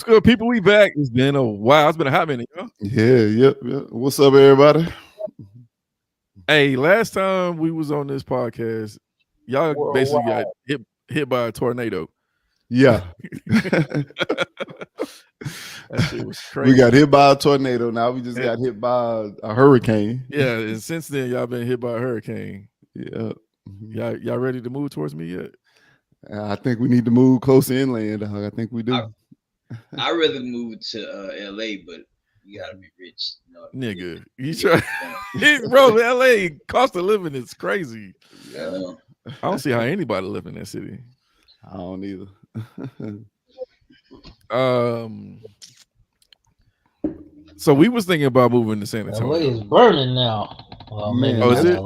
What's good, people? We back. It's been a while. It's been a hot minute, you know? Yep. What's up, everybody? Hey, last time we was on this podcast, y'all basically got hit by a tornado. Yeah. That shit was crazy. We got hit by a tornado. Now we just got hit by a hurricane. Yeah, and since then y'all been hit by a hurricane. Yeah. Y'all ready to move towards me yet? I think we need to move closer inland. I think we do. I'd rather move to LA, but you gotta be rich. Nigga, you try, bro? LA cost of living is crazy. Yeah. I don't see how anybody live in that city. I don't either. So we was thinking about moving to San Antonio. LA is burning now. Well, Man, maybe is it?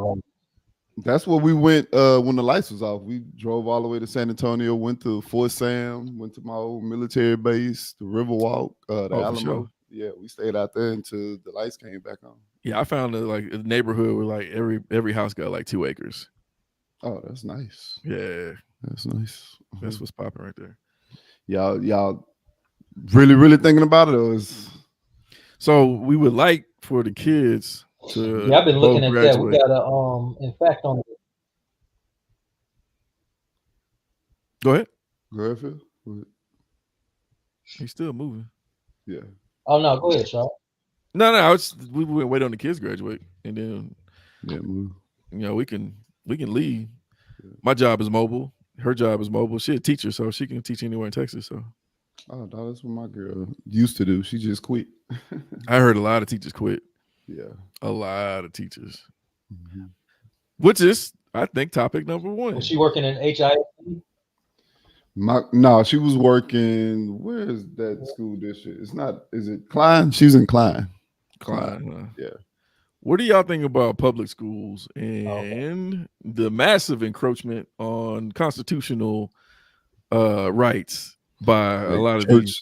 That's where we went when the lights was off. We drove all the way to San Antonio, went to Fort Sam, went to my old military base, the Riverwalk, the Alamo. Sure. Yeah, we stayed out there until the lights came back on. Yeah, I found a neighborhood where like every house got like 2 acres. Oh, that's nice. Yeah, that's nice. That's what's popping right there. Y'all really thinking about it, or is... So we would like for the kids to. Yeah, I've been looking at graduate. that. We got a in fact on. Go ahead. Go ahead, Phil. He's still moving. Yeah. Oh no, go ahead, Sean. No. We went wait on the kids graduate, and then move. We can leave. Yeah. My job is mobile. Her job is mobile. She's a teacher, so she can teach anywhere in Texas. So. Oh, that's what my girl used to do. She just quit. I heard a lot of teachers quit. Yeah. A lot of teachers. Mm-hmm. Which is, I think, topic number 1. Was she working in HISD? No, she was working. Where is that school district? It's not. Is it Klein? She's in Klein. Klein. Yeah. What do y'all think about public schools and the massive encroachment on constitutional rights by a lot of these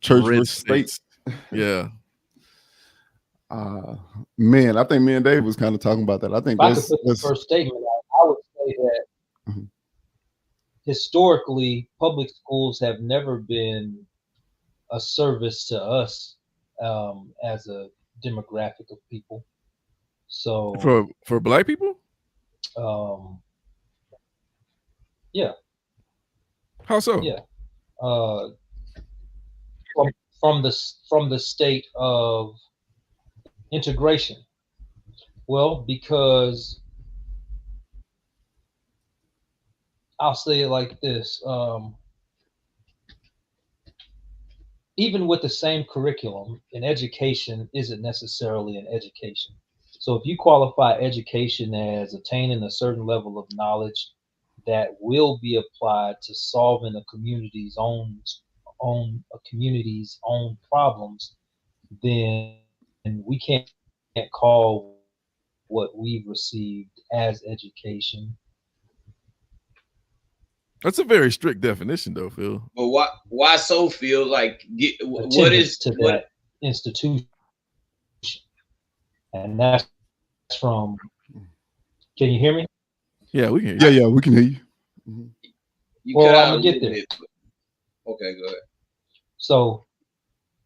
church red states? Yeah. Man, I think me and Dave was kind of talking about that. I think if I could put the first statement out, I would say that historically, public schools have never been a service to us as a demographic of people. So for Black people, yeah. How so? Yeah, from the state of integration. Well, because I'll say it like this: even with the same curriculum, an education isn't necessarily an education. So if you qualify education as attaining a certain level of knowledge that will be applied to solving a community's own problems, then we can't call what we've received as education. That's a very strict definition, though, Phil. But why so, Phil? Like, what is to that institution? And that's from. Can you hear me? Yeah, we can hear you. Yeah, we can hear you. Mm-hmm. I'm gonna get there. Okay, go ahead. So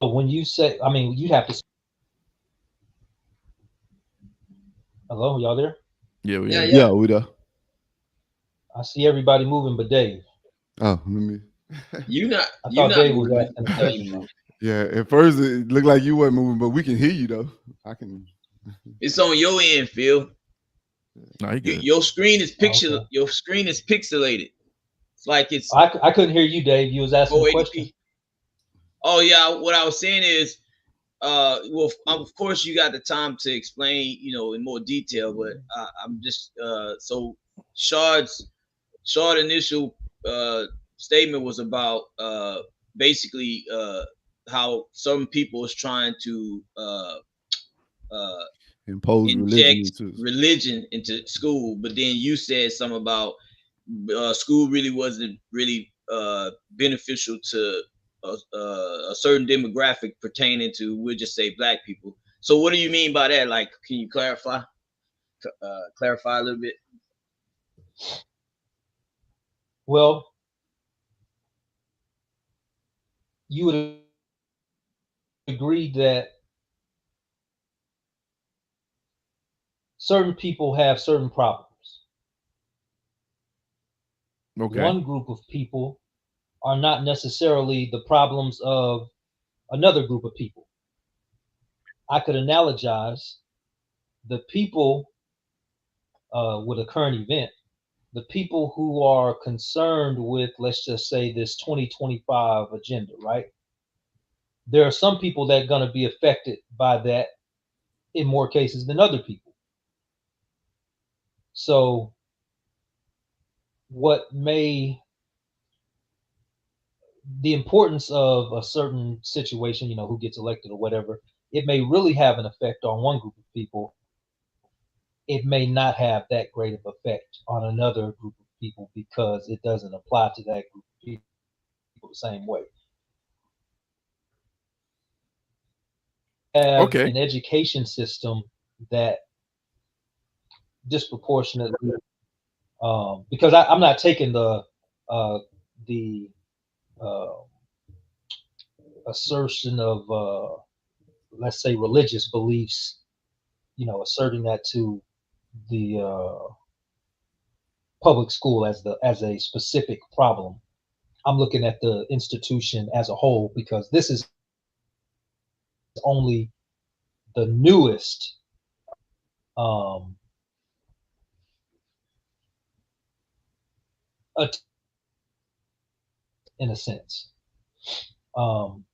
when you say, I mean, you have to. Hello, y'all there? Yeah, we there. I see everybody moving, but Dave. Oh, let me. I thought Dave was asking a question. Yeah, at first it looked like you weren't moving, but we can hear you though. I can. It's on your end, Phil. No, your screen is Your screen is pixelated. It's like it's. I couldn't hear you, Dave. You was asking a question. Oh yeah, what I was saying is, well, of course you got the time to explain, in more detail, but I'm just so Shard's initial statement was about basically how some people is trying to impose religion into school, but then you said something about school really wasn't really beneficial to a certain demographic pertaining to, we'll just say, Black people. So what do you mean by that? Like, can you clarify a little bit? Well, you would agree that certain people have certain problems. Okay. One group of people are not necessarily the problems of another group of people. I could analogize the people with a current event, the people who are concerned with, let's just say, this 2025 agenda, right? There are some people that are going to be affected by that in more cases than other people. So the importance of a certain situation, who gets elected or whatever, it may really have an effect on one group of people. It may not have that great of effect on another group of people because it doesn't apply to that group of people the same way. Have Okay. an education system that disproportionately, because I'm not taking the uh, assertion of let's say religious beliefs, asserting that to the public school as a specific problem. I'm looking at the institution as a whole because this is only the newest in a sense, and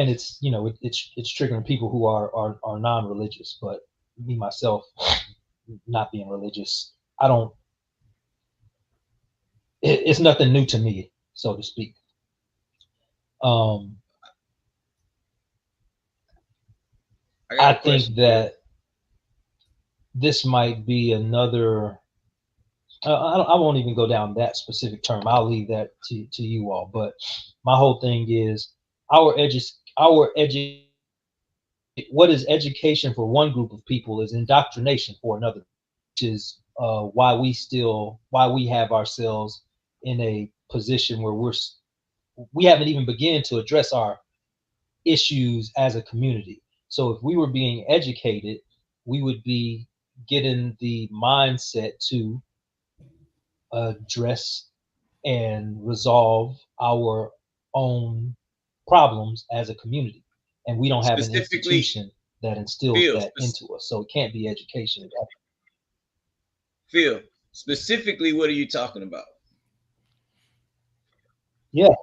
it's it's triggering people who are non-religious. But me myself, not being religious, I don't. It's nothing new to me, so to speak. I think that this might be another. I won't even go down that specific term. I'll leave that to you all. But my whole thing is what is education for one group of people is indoctrination for another, which is why we have ourselves in a position where we haven't even begun to address our issues as a community. So if we were being educated, we would be getting the mindset to address and resolve our own problems as a community. And we don't have an institution that instills that into us. So it can't be education. Phil, specifically, what are you talking about? Yeah.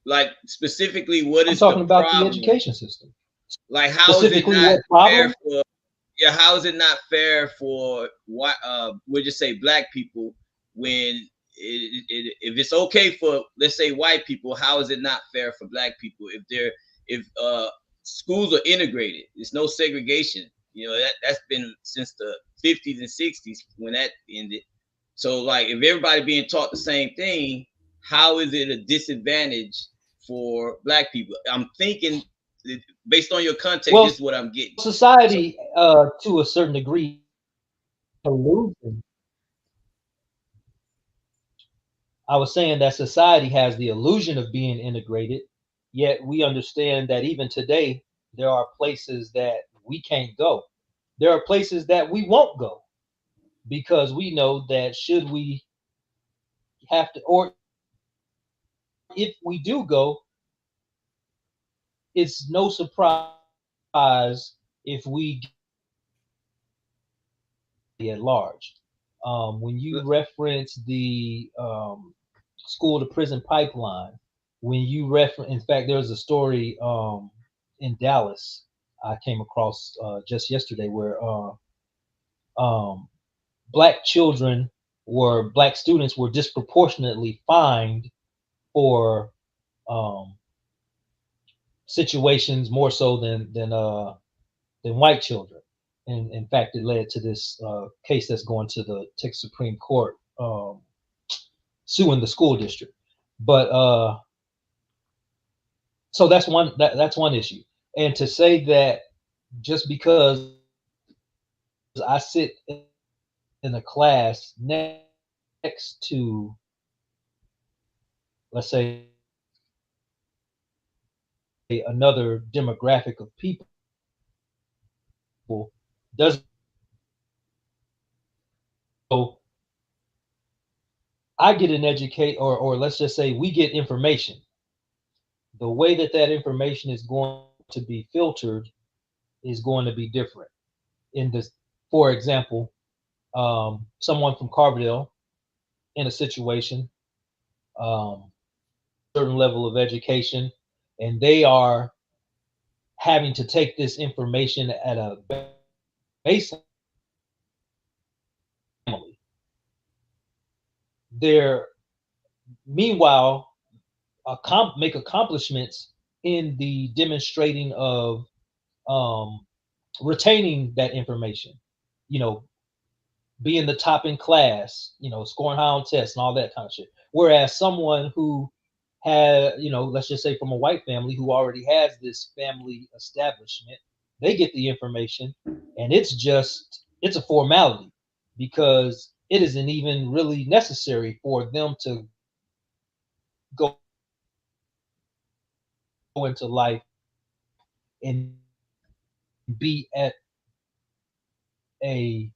Like specifically, what is I'm talking about problem? the education system. Like how is it not fair for? Yeah, how is it not fair for what? We'll just say black people when if it's okay for, let's say, white people, how is it not fair for black people if schools are integrated? There's no segregation. That's been since the 50s and 60s when that ended. So like if everybody being taught the same thing, how is it a disadvantage for black people? I'm thinking based on your context, this is what I'm getting. Society, to a certain degree, illusion. I was saying that society has the illusion of being integrated, yet we understand that even today, there are places that we can't go. There are places that we won't go because we know that should we have to, or if we do go, it's no surprise if we get at large. When you reference the school to prison pipeline, when you reference, in fact, there's a story in Dallas I came across just yesterday where black students were disproportionately fined for situations more so than white children. And in fact, it led to this case that's going to the Texas Supreme Court suing the school district. But so that's one issue. And to say that just because I sit in a class next to, let's say, another demographic of people doesn't. So I get an or let's just say we get information. The way that that information is going to be filtered is going to be different. In this, for example, someone from Carbondale in a situation, certain level of education, and they are having to take this information at a baseline. They're meanwhile make accomplishments in the demonstrating of retaining that information, you know, being the top in class, you know, scoring high on tests and all that kind of shit. Whereas someone who had, you know, let's just say from a white family who already has this family establishment, they get the information and it's a formality because it isn't even really necessary for them to go into life and be at a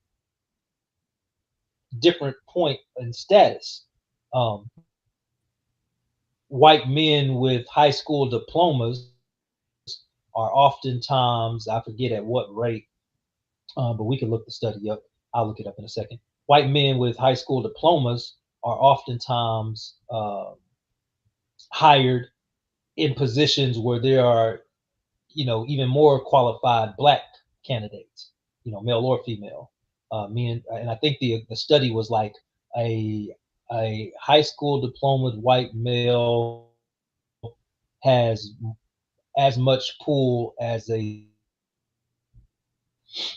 different point in status. White men with high school diplomas are oftentimes, I forget at what rate, but we can look the study up. I'll look it up in a second. White men with high school diplomas are oftentimes hired in positions where there are, you know, even more qualified Black candidates, you know, male or female. And I think the study was like a high school diplomaed white male has as much pull as a.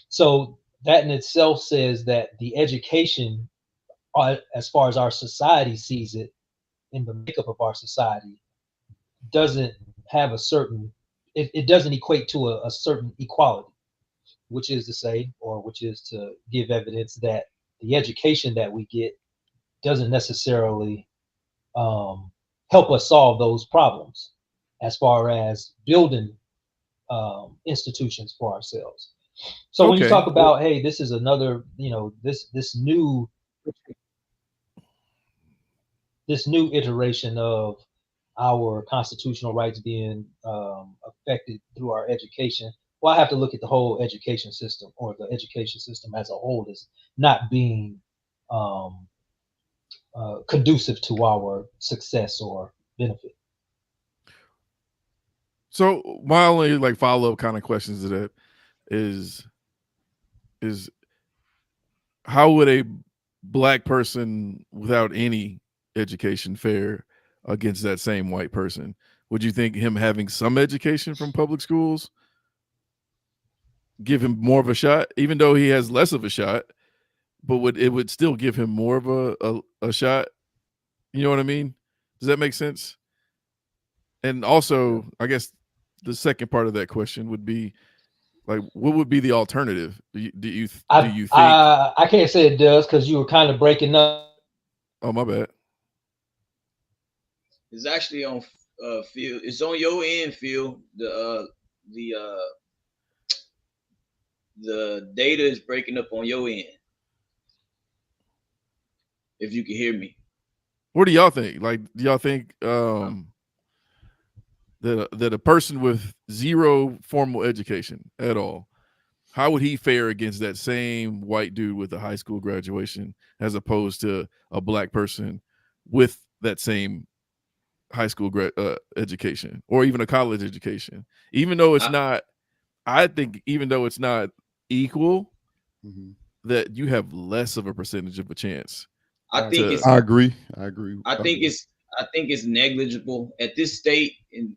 So that in itself says that the education, as far as our society sees it, in the makeup of our society, doesn't have a certain. It doesn't equate to a certain equality, which is to say, or which is to give evidence that the education that we get doesn't necessarily help us solve those problems as far as building institutions for ourselves. So when you talk about, hey, this is another, you know, this new iteration of our constitutional rights being affected through our education, well, I have to look at the whole education system, or the education system as a whole is not being conducive to our success or benefit. So my only like follow-up kind of questions to that is how would a Black person without any education fare against that same white person? Would you think him having some education from public schools give him more of a shot, even though he has less of a shot, but it would still give him more of a shot? You know what I mean? Does that make sense? And also, I guess the second part of that question would be, like, what would be the alternative? Do you think? I can't say it does because you were kind of breaking up. Oh, my bad. It's actually on Phil. It's on your end, Phil. The data is breaking up on your end. If you can hear me. What do y'all think? Like, do y'all think that a person with zero formal education at all, how would he fare against that same white dude with a high school graduation, as opposed to a Black person with that same high school education, or even a college education? Even though it's not, I think, even though it's not equal, that you have less of a percentage of a chance. I agree. I think it's negligible at this state in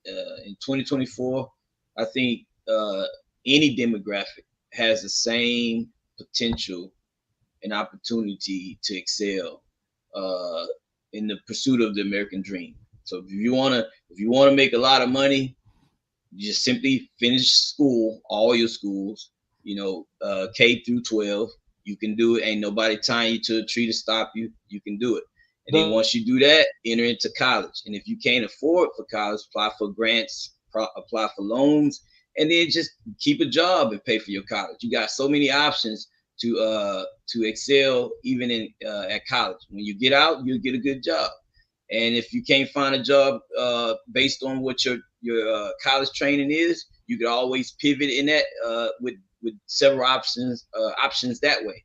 2024. I think any demographic has the same potential and opportunity to excel in the pursuit of the American dream. So if you wanna make a lot of money, you just simply finish school, all your schools, you know, K through 12. You can do it. Ain't nobody tying you to a tree to stop you. You can do it. And then once you do that, enter into college. And if you can't afford for college, apply for grants, apply for loans, and then just keep a job and pay for your college. You got so many options to excel even in at college. When you get out, you'll get a good job. And if you can't find a job based on what your college training is, you could always pivot in that with several options that way.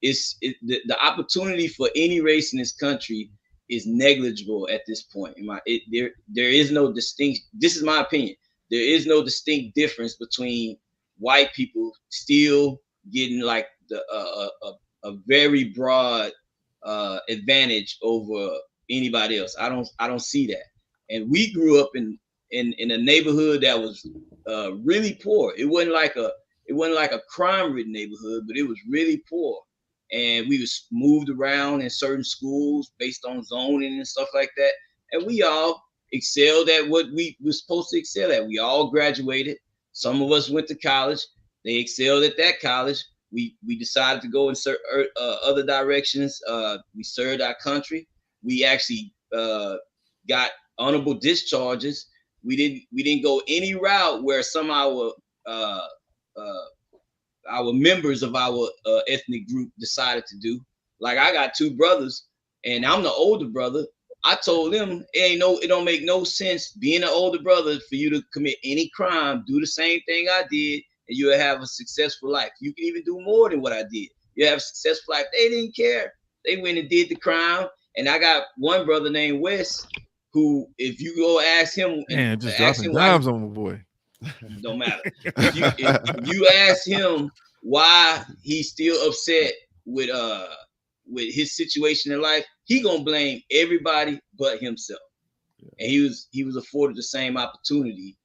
The opportunity for any race in this country is negligible at this point. There is no distinct. This is my opinion. There is no distinct difference between white people still getting like a very broad advantage over anybody else. I don't see that. And we grew up in a neighborhood that was really poor. It wasn't like a crime-ridden neighborhood, but it was really poor. And we was moved around in certain schools based on zoning and stuff like that. And we all excelled at what we were supposed to excel at. We all graduated. Some of us went to college. They excelled at that college. We decided to go in other directions. We served our country. We actually got honorable discharges. We didn't go any route where some of our members of our ethnic group decided to do. Like I got two brothers, and I'm the older brother. I told them it don't make no sense being an older brother for you to commit any crime, do the same thing I did, and you'll have a successful life. You can even do more than what I did. You have a successful life. They didn't care. They went and did the crime. And I got one brother named Wes, who, if you go ask him, Man, just ask dropping him why, dimes on my boy. don't matter. If you ask him why he's still upset with his situation in life, he gonna blame everybody but himself. And he was afforded the same opportunity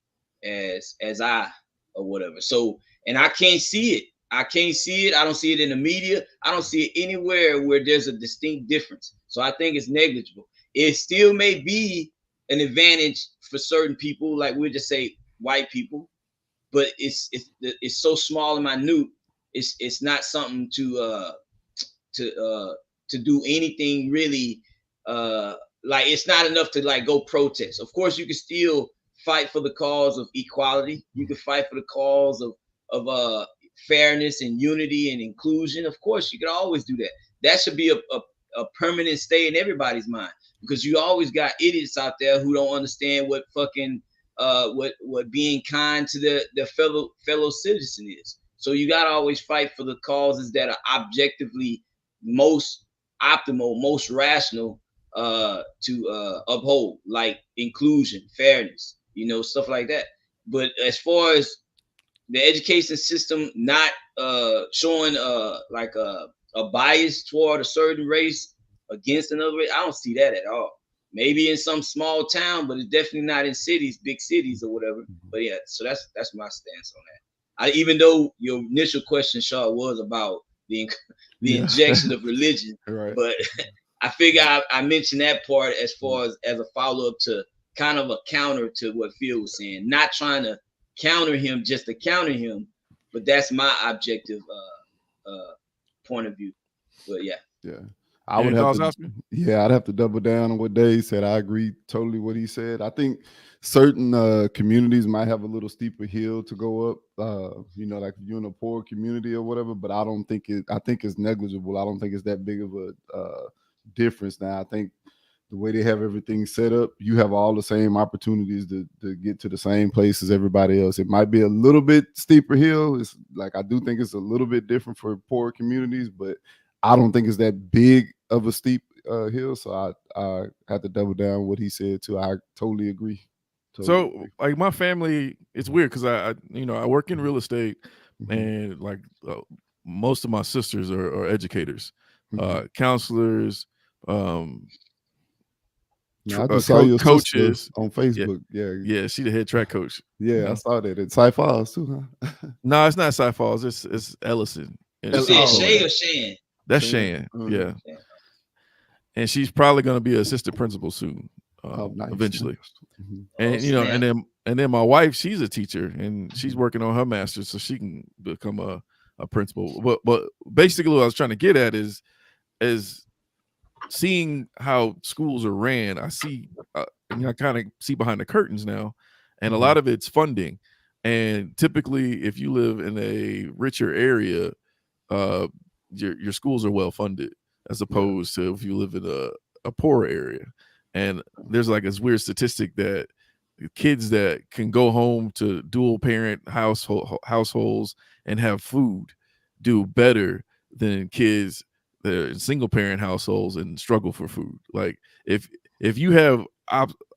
as I or whatever. So, and I can't see it. I can't see it. I don't see it in the media. I don't see it anywhere where there's a distinct difference. So I think it's negligible. It still may be an advantage for certain people, like we'll just say white people, but it's so small and minute. It's not something to do anything really. Like it's not enough to like go protest. Of course, you can still fight for the cause of equality. You can fight for the cause of fairness and unity and inclusion. Of course, you can always do that. That should be a permanent stay in everybody's mind, because you always got idiots out there who don't understand what fucking what being kind to their fellow citizen is. So you gotta always fight for the causes that are objectively most optimal, most rational to uphold, like inclusion, fairness, stuff like that. But as far as the education system not showing like a bias toward a certain race against another race, I don't see that at all. Maybe in some small town, but it's definitely not in cities, big cities or whatever. But yeah, so that's my stance on that. Even though your initial question, Shaw, was about the injection of religion, Right. But I figure I mentioned that part as far as a follow-up to kind of a counter to what Phil was saying. Not trying to counter him just to counter him, but that's my objective point of view. But yeah. I would have to, I'd have to double down on what Dave said. I agree totally what he said. I think certain communities might have a little steeper hill to go up, like if you're in a poor community or whatever, but I think it's negligible. I don't think it's that big of a difference now. I think the way they have everything set up, you have all the same opportunities to get to the same place as everybody else. It might be a little bit steeper hill. It's like, I do think it's a little bit different for poor communities, but I don't think it's that big of a steep hill. So I have to double down what he said too. I totally agree. Like my family, it's weird because I work in real estate, and like most of my sisters are educators, counselors, I just saw your coaches on Facebook. Yeah, she the head track coach. Yeah, I saw that at Cy Falls too, huh? No, it's not Cy Falls. It's Ellison. Is it Shay or Shan? That's Shan. Yeah. And she's probably going to be an assistant principal soon, nice. Eventually. And then my wife, she's a teacher, and she's working on her master's, so she can become a principal. But basically, what I was trying to get at is seeing how schools are ran, I see, I kind of see behind the curtains now, and a lot of it's funding. And typically, if you live in a richer area, your schools are well funded, as opposed to if you live in a poorer area. And there's like this weird statistic that kids that can go home to dual parent households and have food do better than kids that are in single parent households and struggle for food. Like if you have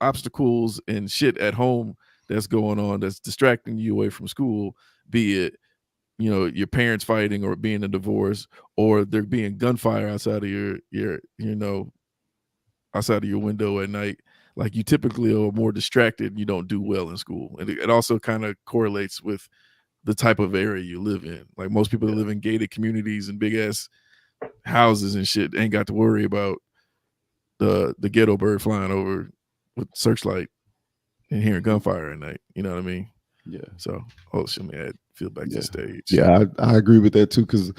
obstacles and shit at home that's going on that's distracting you away from school, be it your parents fighting or being a divorce or there being gunfire outside of your outside of your window at night, like you typically are more distracted and you don't do well in school. And it also kind of correlates with the type of area you live in. Like most people that live in gated communities and big ass houses and shit ain't got to worry about the ghetto bird flying over with searchlight and hearing gunfire at night. You know what I mean? Yeah. So, let me add feedback to the stage. Yeah, I agree with that too. Because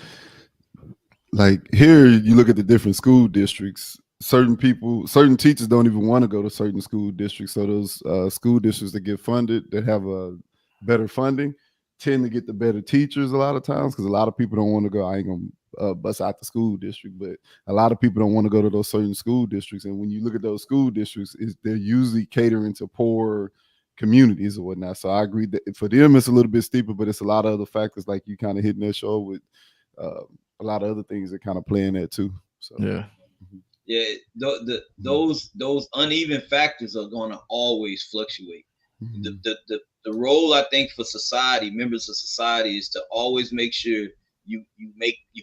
like here, you look at the different school districts. Certain teachers don't even want to go to certain school districts. So those school districts that get funded, that have a better funding, tend to get the better teachers a lot of times, because a lot of people don't want to go. I ain't gonna bust out the school district, but a lot of people don't want to go to those certain school districts. And when you look at those school districts, they're usually catering to poor communities or whatnot. So I agree that for them it's a little bit steeper, but it's a lot of other factors, like you kind of hitting that show with a lot of other things that kind of play in that too. So yeah. Yeah, those uneven factors are going to always fluctuate. The role, I think, for society, members of society, is to always make sure you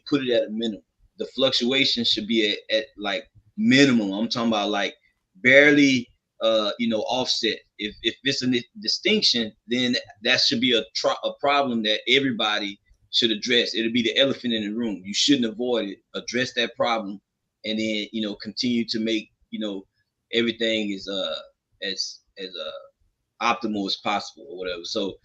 put it at a minimum. The fluctuation should be at like minimum. I'm talking about like barely offset. If it's a distinction, then that should be a problem that everybody should address. It'll be the elephant in the room. You shouldn't avoid it. Address that problem. And then continue to make everything is as optimal as possible or whatever. So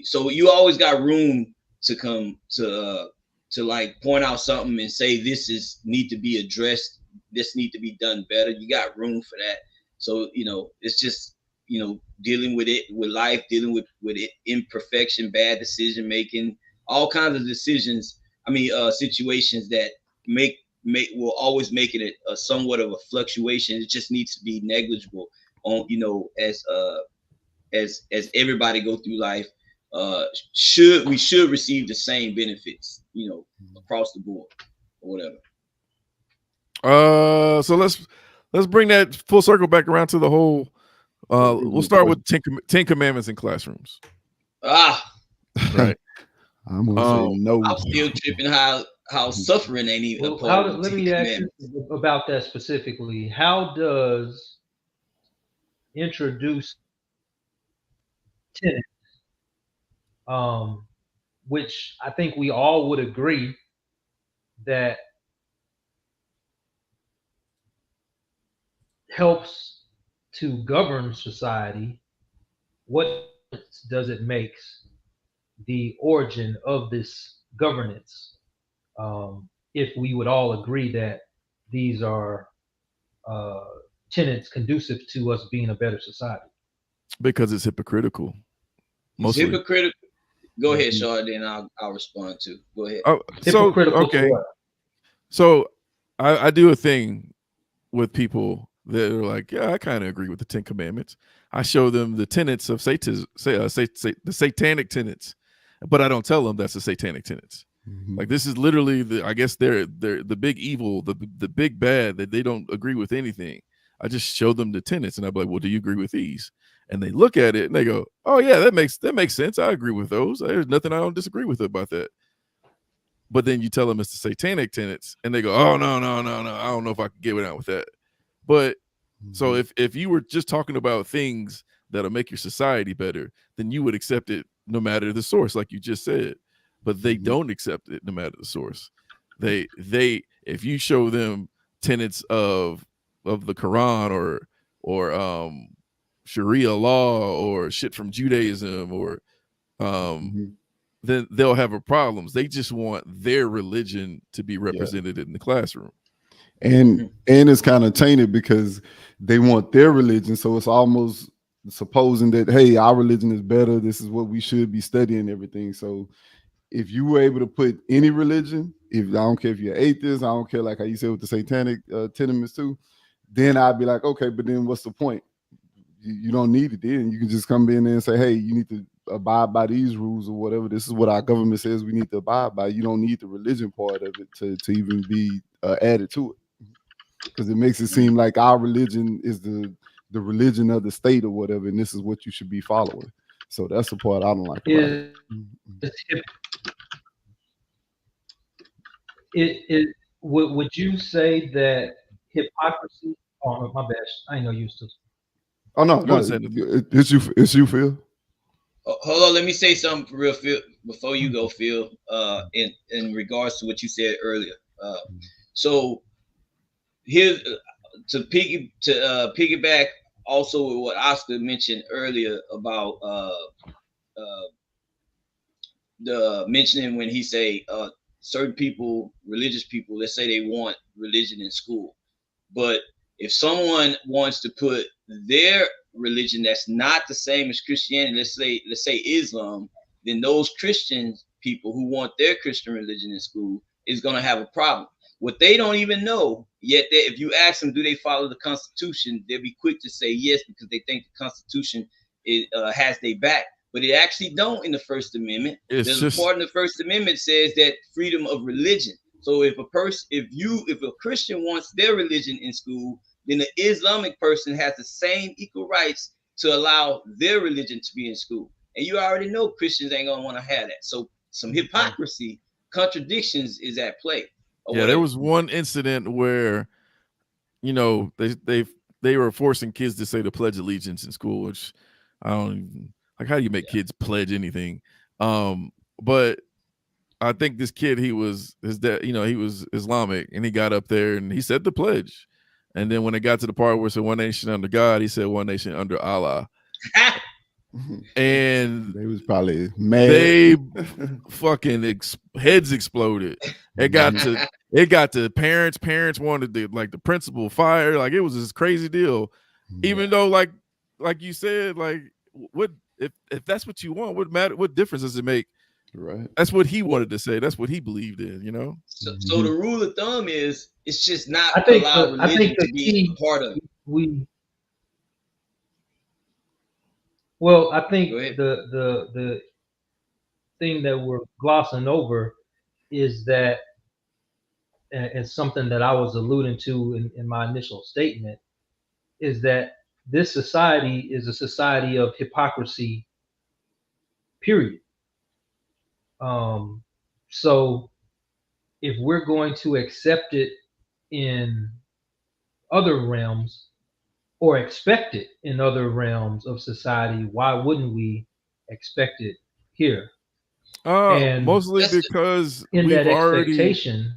so you always got room to come to like point out something and say this need to be addressed. This need to be done better. You got room for that. So it's just dealing with it, with life, dealing with it, imperfection, bad decision making, all kinds of decisions. I mean situations that will always make it a somewhat of a fluctuation. It just needs to be negligible on, as everybody go through life. We should receive the same benefits, across the board or whatever. So let's bring that full circle back around to the whole. We'll start with 10 Commandments in classrooms. Right. I'm gonna say no. I'm still tripping how suffering ain't even a part of let me ask you about that specifically. How does introduce tenets, which I think we all would agree that helps to govern society, what does it make the origin of this governance? If we would all agree that these are tenets conducive to us being a better society. Because it's hypocritical. Mostly. It's hypocritical. Go ahead, Shaw, then I'll respond to. Go ahead. So I do a thing with people that are like, yeah, I kind of agree with the 10 Commandments. I show them the tenets of the satanic tenets, but I don't tell them that's the satanic tenets. Like this is literally I guess they're the big evil, the big bad, that they don't agree with anything. I just show them the tenets and I'm like, well, do you agree with these? And they look at it and they go, oh yeah, that makes sense. I agree with those. There's nothing I don't disagree with about that. But then you tell them it's the satanic tenets and they go, oh no, I don't know if I can get out with that. But so if you were just talking about things that'll make your society better, then you would accept it no matter the source, like you just said. But they don't accept it no matter the source. They if you show them tenets of the Quran or Sharia law or shit from Judaism or then they'll have a problem. They just want their religion to be represented in the classroom. and it's kind of tainted because they want their religion, so it's almost supposing that, hey, our religion is better, this is what we should be studying, everything. So if you were able to put any religion, if I don't care if you're atheist, I don't care, like how you said with the satanic tenements too, then I'd be like, okay, but then what's the point? You don't need it then. You can just come in there and say, hey, you need to abide by these rules or whatever. This is what our government says we need to abide by. You don't need the religion part of it to even be added to it, because it makes it seem like our religion is the religion of the state or whatever, and this is what you should be following. So that's the part I don't like about it. Would you say that hypocrisy? Oh, my bad. I ain't no use to. Oh no, it's you, Phil. Hold on, let me say something for real, Phil, before you go, Phil. In regards to what you said earlier. So here to piggyback also with what Oscar mentioned earlier about the mentioning when he say certain people, religious people, let's say they want religion in school, but if someone wants to put their religion that's not the same as Christianity, let's say Islam, then those Christian people who want their Christian religion in school is going to have a problem. What they don't even know yet, that if you ask them, do they follow the Constitution, they'll be quick to say yes, because they think the Constitution has their back. But it actually don't in the First Amendment. There's a part in the First Amendment says that freedom of religion. So if a Christian wants their religion in school, then the Islamic person has the same equal rights to allow their religion to be in school. And you already know Christians ain't gonna want to have that. So some hypocrisy, contradictions is at play. Yeah, there was one incident where, you know, they were forcing kids to say the Pledge of Allegiance in school, which I don't even like. How do you make kids pledge anything? But I think this kid, he was Islamic, and he got up there and he said the pledge. And then when it got to the part where it said one nation under God, he said one nation under Allah. And they was probably mad. They fucking heads exploded. It got to parents. Parents wanted the principal fire. Like, it was this crazy deal. Even though, like you said, like, what if that's what you want? What matter? What difference does it make? Right. That's what he wanted to say. That's what he believed in, you know? So the rule of thumb is it's just not allowed religion to be a part of it. I think the thing that we're glossing over is that, and it's something that I was alluding to in my initial statement, is that this society is a society of hypocrisy, period. So if we're going to accept it in other realms or expect it in other realms of society, why wouldn't we expect it here? And mostly because we've already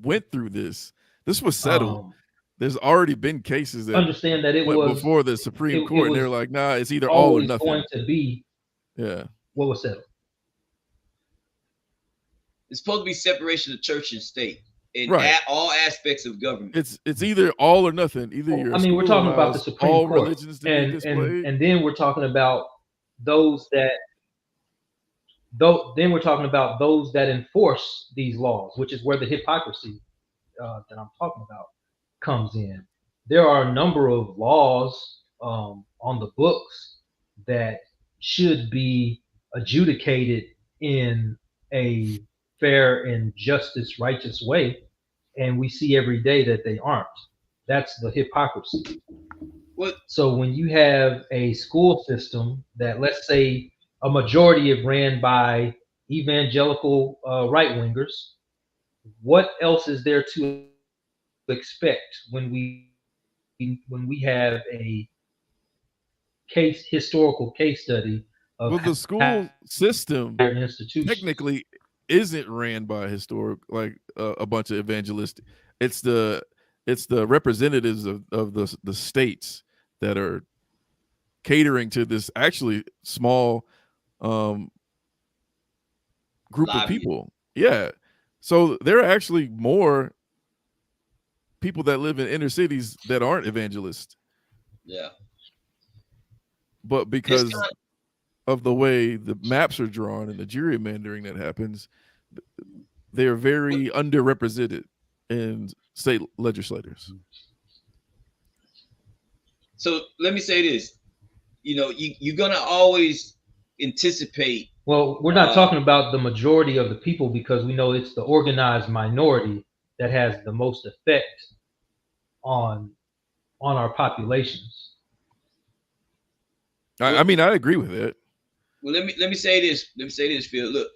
went through this. This was settled. There's already been cases that understand that it was before the Supreme Court, and they're like, nah, it's either all or nothing. Going to be what was settled. It's supposed to be separation of church and state in all aspects of government. It's either all or nothing. Either you're we're talking about the Supreme all Court, religions to be displayed, and then we're talking about those that enforce these laws, which is where the hypocrisy that I'm talking about comes in. There are a number of laws on the books that should be adjudicated in a fair and justice, righteous way, and we see every day that they aren't. That's the hypocrisy. So when you have a school system that, let's say, a majority is ran by evangelical right-wingers, what else is there to expect when we have a historical case study of the school system technically isn't ran by a bunch of evangelistic. It's the representatives of the states that are catering to this actually small group of people. Yeah. So there are actually more people that live in inner cities that aren't evangelists. Yeah. But because of the way the maps are drawn and the gerrymandering that happens, they're very underrepresented in state legislators. So let me say this. You're going to always anticipate. Well, we're not talking about the majority of the people, because we know it's the organized minority that has the most effect on our populations. I mean, I agree with it. Well, let me say this. Let me say this, Phil. Look,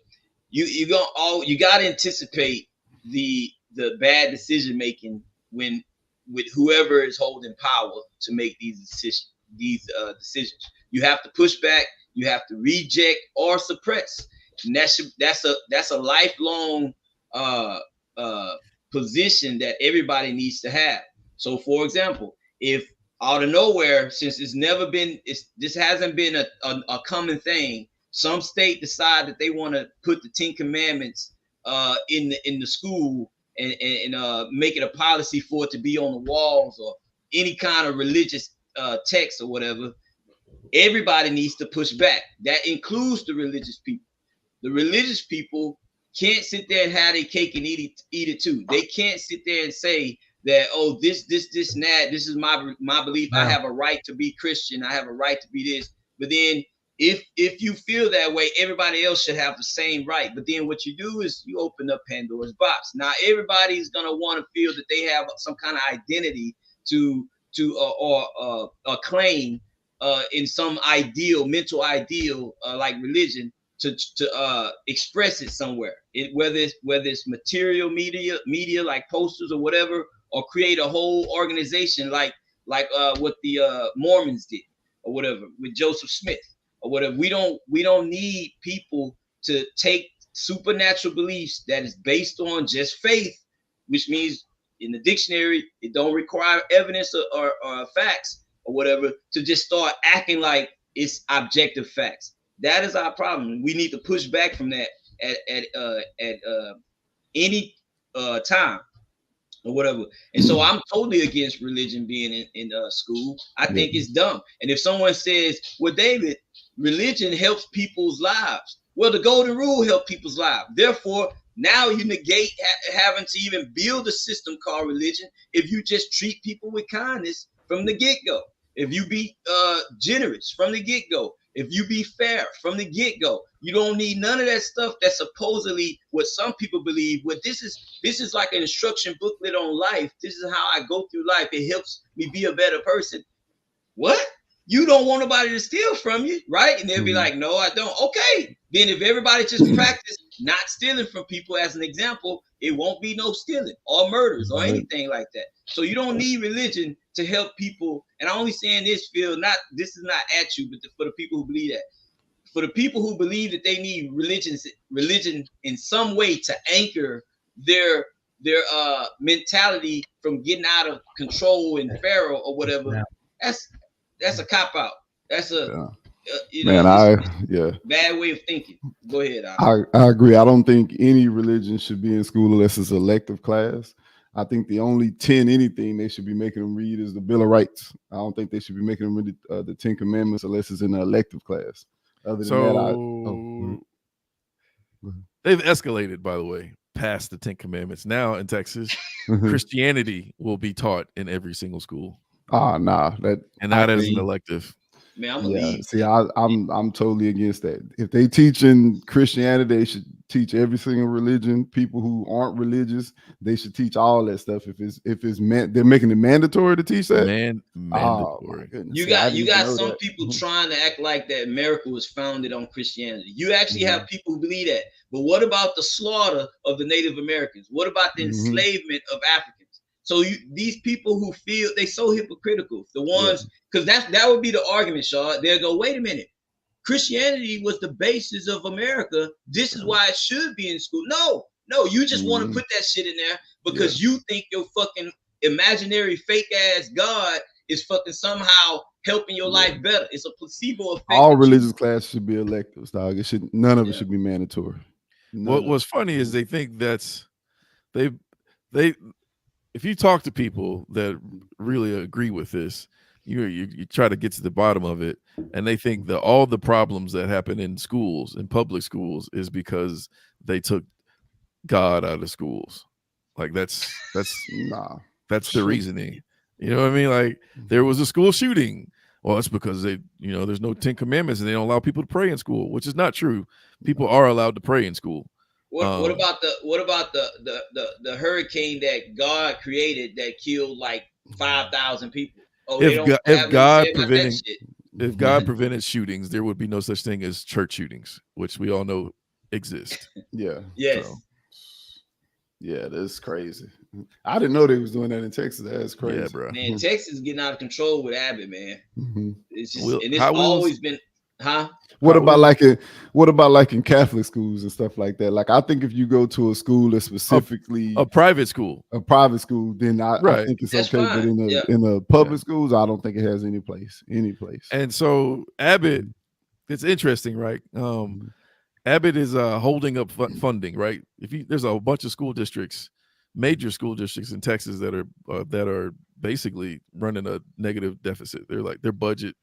you gotta anticipate the bad decision making with whoever is holding power to make these decisions. You have to push back. You have to reject or suppress. And that's a lifelong position that everybody needs to have. So, for example, if out of nowhere, since this hasn't been a common thing, some state decide that they want to put the 10 Commandments in the school and make it a policy for it to be on the walls or any kind of religious text or whatever, everybody needs to push back. That includes the religious people. The religious people can't sit there and have their cake and eat it too. They can't sit there and say that, oh, this and that, this is my belief. I have a right to be Christian. I have a right to be this. But then if you feel that way, everybody else should have the same right. But then what you do is you open up Pandora's box. Now everybody's gonna want to feel that they have some kind of identity to claim in some mental ideal like religion to express it somewhere. Whether it's material media like posters or whatever, or create a whole organization like what the Mormons did or whatever with Joseph Smith or whatever. We don't need people to take supernatural beliefs that is based on just faith, which means in the dictionary it don't require evidence or facts or whatever, to just start acting like it's objective facts. That is our problem. We need to push back from that at any time or whatever. And so I'm totally against religion being in school. I think it's dumb. And if someone says, well, David, religion helps people's lives. Well, the golden rule helps people's lives. Therefore, now you negate having to even build a system called religion if you just treat people with kindness from the get-go. If you be generous from the get-go. If you be fair from the get-go. You don't need none of that stuff that's supposedly what some people believe. What this is like an instruction booklet on life. This is how I go through life. It helps me be a better person. What? You don't want nobody to steal from you, right? And they'll be like, no, I don't. Okay. Then if everybody just practice not stealing from people as an example, it won't be no stealing or murders or anything like that. So you don't need religion to help people. And I'm only saying this, Phil, this is not at you, but for the people who believe that. For the people who believe that they need religion in some way to anchor their mentality from getting out of control and pharaoh or whatever, that's a cop out. That's bad way of thinking. Go ahead. I agree. I don't think any religion should be in school unless it's an elective class. I think the only 10 anything they should be making them read is the Bill of Rights. I don't think they should be making them read the 10 Commandments unless it's in an elective class. Other than that, they've escalated, by the way, past the 10 Commandments. Now in Texas, Christianity will be taught in every single school. That is an elective. Man, see, I'm totally against that. If they teaching Christianity, they should teach every single religion. People who aren't religious, they should teach all that stuff. If they're making it mandatory to teach that. Mandatory. You got some people trying to act like that America was founded on Christianity. You actually have people who believe that. But what about the slaughter of the Native Americans? What about the enslavement of Africans? So these people who feel they so hypocritical, the ones, because that would be the argument, Shaw. They'll go, wait a minute. Christianity was the basis of America. This is why it should be in school. No, you just want to put that shit in there because you think your fucking imaginary fake ass God is fucking somehow helping your life better. It's a placebo effect. All religious classes should be electives, dog. None of it should be mandatory. What's funny is they think if you talk to people that really agree with this, you try to get to the bottom of it, and they think that all the problems that happen in schools, in public schools, is because they took God out of schools. Like that's Nah. that's the reasoning. You know what I mean? Like there was a school shooting. Well, it's because there's no 10 commandments and they don't allow people to pray in school, which is not true. People are allowed to pray in school. What about the hurricane that God created that killed like 5,000 people? Oh, if God prevented shootings, there would be no such thing as church shootings, which we all know exist. Yeah. Yes. So, yeah, that's crazy. I didn't know they was doing that in Texas. That's crazy. Yeah, bro. Man, Texas is getting out of control with Abbott, man. It's just, and it's always been, huh? What about like in Catholic schools and stuff like that? Like, I think if you go to a school that's specifically a private school, then I think it's That's okay. fine. But in the public schools, I don't think it has any place. And so Abbott, it's interesting, right? Abbott is holding up funding, right? There's a bunch of school districts, major school districts in Texas that are basically running a negative deficit. They're like their budget.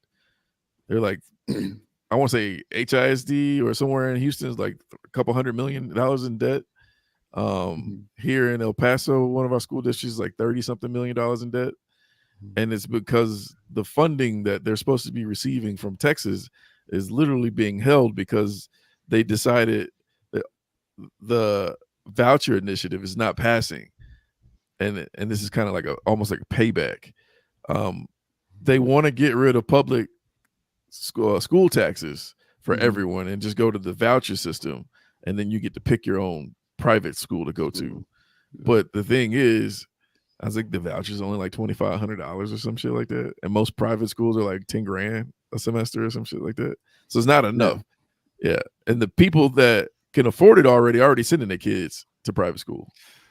They're like, I want to say HISD or somewhere in Houston is like a couple $100 million in debt. Here in El Paso, one of our school districts is like $30-something million in debt. And it's because the funding that they're supposed to be receiving from Texas is literally being held because they decided that the voucher initiative is not passing. And this is kind of like almost like a payback. They want to get rid of public school taxes for everyone and just go to the voucher system, and then you get to pick your own private school to go to. But the thing is, I think the voucher is only like $2,500 or some shit like that, and most private schools are like $10,000 a semester or some shit like that. So it's not enough. Yeah, and the people that can afford it already sending their kids to private school.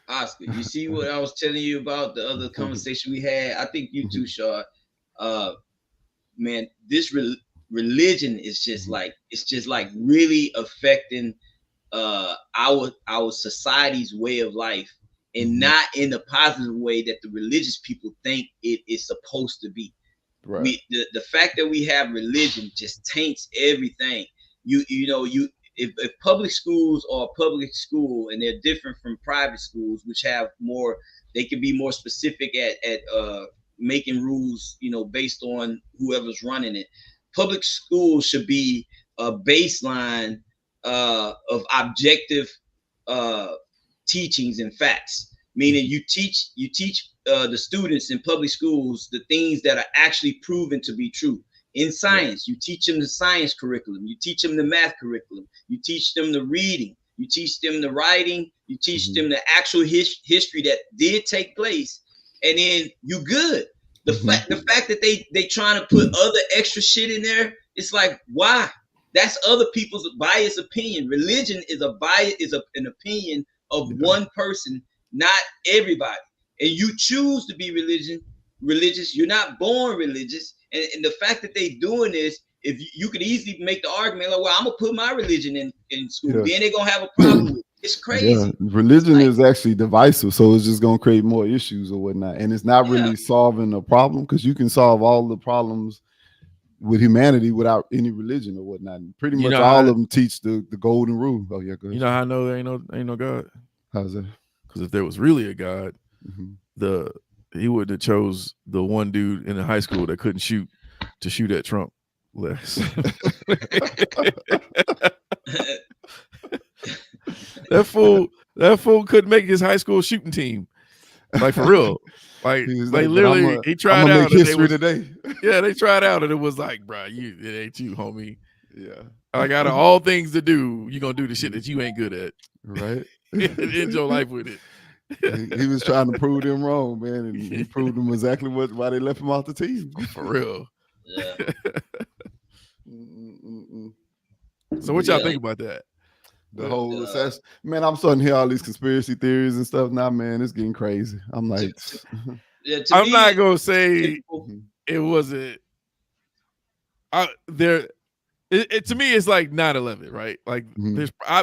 Oscar, you see what I was telling you about the other conversation we had? I think you too, Shaw. Man, this religion is just like really affecting our society's way of life, and not in the positive way that the religious people think it is supposed to be. Right. The fact that we have religion just taints everything. If public schools are a public school and they're different from private schools, which have more, they can be more specific at making rules, based on whoever's running it. Public schools should be a baseline of objective teachings and facts, meaning you teach the students in public schools the things that are actually proven to be true. In science, you teach them the science curriculum, you teach them the math curriculum, you teach them the reading, you teach them the writing, you teach them the actual history that did take place, and then you good. The fact that they trying to put other extra shit in there, it's like, why? That's other people's biased opinion. Religion is an opinion of one person, not everybody. And you choose to be religious. You're not born religious. And the fact that they doing this, if you could easily make the argument like, well, I'm gonna put my religion in school, then they're gonna have a problem with it. It's crazy. Yeah. Religion is actually divisive, so it's just gonna create more issues or whatnot. And it's not really solving a problem, because you can solve all the problems with humanity without any religion or whatnot. And pretty much all of them teach the golden rule. Oh yeah, go ahead. You know how I know there ain't no God? How's that? Because if there was really a God, he would have chose the one dude in the high school that couldn't shoot to shoot at Trump less. That fool couldn't make his high school shooting team. Like, for real. Like literally, he tried out today. Yeah, they tried out and it was like, bro, it ain't you, homie. Yeah. Like, out of all things to do, you're gonna do the shit that you ain't good at. Right. End your life with it. He was trying to prove them wrong, man, and he proved them exactly why they left him off the team. For real. Yeah. So what y'all think about that? The whole assassin, man. I'm starting to hear all these conspiracy theories and stuff now, man. It's getting crazy. I'm like, I'm not gonna say it wasn't. To me, it's like 9/11, right? Like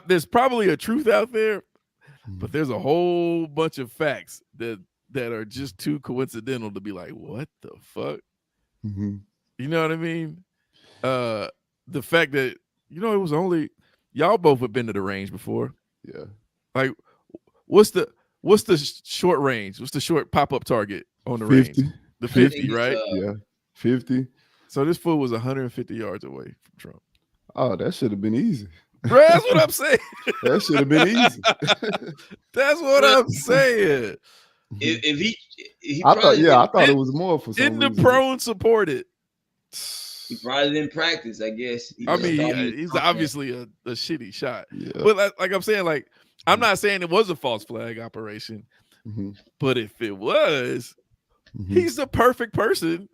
there's probably a truth out there, but there's a whole bunch of facts that that are just too coincidental to be like, what the fuck? Mm-hmm. You know what I mean? The fact that, it was only, y'all both have been to the range before. Yeah. Like, what's the short range? What's the short pop-up target on the 50. range? The 50, right? Yeah. 50. So this fool was 150 yards away from Trump. Oh, that should have been easy. Bro, that's what I'm saying. That should have been easy. That's what I'm saying. If he I thought it was more for some Didn't reason. the prone support it? He probably didn't practice, I guess. He's obviously a shitty shot. Yeah. But like I'm saying, like, I'm not saying it was a false flag operation, but if it was, he's the perfect person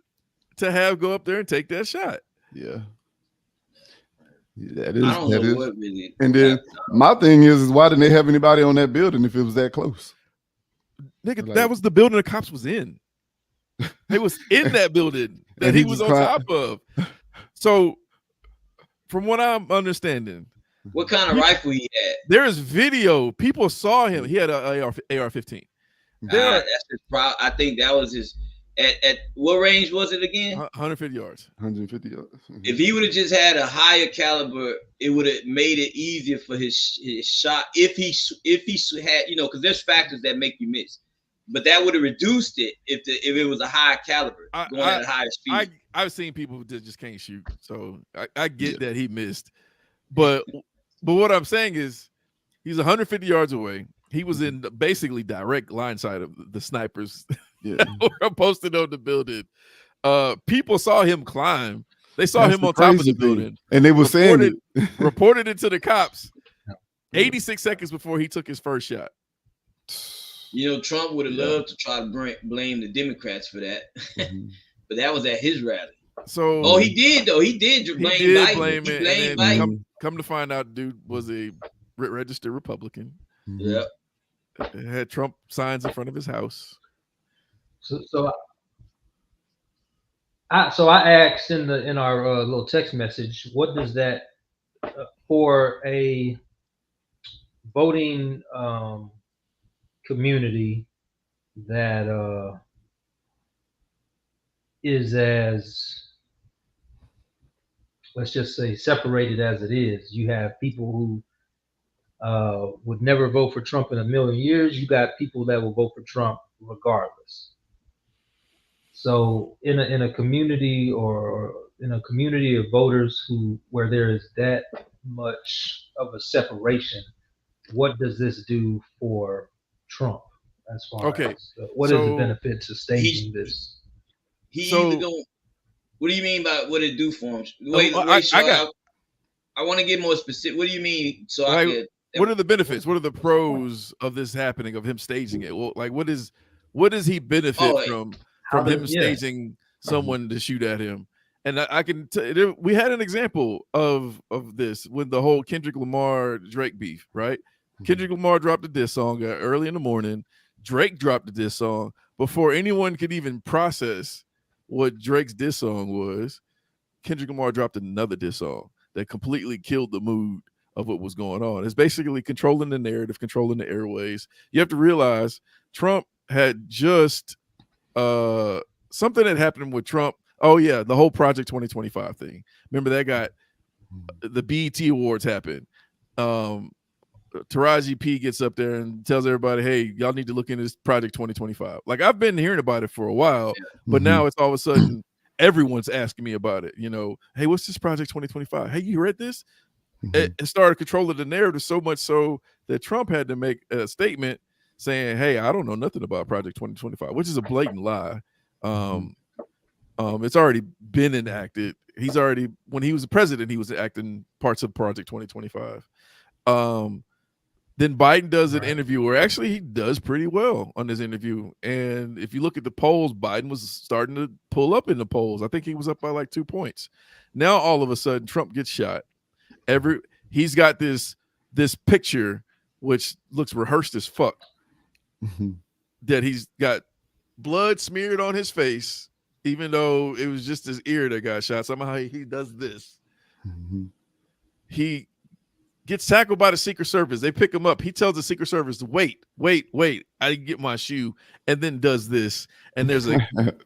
to have go up there and take that shot. Yeah. I don't know what really. And then my thing is why didn't they have anybody on that building if it was that close? Nigga, Like, that was the building the cops was in. They was in that building that he was on top of. So, from what I'm understanding, what kind of rifle he had? There is video. People saw him. He had an AR-15. That's his problem. I think that was his. At what range was it again? 150 yards. 150 yards. If he would have just had a higher caliber, it would have made it easier for his shot. If he had, because there's factors that make you miss, but that would have reduced it if it was a higher caliber going at a higher speed. I've seen people who just can't shoot, so I get that he missed, but what I'm saying is he's 150 yards away. He was in basically direct line sight of the snipers that were posted on the building. People saw him climb. They saw him on top of the building. And they were saying reported it to the cops 86 seconds before he took his first shot. Trump would have loved to try to blame the Democrats for that. But that was at his rally. So he did though. He did blame Biden. He blamed Biden. Come to find out, dude was a registered Republican. Yep. Had Trump signs in front of his house. So I asked in our little text message, what does that for a voting community that is as, let's just say, separated as it is. You have people who would never vote for Trump in a million years. You got people that will vote for Trump regardless. So in a community or in a community of voters where there is that much of a separation, what does this do for Trump as far as what is the benefit to staging this? What do you mean by what it do for him? I want to get more specific. What do you mean? What are the benefits? What are the pros of this happening, of him staging it? Well, like what does he benefit from him staging someone to shoot at him? And I can we had an example of this with the whole Kendrick Lamar Drake beef, right? Kendrick Lamar dropped a diss song early in the morning. Drake dropped a diss song before anyone could even process what Drake's diss song was. Kendrick Lamar dropped another diss song that completely killed the mood of what was going on. It's basically controlling the narrative, controlling the airways. You have to realize Trump had just something that happened with Trump. Oh yeah, the whole Project 2025 thing. Remember that got the BET Awards happened. Taraji P gets up there and tells everybody, hey, y'all need to look into this Project 2025. Like, I've been hearing about it for a while, but now it's all of a sudden everyone's asking me about it. Hey, what's this Project 2025? Hey, you read this? It started controlling the narrative so much so that Trump had to make a statement saying, hey, I don't know nothing about Project 2025, which is a blatant lie. It's already been enacted. When he was the president, he was acting parts of Project 2025. Then Biden does an interview where actually he does pretty well on this interview. And if you look at the polls, Biden was starting to pull up in the polls. I think he was up by like 2 points. Now, all of a sudden, Trump gets shot. He's got this picture, which looks rehearsed as fuck, that he's got blood smeared on his face, even though it was just his ear that got shot. Somehow he does this. He gets tackled by the Secret Service. They pick him up. He tells the Secret Service to wait. I didn't get my shoe, and then does this. And there's a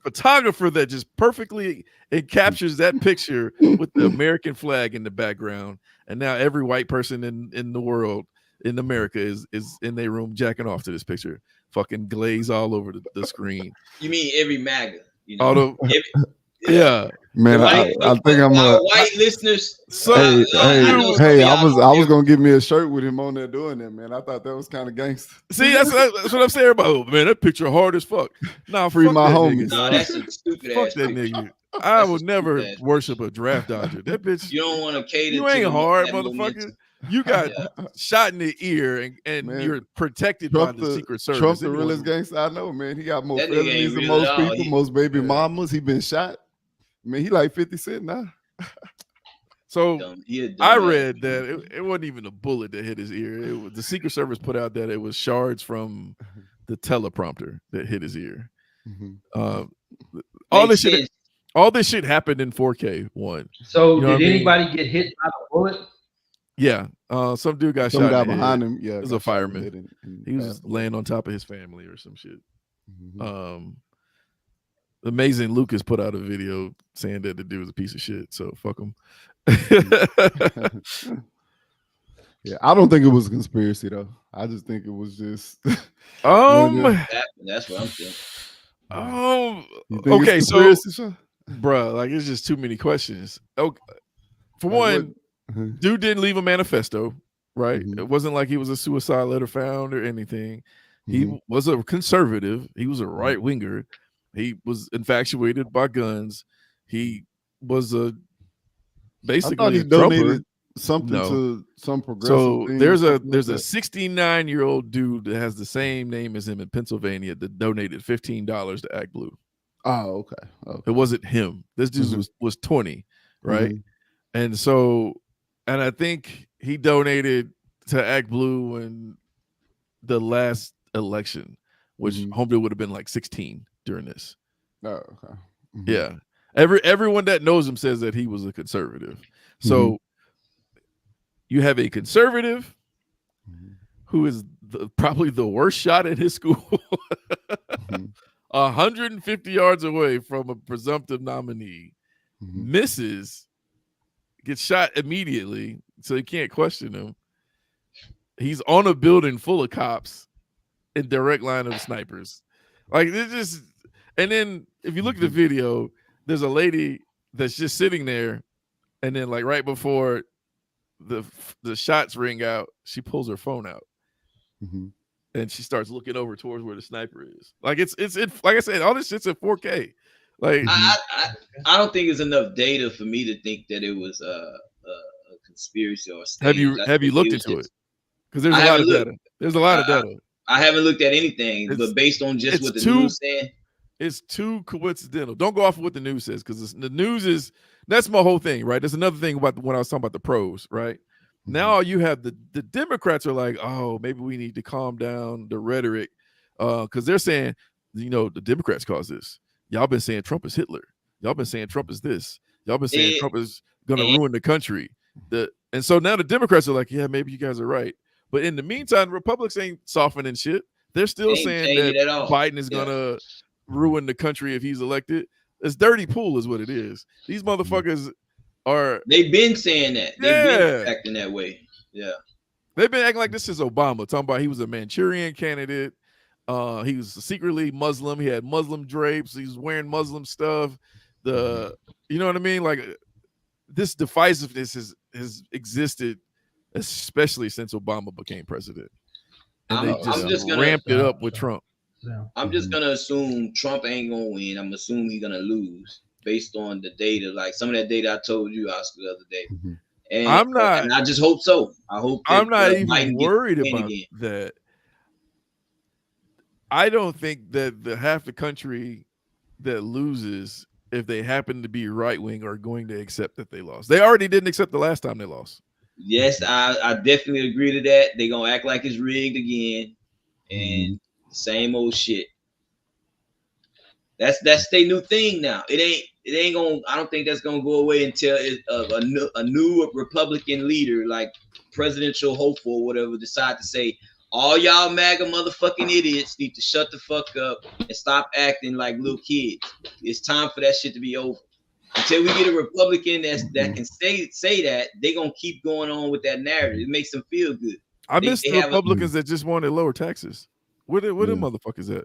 photographer that just perfectly captures that picture with the American flag in the background. And now every white person in the world, in America, is in their room jacking off to this picture. Fucking glaze all over the screen. You mean every MAGA? You know, yeah. Man, I think I'm white listeners. So, hey, I was gonna give me a shirt with him on there doing that, man. I thought that was kind of gangster. See, that's what I'm saying about, man. That picture hard as fuck. Nah, free my homies. No, that's a stupid fuck ass that picture. nigga. I would never worship a draft dodger. That bitch. You don't want to cater. You ain't to hard, that motherfucker. momentum. You got shot in the ear, and Man, you're protected Trump by the Secret Service. Trump the realest gangster I know, man. He got more That nigga felonies ain't than real most at all. people, most baby mamas. He been shot. I mean, he like 50 Cent now. So I read that it wasn't even a bullet that hit his ear. It was, the Secret Service put out that it was shards from the teleprompter that hit his ear. All this shit happened in 4K. One. So did anybody get hit by the bullet? Yeah, some dude got shot. Guy behind him. Yeah, it was a fireman. He was laying on top of his family or some shit. Amazing Lucas put out a video saying that the dude was a piece of shit. So fuck him. Yeah, I don't think it was a conspiracy though. I just think it was just. that's what I'm thinking. Okay, so, bruh, like it's just too many questions. Okay, for one, dude didn't leave a manifesto, right? It wasn't like he was a suicide letter found or anything. He was a conservative. He was a right winger. He was infatuated by guns. He was basically he donated something to some progressive. So there's a 69-year-old dude that has the same name as him in Pennsylvania that donated $15 to Act Blue. Oh, okay. It wasn't him. This dude was 20, right? And so, and I think he donated to Act Blue in the last election, which Homeboy would have been like 16 during this. Oh, okay. Yeah. Everyone that knows him says that he was a conservative. So you have a conservative who is probably the worst shot at his school, 150 yards away from a presumptive nominee, misses, gets shot immediately, so you can't question him. He's on a building full of cops in direct line of snipers. Like, this just, and then if you look at the video, there's a lady that's just sitting there, and then like right before the shots ring out, she pulls her phone out, and she starts looking over towards where the sniper is. Like it's like I said, all this shit's in 4K. Like I don't think it's enough data for me to think that it was a conspiracy or a stage. Have you looked into it? Because there's a lot of data. There's a lot of data. I haven't looked at anything, but based on just what the news saying. It's too coincidental. Don't go off of what the news says, because the news is, that's my whole thing, right? There's another thing about when I was talking about the pros, right? Now you have the Democrats are like, oh, maybe we need to calm down the rhetoric, because they're saying, you know, the Democrats caused this. Y'all been saying Trump is Hitler. Y'all been saying Trump is this. Y'all been saying Trump is going to ruin the country. And so now the Democrats are like, yeah, maybe you guys are right. But in the meantime, Republicans ain't softening shit. They're still saying that Biden is going to ruin the country if he's elected. It's dirty pool is what it is. These motherfuckers are. They've been saying that. They've been acting that way. Yeah. They've been acting like this is Obama, talking about he was a Manchurian candidate. He was secretly Muslim. He had Muslim drapes. He was wearing Muslim stuff. You know what I mean? Like, this divisiveness has existed, especially since Obama became president. And they just ramped it up with Trump. I'm just gonna assume Trump ain't gonna win. I'm assuming he's gonna lose based on the data, like some of that data I told you, Oscar, the other day. And I'm not. And I just hope so. I hope I'm not even worried about that. I don't think that the half the country that loses, if they happen to be right wing, are going to accept that they lost. They already didn't accept the last time they lost. Yes, I definitely agree to that. They're gonna act like it's rigged again, and same old shit. That's their new thing now. It ain't gonna. I don't think that's gonna go away until a new Republican leader like presidential hopeful or whatever decide to say, all y'all MAGA motherfucking idiots need to shut the fuck up and stop acting like little kids. It's time for that shit to be over. Until we get a Republican that can say that, they're gonna keep going on with that narrative. It makes them feel good. I miss the Republicans that just wanted lower taxes. Where them motherfuckers at?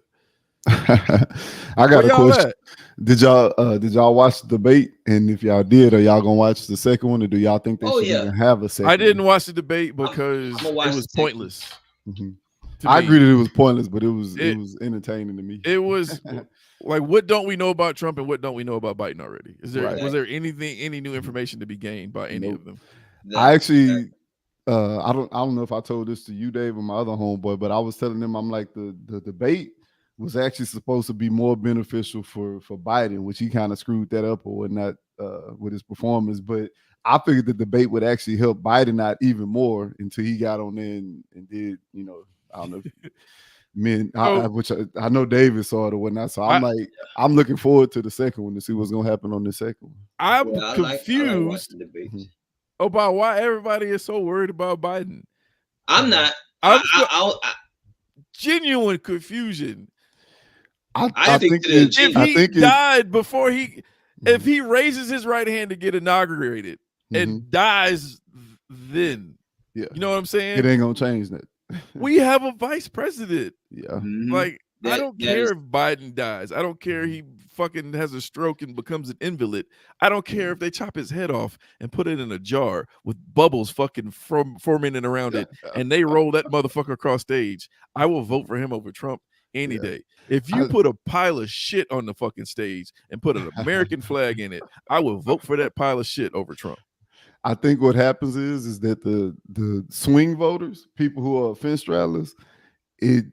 I got a question. Did y'all watch the debate? And if y'all did, are y'all gonna watch the second one, or do y'all think they should even have a second? I didn't watch the debate because it was pointless. I agree that it was pointless, but it was entertaining to me. It was like, what don't we know about Trump and what don't we know about Biden already? Was there any new information to be gained by any of them? I actually I don't know if I told this to you, Dave, or my other homeboy, but I was telling them, I'm like, the debate was actually supposed to be more beneficial for Biden, which he kind of screwed that up or whatnot with his performance. But I figured the debate would actually help Biden out even more until he got on there and did, I don't know. Which I know David saw it or whatnot. So I'm looking forward to the second one to see what's gonna happen on the second one. I'm confused about why everybody is so worried about Biden. I'm not. Genuine confusion. I think if he died before if he raises his right hand to get inaugurated and dies, then you know what I'm saying? It ain't gonna change that. We have a vice president. Yeah. Like, I don't care if Biden dies. I don't care he fucking has a stroke and becomes an invalid. I don't care if they chop his head off and put it in a jar with bubbles fucking forming around it and they roll that motherfucker across stage. I will vote for him over Trump any day. If you put a pile of shit on the fucking stage and put an American flag in it, I will vote for that pile of shit over Trump. I think what happens is that the swing voters, people who are fence straddlers, it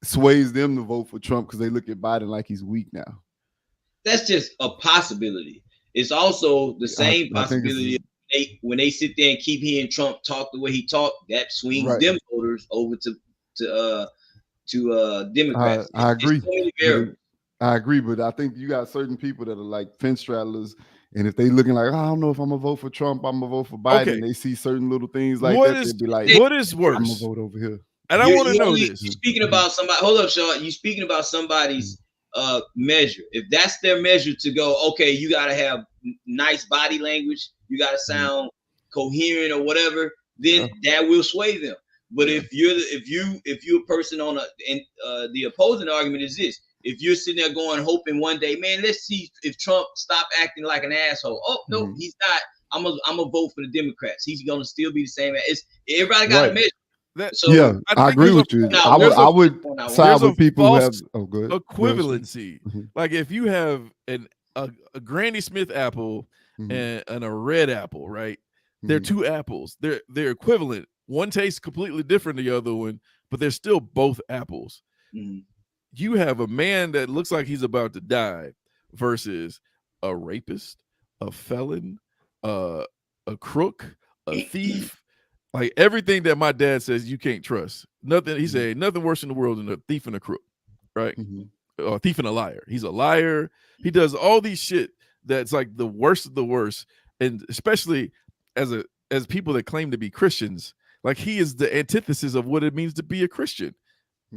sways them to vote for Trump because they look at Biden like he's weak now. That's just a possibility. It's also the same possibility when they sit there and keep hearing Trump talk the way he talked, that swings them voters over to Democrats. I agree. I agree, but I think you got certain people that are like fence straddlers. And if they looking like, I don't know if I'm gonna vote for Trump, I'm gonna vote for Biden. They see certain little things like that. They'd be like, what is worse? I'm gonna vote over here. And I want to know this. You're speaking about somebody. Hold up, Sean. You're speaking about somebody's measure. If that's their measure to go, okay, you gotta have nice body language, you gotta sound coherent or whatever, then that will sway them. But if you're a person on the opposing argument is this. If you're sitting there going, hoping one day, man, let's see if Trump stop acting like an asshole. Oh, no, he's not. I'm gonna vote for the Democrats. He's gonna still be the same. Everybody got a measure. I agree with you. I would side with people who have equivalency. Like if you have a Granny Smith apple and a red apple, right? They're two apples. They're equivalent. One tastes completely different than the other one, but they're still both apples. You have a man that looks like he's about to die versus a rapist, a felon, a crook, a thief, like everything that my dad says you can't trust. Nothing. He said nothing worse in the world than a thief and a crook, right? Or a thief and a liar. He's a liar. He does all these shit that's like the worst of the worst, and especially as people that claim to be Christians, like he is the antithesis of what it means to be a Christian.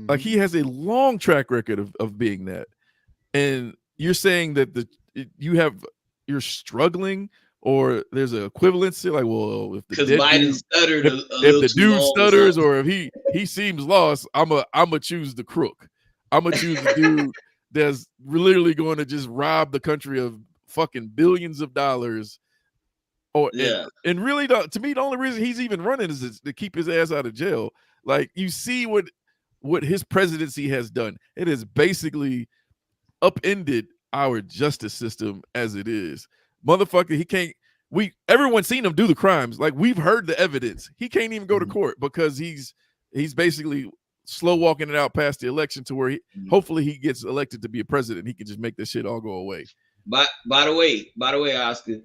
Like he has a long track record of being that, and you're saying that you're struggling, or there's an equivalency. Like, well, if the dude stutters, or if he seems lost, I'ma choose the crook. I'ma choose the dude that's literally going to just rob the country of fucking billions of dollars. And really, to me, the only reason he's even running is to keep his ass out of jail. Like you see what his presidency has done. It has basically upended our justice system as it is. Motherfucker, everyone's seen him do the crimes. Like we've heard the evidence. He can't even go to court because he's basically slow walking it out past the election to where hopefully he gets elected to be a president. He can just make this shit all go away. But by the way, Oscar,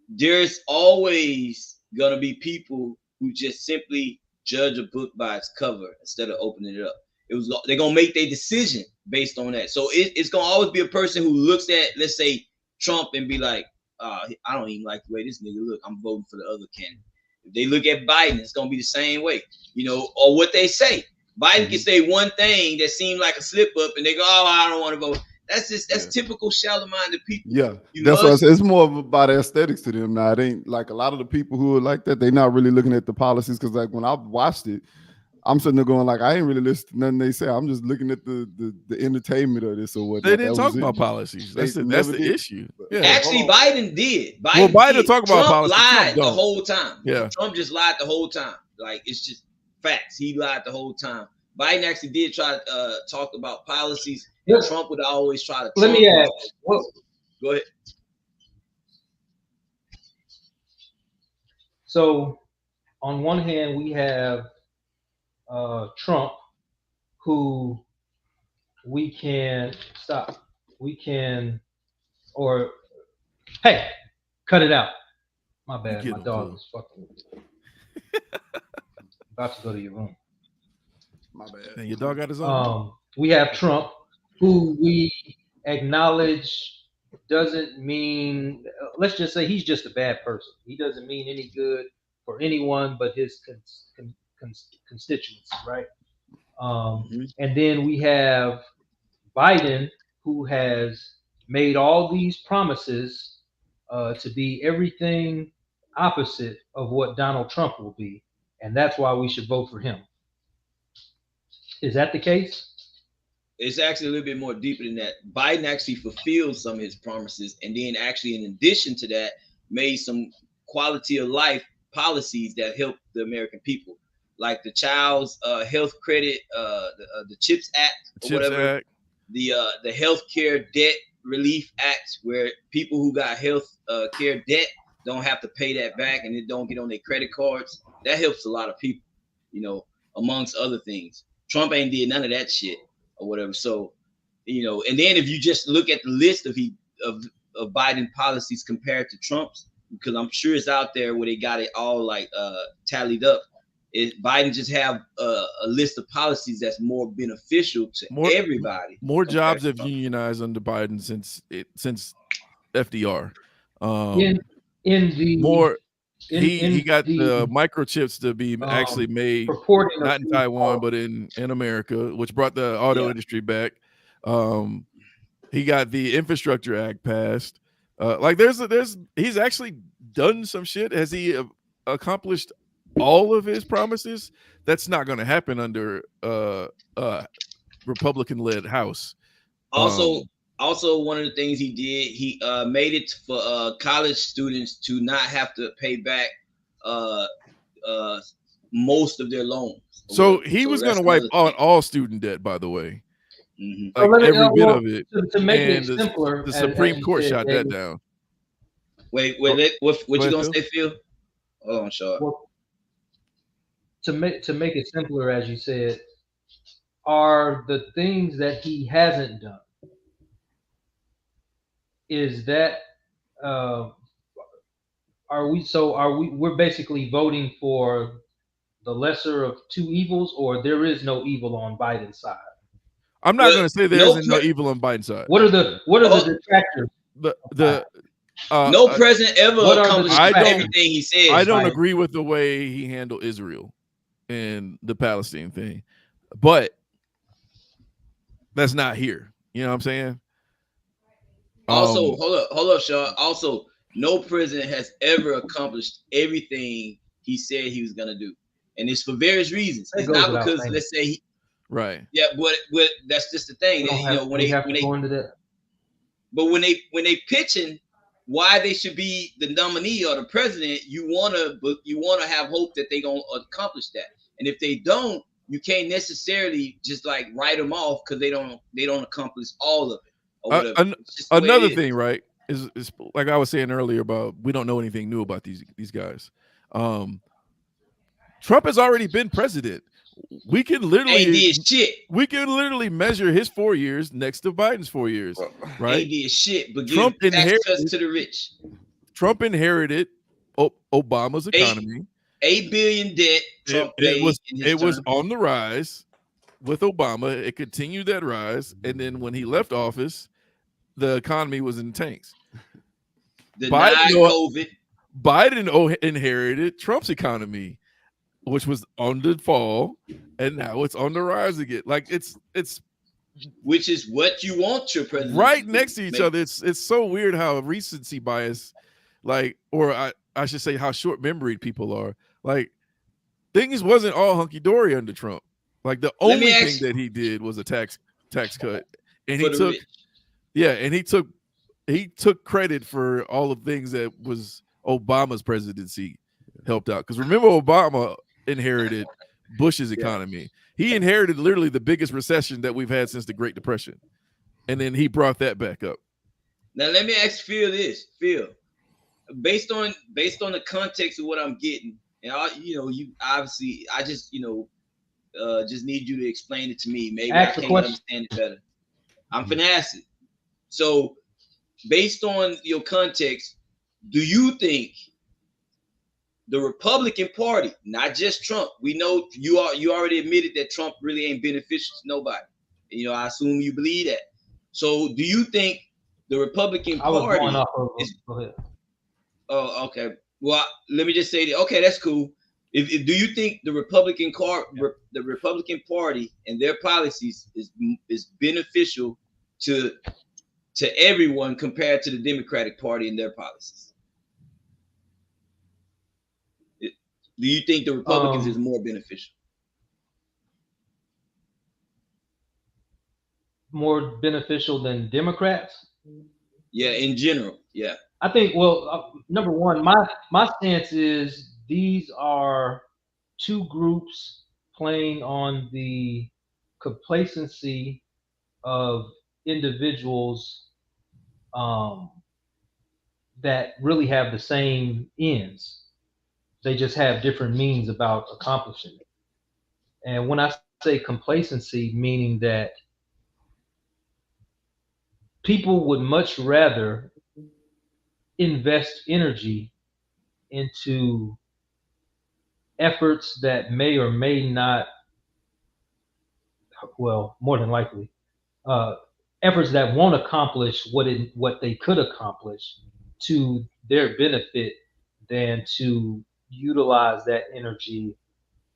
there's always gonna be people who just simply judge a book by its cover instead of opening it up. They're gonna make their decision based on that. So it's gonna always be a person who looks at, let's say, Trump and be like, I don't even like the way this nigga look. I'm voting for the other candidate. If they look at Biden, it's gonna be the same way, you know, or what they say. Biden can say one thing that seemed like a slip up, and they go, "Oh, I don't want to vote." That's typical shallow-minded people. Yeah, that's what I said. It's more about aesthetics to them now. It ain't like a lot of the people who are like that. They're not really looking at the policies, because like when I watched it, I'm sitting there going like, I ain't really listening to nothing they say. I'm just looking at the entertainment of this or whatnot. They didn't talk about policies. That's the issue. Yeah. Actually, Biden did. Biden talk about policies. Trump lied the whole time. Yeah, Trump just lied the whole time. Like, it's just facts. He lied the whole time. Biden actually did try to talk about policies. Trump would always try to. Let me ask. Go ahead. So, on one hand, we have Trump, who we can stop. We can, or hey, cut it out. My bad. My dog is fucking about to go to your room. My bad. And your dog got his own. We have Trump, who we acknowledge doesn't mean, let's just say he's just a bad person. He doesn't mean any good for anyone but his constituents, right? And then we have Biden, who has made all these promises to be everything opposite of what Donald Trump will be. And that's why we should vote for him. Is that the case? It's actually a little bit more deeper than that. Biden actually fulfilled some of his promises, and then actually, in addition to that, made some quality of life policies that help the American people, like the child's health credit, the CHIPS Act, the health care debt relief act, where people who got health care debt don't have to pay that back, and it don't get on their credit cards. That helps a lot of people, you know, amongst other things. Trump ain't did none of that shit or whatever. So, you know, and then if you just look at the list of Biden policies compared to Trump's, because I'm sure it's out there where they got it all like tallied up. Biden just have a list of policies that's more beneficial to everybody. More jobs have unionized under Biden since FDR. He got the microchips to be actually made not in Taiwan but in America, which brought the auto industry back. He got the Infrastructure Act passed. He's actually done some shit. Has he accomplished all of his promises? That's not going to happen under Republican-led House. Also, one of the things he did, he made it for college students to not have to pay back most of their loans. So he was going to wipe out all student debt, by the way. Like every bit of it. To make it simpler, the Supreme Court shot that down. Wait, what you gonna say, Phil? Hold on, Sean. Well, to make it simpler, as you said, are the things that he hasn't done. Is that we're basically voting for the lesser of two evils, or there is no evil on Biden's side? I'm not going to say there isn't no evil on Biden's side. What are the detractors? No president ever accomplished everything he says. I don't agree with the way he handled Israel and the Palestine thing, but that's not here. You know what I'm saying? Also, hold up, Sean. Also, no president has ever accomplished everything he said he was gonna do, and it's for various reasons. It's not because, let's say, right? Yeah, but that's just the thing. When they pitching why they should be the nominee or the president, you wanna have hope that they gonna accomplish that, and if they don't, you can't necessarily just like write them off because they don't accomplish all of it. Another thing, right, is like I was saying earlier about we don't know anything new about these guys. Trump has already been president. We can literally measure his 4 years next to Biden's 4 years, right? He did shit, but Trump inherited to the rich. Trump inherited Obama's economy. $8 billion debt. It was on the rise. With Obama, it continued that rise, and then when he left office, the economy was in tanks. COVID. Biden inherited Trump's economy, which was on the fall, and now it's on the rise again. Like it's which is what you want your president right next to each other. It's so weird how recency bias, like, or I should say how short memoried people are. Like things wasn't all hunky dory under Trump. Like the only thing that he did was a tax cut, and he took credit for all the things that was Obama's presidency helped out. Because remember, Obama inherited Bush's economy. He inherited literally the biggest recession that we've had since the Great Depression, and then he brought that back up. Now let me ask Phil this. Phil, based on the context of what I'm getting, and you obviously, I just just need you to explain it to me. Maybe I can understand it better. I'm finna ask it. So, based on your context, do you think the Republican Party, not just Trump, we know you already admitted that Trump really ain't beneficial to nobody. I assume you believe that. So, do you think the Republican Party go ahead. Oh, okay. Well, let me just say that. Okay, that's cool. If do you think the Republican Party and their policies is beneficial to everyone compared to the Democratic Party and their policies? Do you think the Republicans is more beneficial? More beneficial than Democrats? Yeah, in general. Yeah. I think, number one, my stance is these are two groups playing on the complacency of individuals that really have the same ends. They just have different means about accomplishing it. And when I say complacency, meaning that people would much rather invest energy into efforts that may or may not, more than likely, efforts that won't accomplish what they could accomplish to their benefit than to utilize that energy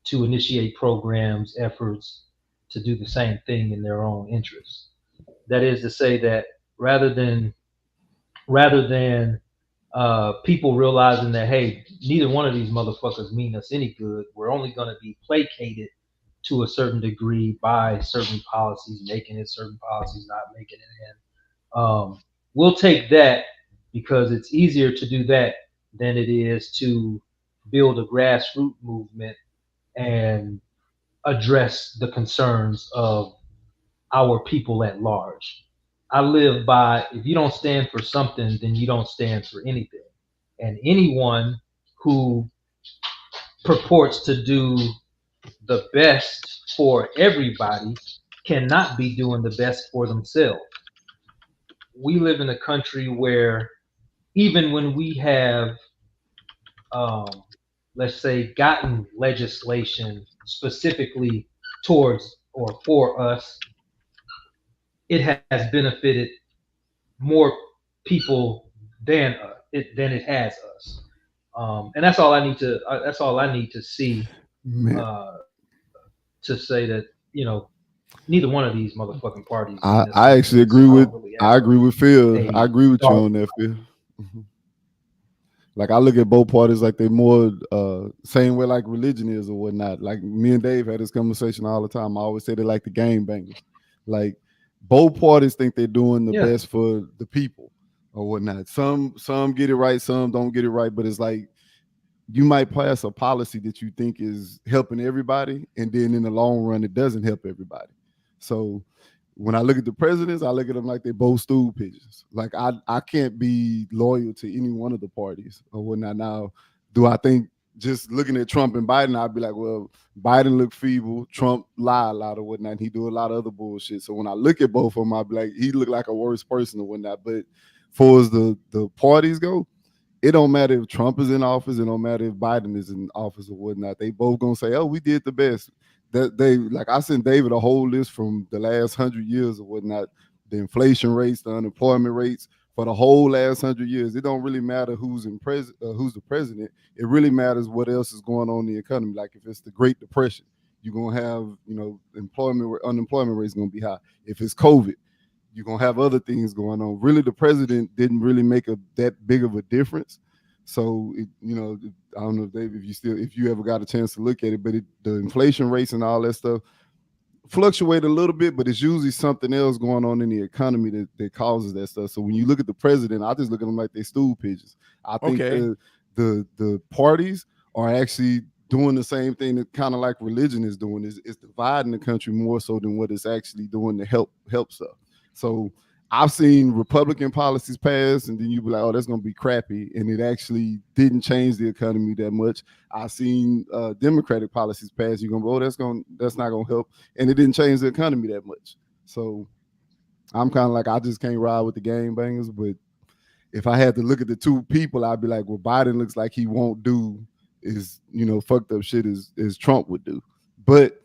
to initiate programs, efforts to do the same thing in their own interests. That is to say that rather than people realizing that, hey, neither one of these motherfuckers mean us any good, we're only going to be placated to a certain degree by certain policies, making it, certain policies not making it. And we'll take that because it's easier to do that than it is to build a grassroots movement and address the concerns of our people at large. I live by, if you don't stand for something, then you don't stand for anything. And anyone who purports to do the best for everybody cannot be doing the best for themselves. We live in a country where even when we have, let's say, gotten legislation specifically towards or for us, it has benefited more people than it has us, and that's all I need to see to say that neither one of these motherfucking parties. I actually agree with Phil. I agree with you on that, Phil. Like I look at both parties like they're more same way like religion is or whatnot. Like me and Dave had this conversation all the time. I always say they like the game bangers. Like both parties think they're doing the best for the people or whatnot. Some get it right, some don't get it right. But it's like you might pass a policy that you think is helping everybody, and then in the long run, it doesn't help everybody. So when I look at the presidents, I look at them like they're both stool pigeons. Like I can't be loyal to any one of the parties or whatnot. Now, do I think just looking at Trump and Biden, I'd be like, well, Biden looked feeble, Trump lie a lot or whatnot, and he do a lot of other bullshit. So when I look at both of them, I'd be like, he looked like a worse person or whatnot. But far as the parties go, it don't matter if Trump is in office, it don't matter if Biden is in office or whatnot. They both gonna say, oh, we did the best. That they, like I sent David a whole list from the last 100 years or whatnot, the inflation rates, the unemployment rates, for the whole last 100 years. It don't really matter who's the president. It really matters what else is going on in the economy. Like if it's the Great Depression, you're gonna have, you know, unemployment rate is gonna be high. If it's COVID, you're gonna have other things going on. Really, the president didn't really make that big of a difference. So, you know, I don't know, Dave, if you ever got a chance to look at it, but the inflation rates and all that stuff fluctuate a little bit, but it's usually something else going on in the economy that causes that stuff. So when you look at the president, I just look at them like they stool pigeons. I think the parties are actually doing the same thing that kind of like religion is doing. It's dividing the country more so than what it's actually doing to help stuff. So I've seen Republican policies pass, and then you be like, oh, that's going to be crappy. And it actually didn't change the economy that much. I've seen Democratic policies pass. You're going to go, oh, that's not going to help. And it didn't change the economy that much. So I'm kind of like, I just can't ride with the game bangers. But if I had to look at the two people, I'd be like, well, Biden looks like he won't do is, you know, fucked up shit as Trump would do. But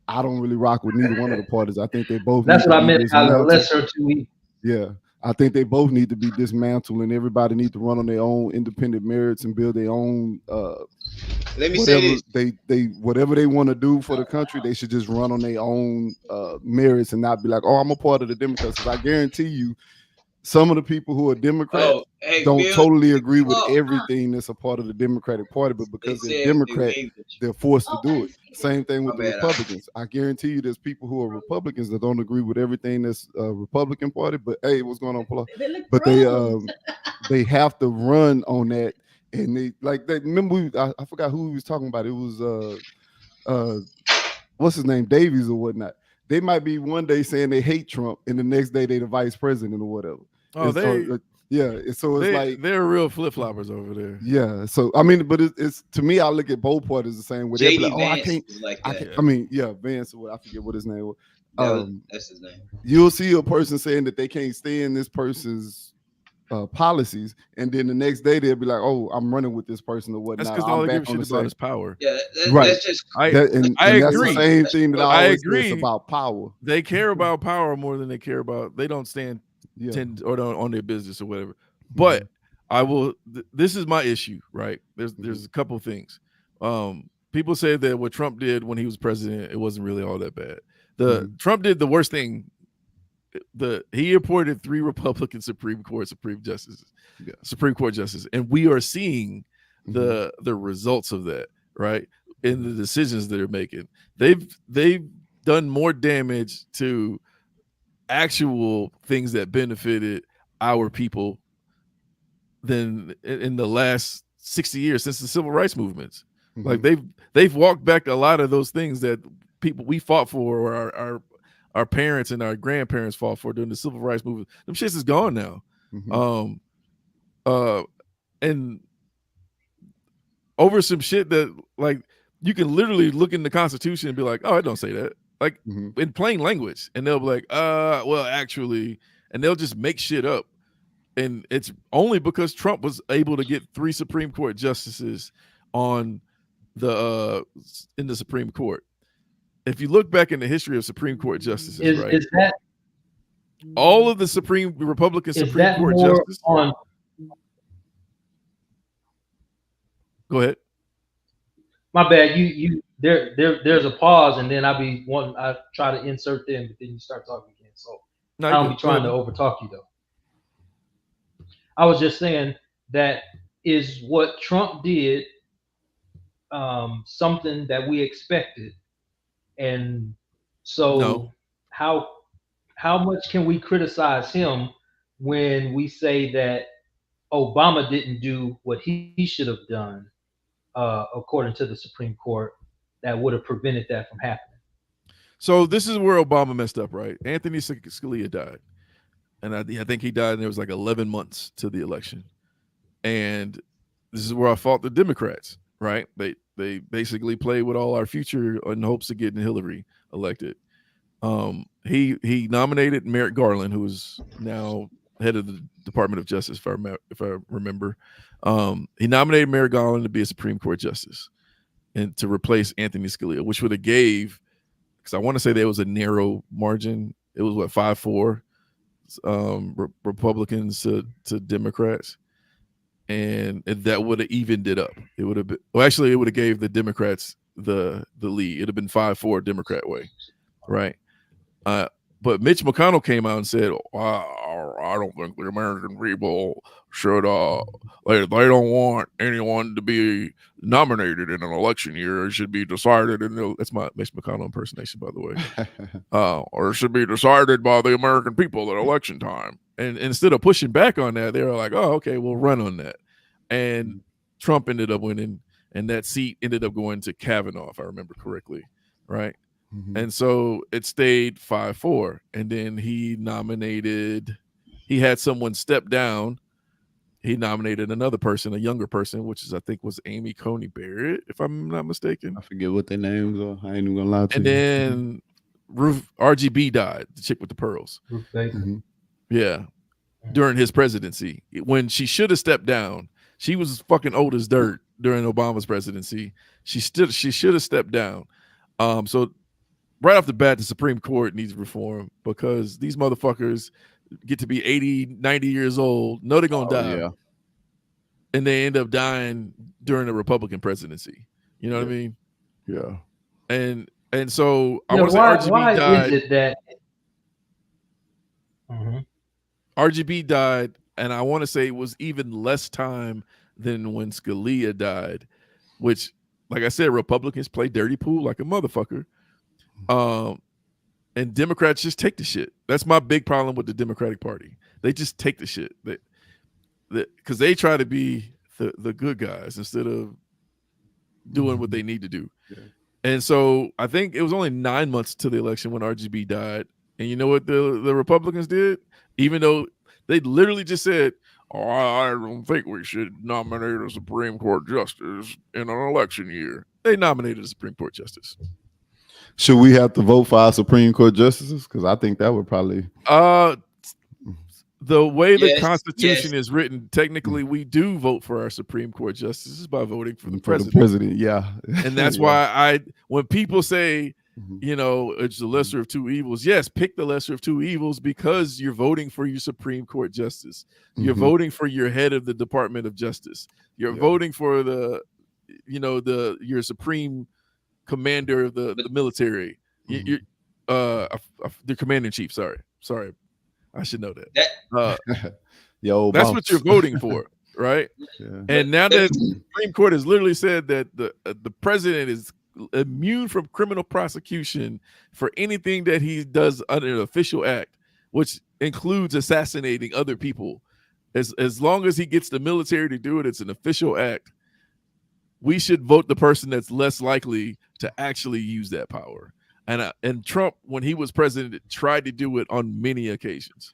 I don't really rock with neither one of the parties. I think they both. That's what I meant by the lesser two evils. Yeah, I think they both need to be dismantled, and everybody needs to run on their own independent merits and build their own. Let me say this: they whatever they want to do for the country, they should just run on their own merits and not be like, oh, I'm a part of the Democrats. Because I guarantee you, some of the people who are Democrats don't totally agree with everything that's a part of the Democratic Party, but because they're Democrat, they're forced to do it. Same thing with the Republicans. I guarantee you there's people who are Republicans that don't agree with everything that's Republican Party, but hey, what's going on, Paul? But they have to run on that. And they remember I forgot who we was talking about. It was what's his name, Davies or whatnot. They might be one day saying they hate Trump, and the next day they the vice president or whatever. Oh, so it's like they're real flip floppers over there. Yeah, so I mean, but it's to me, I look at both parties the same way. They're like, oh, I can't. I mean, yeah, Vance. I forget what his name was. That's his name. You'll see a person saying that they can't stand this person's policies, and then the next day they'll be like, "Oh, I'm running with this person or whatnot." That's because all they give a shit about is power. Yeah, right. That's just. I agree. That's the same thing that I always say about power. They care about power more than they care about. They don't stand on their business or whatever. But I will. This is my issue, right? There's a couple of things. People say that what Trump did when he was president, it wasn't really all that bad. Trump did the worst thing. He appointed 3 Republican Supreme Court justices, and we are seeing the results of that, right? In the decisions that they're making. They've done more damage to actual things that benefited our people than in the last 60 years since the civil rights movements. Like they've walked back a lot of those things that people we fought for, or our parents and our grandparents fought for during the civil rights movement. Them shits is gone now. And over some shit that, like, you can literally look in the Constitution and be like, oh, I don't say that, like in plain language, and they'll be like, well, actually, and they'll just make shit up. And it's only because Trump was able to get 3 Supreme Court justices on in the Supreme Court. If you look back in the history of Supreme Court justices, is that all of the Republican Supreme Court justices? Go ahead. My bad. There's a pause, and then I try to insert them, but then you start talking again. So I don't be trying to overtalk you though. I was just saying that is what Trump did, something that we expected. And so how much can we criticize him when we say that Obama didn't do what he should have done, according to the Supreme Court, that would have prevented that from happening? So this is where Obama messed up, right? Anthony Scalia died. And I think he died, and there was like 11 months to the election. And this is where I fault the Democrats, right? They basically played with all our future in hopes of getting Hillary elected. He nominated Merrick Garland, who is now head of the Department of Justice, if I remember. He nominated Merrick Garland to be a Supreme Court justice and to replace Anthony Scalia, which would have because I want to say there was a narrow margin. It was 5-4. Republicans to Democrats, and that would have evened it up. It would have been, well, actually, it would have gave the Democrats the lead. It'd have been 5-4 Democrat way, right? But Mitch McConnell came out and said, I don't think the American people should, they don't want anyone to be nominated in an election year. It should be decided that's my Mitch McConnell impersonation, by the way. Or it should be decided by the American people at election time. And instead of pushing back on that, they were like, oh, okay, we'll run on that. And Trump ended up winning, and that seat ended up going to Kavanaugh, if I remember correctly, right? Mm-hmm. And so it stayed 5-4. And then he had someone step down. He nominated another person, a younger person, which I think was Amy Coney Barrett, if I'm not mistaken. I forget what their names are. I ain't even gonna lie to you. And then Ruth RGB died, the chick with the pearls. Ruth Baker. Mm-hmm. Yeah. During his presidency, when she should have stepped down. She was fucking old as dirt during Obama's presidency. She should have stepped down. So right off the bat, the Supreme Court needs reform because these motherfuckers get to be 80, 90 years old. Know they're going to die. Yeah. And they end up dying during the Republican presidency. You know what I mean? Yeah. And so I want to say RGB why died. Is it that? RGB died, and I want to say it was even less time than when Scalia died, which, like I said, Republicans play dirty pool like a motherfucker. And Democrats just take the shit. That's my big problem with the Democratic Party. They just take the shit. Because they try to be the good guys instead of doing what they need to do. Yeah. And so I think it was only 9 months to the election when RGB died. And you know what the Republicans did? Even though they literally just said, oh, I don't think we should nominate a Supreme Court justice in an election year. They nominated a Supreme Court justice. Should we have to vote for our Supreme Court justices? Because I think that would probably... The way the Constitution is written, technically, we do vote for our Supreme Court justices by voting for the president. Yeah. And that's why when people say, you know, it's the lesser of two evils, yes, pick the lesser of two evils because you're voting for your Supreme Court justice. You're voting for your head of the Department of Justice. You're voting for your Supreme Commander of the military. The Commander-in-Chief. Sorry. I should know that. That's what you're voting for, right? Yeah. And now that the Supreme Court has literally said that the president is immune from criminal prosecution for anything that he does under an official act, which includes assassinating other people. As long as he gets the military to do it, it's an official act. We should vote the person that's less likely to actually use that power. And Trump, when he was president, tried to do it on many occasions.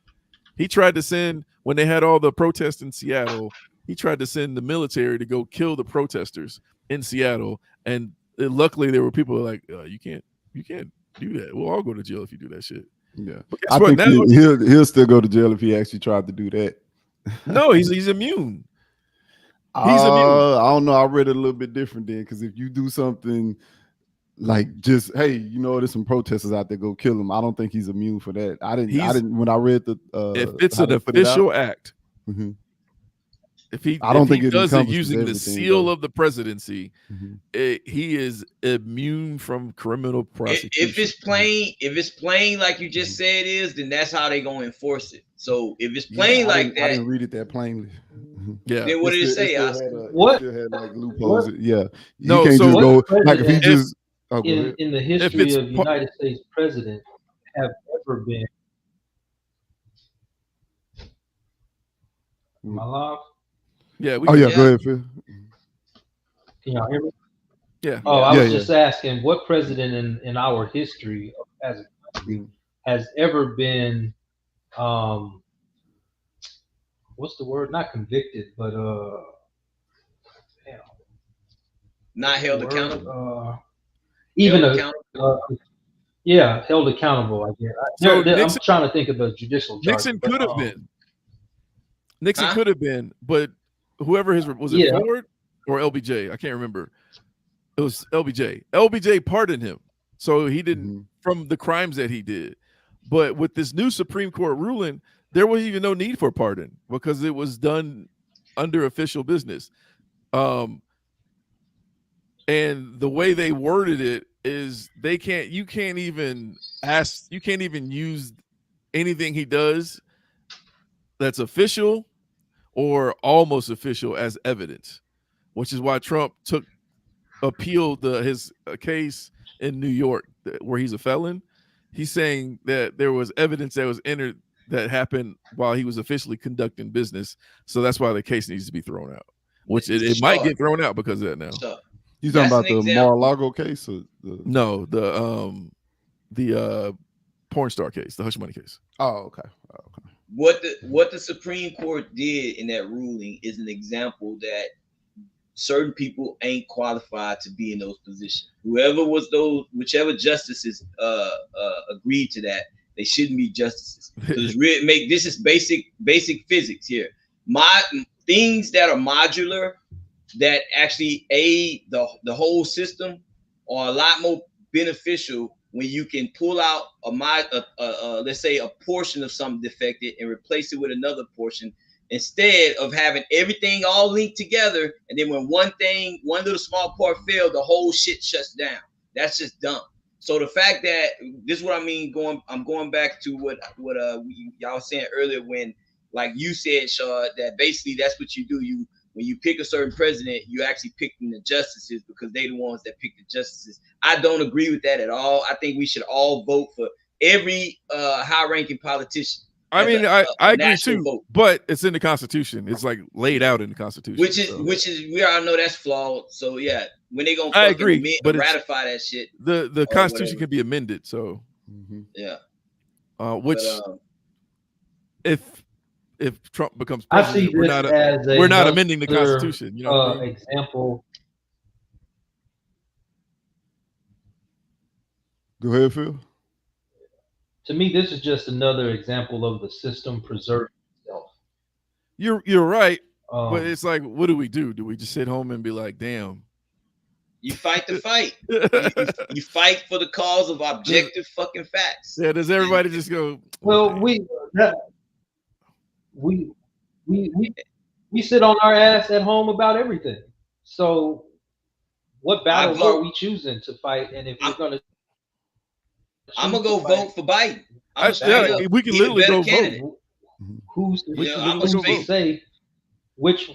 He tried to send, when they had all the protests in Seattle, he tried to send the military to go kill the protesters in Seattle. And luckily, there were people like, you can't do that. We'll all go to jail if you do that shit. Yeah, I think he'll still go to jail if he actually tried to do that. No, he's immune. He's immune. I don't know. I read it a little bit different then, because if you do something like just, hey, you know, there's some protesters out there, go kill them. I don't think he's immune for that. I didn't. When I read the, if it's an official act, if he does it using the seal of the presidency, he is immune from criminal prosecution. If it's plain like you just said is, then that's how they gonna enforce it. So if it's plain like that, I didn't read it that plainly. Yeah. Then what did it say? What? Still had like loopholes. Yeah. You can't just go like if he just. In the history of United States presidents have ever been. Am I live? Yeah. Go ahead, Phil. Can y'all hear me? Yeah. Oh, I was just asking, what president in our history as a country has ever been, what's the word? Not convicted, but not held accountable. Held accountable. I guess. So I'm trying to think of the judicial. Nixon could have been. Nixon could have been, but whoever was it Ford or LBJ? I can't remember. It was LBJ. LBJ pardoned him, so he didn't from the crimes that he did. But with this new Supreme Court ruling, there was even no need for pardon because it was done under official business. And the way they worded it is you can't even use anything he does that's official or almost official as evidence, which is why Trump appealed his case in New York where he's a felon. He's saying that there was evidence that was entered that happened while he was officially conducting business. So that's why the case needs to be thrown out, which it might get thrown out because of that now. Sure. You talking about the Mar-a-Lago case? Or No, the porn star case, the hush money case. Oh, okay. What the Supreme Court did in that ruling is an example that certain people ain't qualified to be in those positions. Whichever justices agreed to that, they shouldn't be justices. This is basic physics here. Things that are modular that actually aid the whole system are a lot more beneficial when you can pull out let's say a portion of something defected and replace it with another portion, instead of having everything all linked together, and then when one little small part failed, the whole shit shuts down. That's just dumb. So the fact that this is what I mean, I'm going back to what y'all was saying earlier, when like you said, Shaw, that basically that's what you do. When you pick a certain president, you actually picking the justices because they the ones that pick the justices. I don't agree with that at all. I think we should all vote for every high-ranking politician. I mean, I agree too, vote. But it's in the Constitution. It's like laid out in the Constitution. Which is we all know that's flawed. So yeah, when they gonna but ratify that shit, the Constitution can be amended. So yeah, if Trump becomes president, we're not amending the Constitution. You know what I mean? Example. Go ahead, Phil. To me, this is just another example of the system preserving itself. You're right, but it's like, what do we do? Do we just sit home and be like, damn? You fight the fight. you fight for the cause of objective fucking facts. Yeah. Does everybody just go? Well, we sit on our ass at home about everything. So, what battles are we choosing to fight? And if we're gonna, I'm gonna go vote for Biden. We can literally go vote. Who's to say which?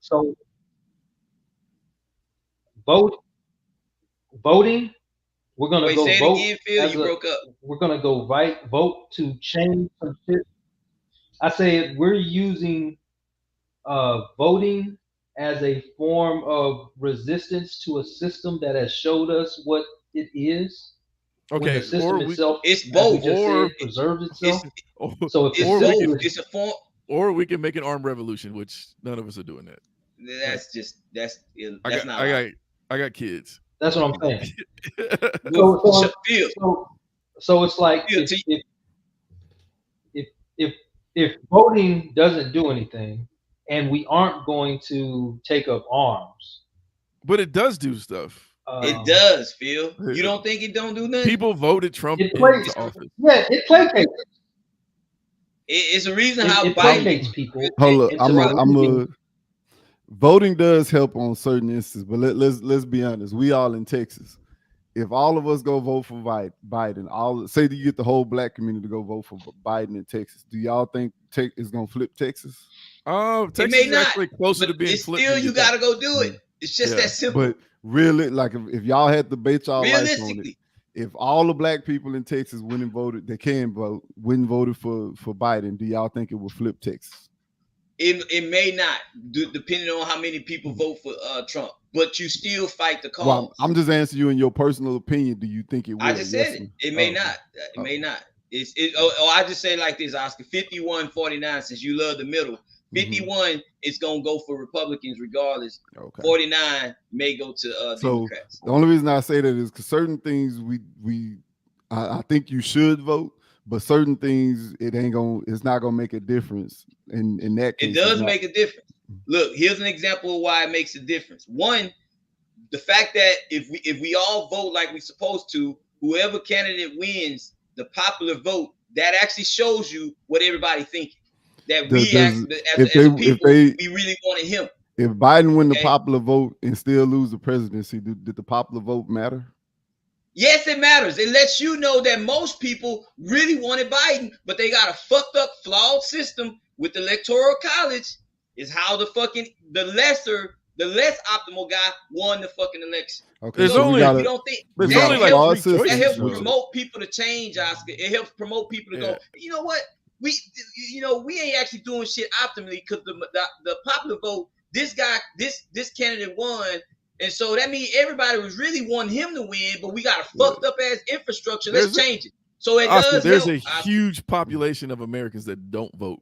So, voting. We're gonna go vote. Again, Phil, you broke up. We're gonna go vote to change some shit. I say we're using voting as a form of resistance to a system that has showed us what it is. Okay, the system itself, it's both, or preserves itself. So it's a form, or we can make an armed revolution, which none of us are doing that. I got kids. That's what I'm saying. So it's like if voting doesn't do anything, and we aren't going to take up arms, but it does do stuff. It does, Phil. You don't think it don't do nothing? People voted Trump into office. Yeah, it placates. It's a reason how it placates people. Hold up, voting does help on certain instances, but let's be honest. We all in Texas. If all of us go vote for Biden, say that you get the whole black community to go vote for Biden in Texas, do y'all think it's gonna flip Texas? Texas it may not, is actually closer to being flipped. Still, you gotta go do it. It's just that simple. But really, like if y'all had to bait y'all life on it, if all the black people in Texas went and voted, voted for Biden, do y'all think it would flip Texas? It may not, depending on how many people vote for Trump, but you still fight the cause. Well, I'm just answering you in your personal opinion. Do you think it will? I just said it. It may not. It may not. I just say like this, Oscar. 51-49, since you love the middle. 51 is gonna go for Republicans regardless. Okay. 49 may go to Democrats. The only reason I say that is because certain things I think you should vote, but certain things it's not gonna make a difference. In that case, it does make a difference. Look, here's an example of why it makes a difference. One, the fact that if we all vote like we're supposed to, whoever candidate wins, the popular vote that actually shows you what everybody thinking. That As a people, we really wanted him. If Biden win the popular vote and still lose the presidency, did the popular vote matter? Yes, it matters. It lets you know that most people really wanted Biden, but they got a fucked up, flawed system with the Electoral College. Is how the less optimal guy won the fucking election. Okay, there's only you don't think that helps promote people to change, Oscar. It helps promote people to go, you know what? We ain't actually doing shit optimally because the popular vote, this candidate won. And so that means everybody was really wanting him to win, but we got a fucked up ass infrastructure. Let's change it. So it does. There's a huge population of Americans that don't vote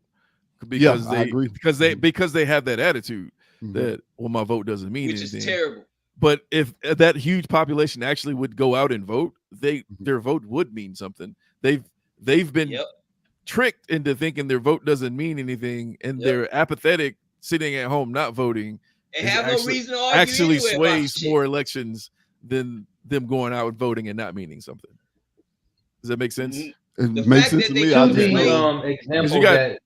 because they have that attitude that, well, my vote doesn't mean anything. Which is terrible. But if that huge population actually would go out and vote, their vote would mean something. They've been tricked into thinking their vote doesn't mean anything, and they're apathetic, sitting at home not voting. And have no reason to argue actually sways more elections than them going out and voting and not meaning something. Does that make sense? It makes sense to me. Example that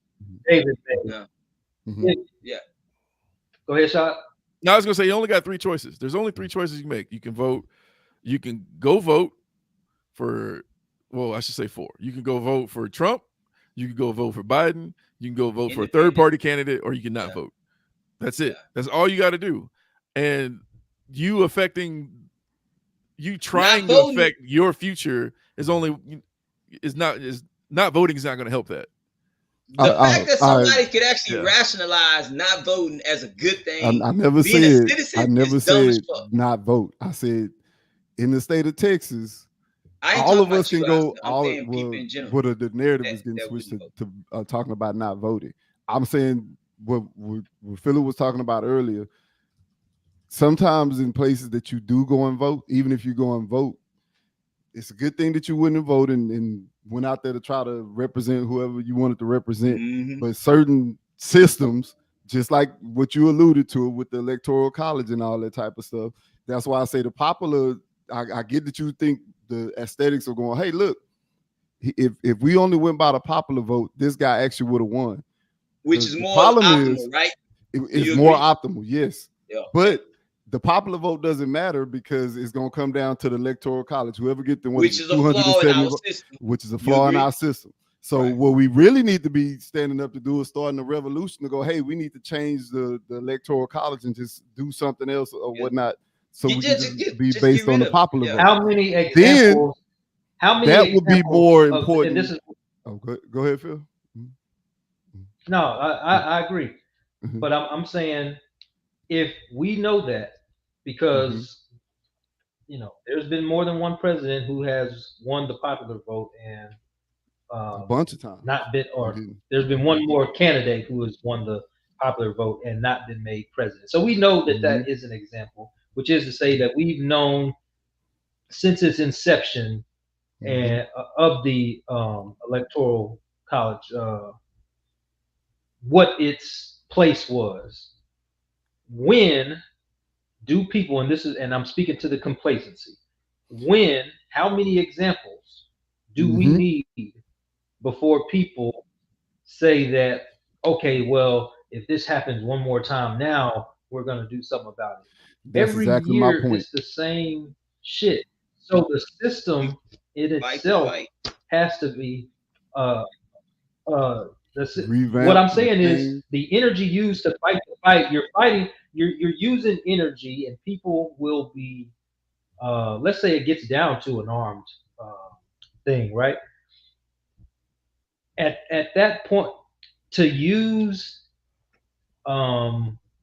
David made. Yeah. Go ahead, Shot. No, I was gonna say you only got 3 choices. There's only 3 choices you can make. You can vote. You can go vote for. Well, I should say 4. You can go vote for Trump. You can go vote for Biden. You can go vote for a third-party candidate, or you can not vote. That's it. That's all you got to do. And you trying to affect your future is not voting is not going to help that. The fact that somebody could actually rationalize not voting as a good thing. I never said not vote. I said in the state of Texas, all of us can go. The narrative is getting switched to talking about not voting. I'm saying what Philip was talking about earlier. Sometimes in places that you do go and vote, even if you go and vote, it's a good thing that you wouldn't have voted and went out there to try to represent whoever you wanted to represent. Mm-hmm. But certain systems, just like what you alluded to with the Electoral College and all that type of stuff, that's why I say the popular, I get that you think the aesthetics are going, hey, look, if we only went by the popular vote, this guy actually would have won. Which is more optimal, right? It's more optimal, yes. Yeah. But the popular vote doesn't matter because it's going to come down to the Electoral College. Whoever gets the 270 votes, which is a flaw in our system. So what we really need to be standing up to do is starting a revolution to go, hey, we need to change the Electoral College and just do something else or whatnot. So we can just be based on the popular vote. How many examples? That would be more important. Go ahead, Phil. No, I agree. Mm-hmm. But I'm saying if we know that, because there's been more than one president who has won the popular vote and a bunch of times not been, or there's been one more candidate who has won the popular vote and not been made president. So we know that that is an example, which is to say that we've known since its inception and of the Electoral College what its place was. When do people, and I'm speaking to the complacency, how many examples do we need before people say that, okay, well, if this happens one more time now, we're going to do something about it. That's Every exactly year my point. It's the same shit. So the system in itself has to be what I'm saying is the energy used to fight the fight. You're fighting. You're using energy, and people will be. Let's say it gets down to an armed thing, right? At that point, to use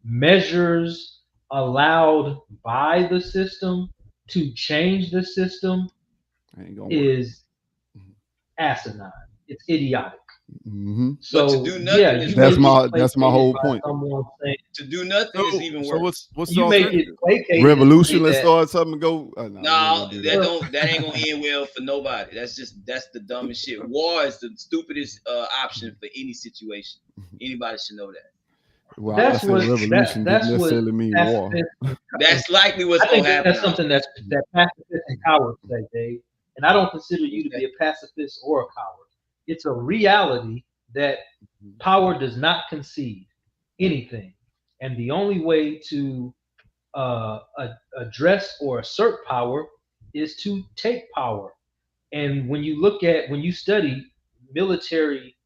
measures allowed by the system to change the system is asinine. It's idiotic. Mm-hmm. So to do nothing, that's my whole point. To do nothing is even worse. What's you make it revolution? Let's start something and go. No, that ain't gonna end well for nobody. That's the dumbest shit. War is the stupidest option for any situation. Anybody should know that. Well, that's what revolution doesn't necessarily mean war. That's likely what's going to happen. That's something that pacifists and cowards say, Dave. And I don't consider you to be a pacifist or a coward. It's a reality that power does not concede anything, and the only way to address or assert power is to take power. And when you study military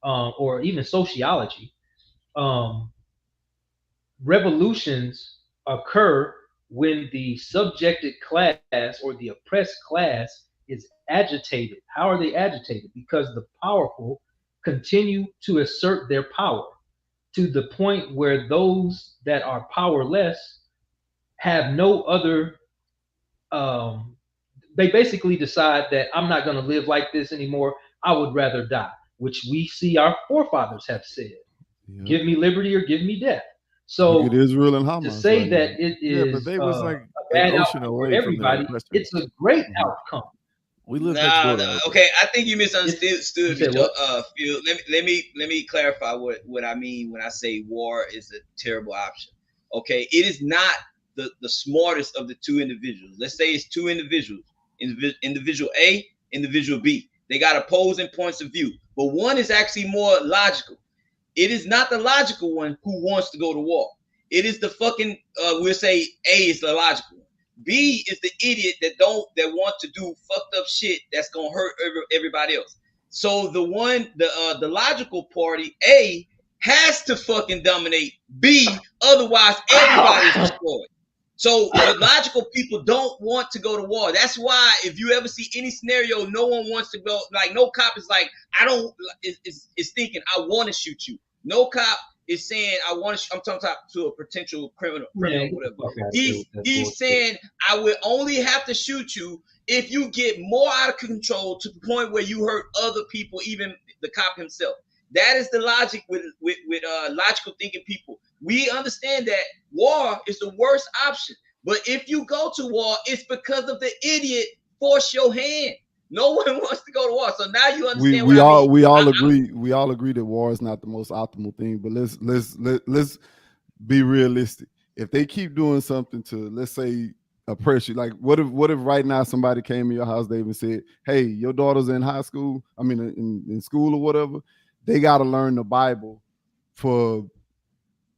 or even sociology, revolutions occur when the subjected class or the oppressed class is agitated. How are they agitated? Because the powerful continue to assert their power to the point where those that are powerless have no other. They basically decide that I'm not going to live like this anymore. I would rather die, which we see our forefathers have said. Yeah. Give me liberty or give me death. So look at Israel and Hamas to say right that now. It is but they was like a bad outcome for everybody, it's a great outcome. We live next door. Okay, I think you misunderstood. Phil. Let me clarify what I mean when I say war is a terrible option. Okay, it is not the smartest of the two individuals. Let's say it's two individuals, individual A, individual B. They got opposing points of view, but one is actually more logical. It is not the logical one who wants to go to war. It is the fucking we'll say A is the logical one. B is the idiot that want to do fucked up shit that's gonna hurt everybody else. So the logical party A has to fucking dominate B, otherwise everybody's destroyed. So the logical people don't want to go to war. That's why if you ever see any scenario, no one wants to go. Like no cop is like, is thinking I want to shoot you. No cop is saying I want to. I'm talking to a potential criminal, whatever. He's saying I will only have to shoot you if you get more out of control to the point where you hurt other people, even the cop himself. That is the logic with logical thinking people. We understand that war is the worst option. But if you go to war, it's because of the idiot force your hand. No one wants to go to war. So now you understand we all agree that war is not the most optimal thing. But let's be realistic. If they keep doing something to, let's say, oppress you, like what if right now somebody came in your house, Dave, and said, hey, your daughter's in high school, I mean in school or whatever, they gotta learn the Bible for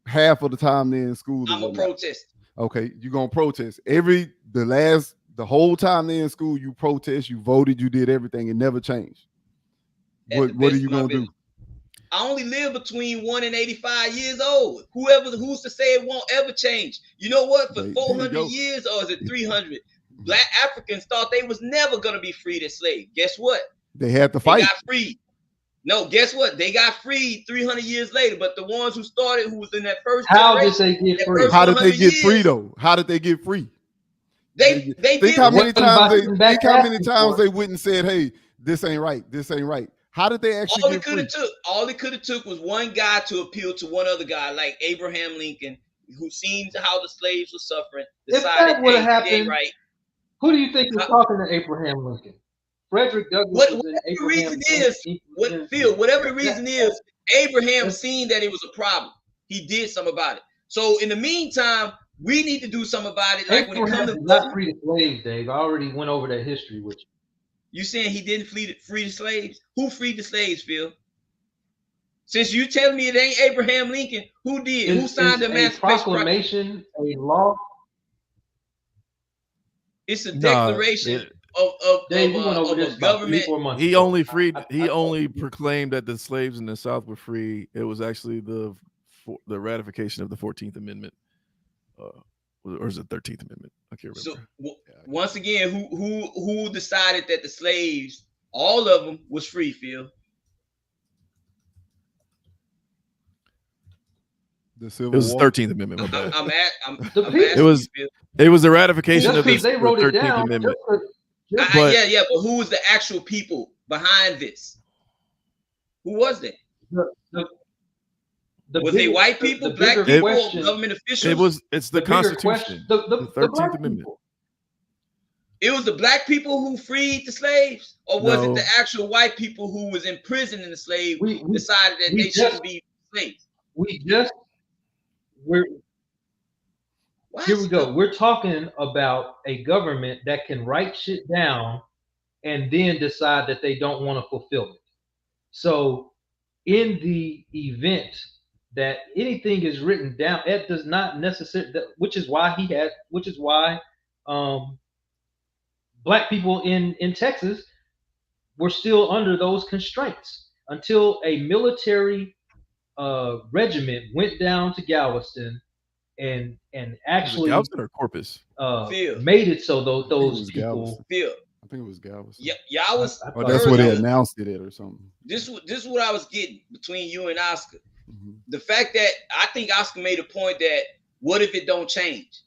half of the time they're in school. I'm gonna protest. Okay, you're gonna protest. The whole time they're in school, you protest, you voted, you did everything, it never changed. What are you gonna do? I only live between 1 and 85 years old. Who's to say it won't ever change? You know what? For 400 years, or is it 300? Black Africans thought they was never gonna be freed as slaves. Guess what? They had to fight. They got freed. No, guess what? They got freed 300 years later. But the ones who started, who was in that first generation, did they get free? How did they get free though? How did they get free? They think how many times they went and said, "Hey, this ain't right. This ain't right." How did they actually get free? All it could have took was one guy to appeal to one other guy, like Abraham Lincoln, who seen how the slaves were suffering. Decided, if that would have happened, right? Who do you think was talking to Abraham Lincoln? Frederick Douglass. Whatever the reason is, Abraham seen that it was a problem. He did something about it. So in the meantime, we need to do something about it. Like Abraham when it comes to not free the slaves, Dave. I already went over that history with you. You saying he didn't free the slaves? Who freed the slaves, Phil? Since you telling me it ain't Abraham Lincoln, who did? Who signed the Emancipation Proclamation? A law? It's a declaration. Of a government. He only proclaimed that the slaves in the South were free. It was actually the ratification of the 14th Amendment, or is it 13th Amendment? I can't remember. So once again, who decided that the slaves, all of them, was free, Phil? The Civil It was War. 13th Amendment. It was the ratification of the 13th Amendment. But who was the actual people behind this? Who was they? Was they white people, black people, government officials? It's the Constitution. The 13th Amendment. People. It was the black people who freed the slaves, or was it the actual white people who was imprisoning the slaves decided that they shouldn't be slaves? Here we go. We're talking about a government that can write shit down and then decide that they don't want to fulfill it. So in the event that anything is written down, it does not necessarily, which is why black people in Texas were still under those constraints until a military regiment went down to Galveston and actually Galveston or Corpus made it so those people. I think it was Galveston. Yeah, y'all was. That's where they announced it at or something. This is what I was getting between you and Oscar. The fact that I think Oscar made a point that what if it don't change?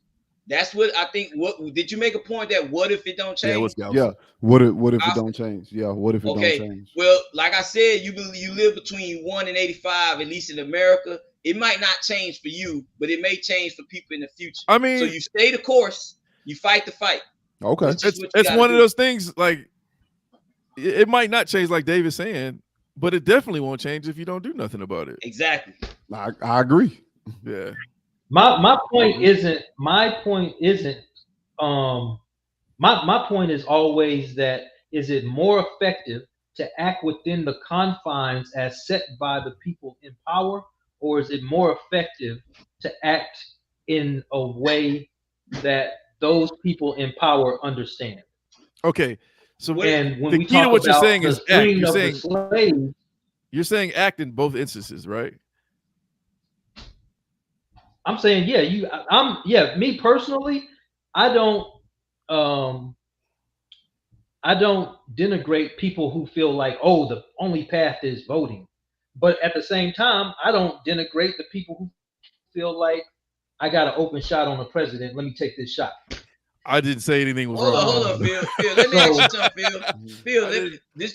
That's what I think. What did you make a point that what if it don't change? Yeah. What if it don't change? Yeah. What if it don't change? Well, like I said, you live between 1 and 85, at least in America. It might not change for you, but it may change for people in the future. I mean, so you stay the course, you fight the fight. Okay, it's one of those things. Like it might not change, like David's saying, but it definitely won't change if you don't do nothing about it. Exactly. I agree. Yeah. My point isn't. My point is always that is it more effective to act within the confines as set by the people in power, or is it more effective to act in a way that those people in power understand? Okay, so and when the we key to what you're saying is act. You're saying act in both instances, right? I'm saying, me personally, I don't denigrate people who feel like, oh, the only path is voting. But at the same time, I don't denigrate the people who feel like I got an open shot on the president. Let me take this shot. I didn't say anything was wrong. Hold on, Phil. Let me ask you something, Phil.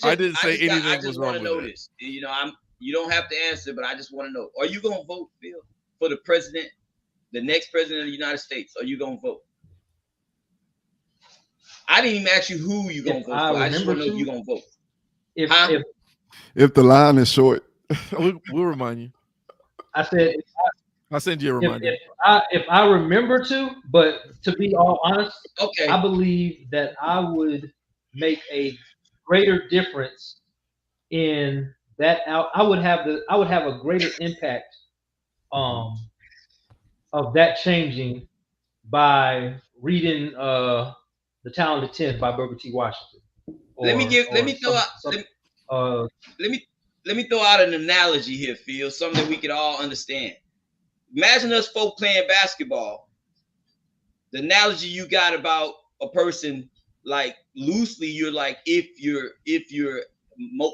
I didn't say anything was wrong. I just want to know this. You don't have to answer, but I just want to know: are you gonna vote, Phil, for the president? The next president of the United States, are you gonna vote? I didn't even ask you who you gonna vote for. I just want to know if you gonna vote. If the line is short, we'll remind you. I said I'll send you a reminder. If I remember to, but to be all honest, okay, I believe that I would make a greater difference in that. I would have a greater impact. Of that changing by reading The Talented 10 by Booker T. Washington. Let me throw out an analogy here, Phil, something that we could all understand. Imagine us folk playing basketball. The analogy you got about a person, like loosely, you're like if you're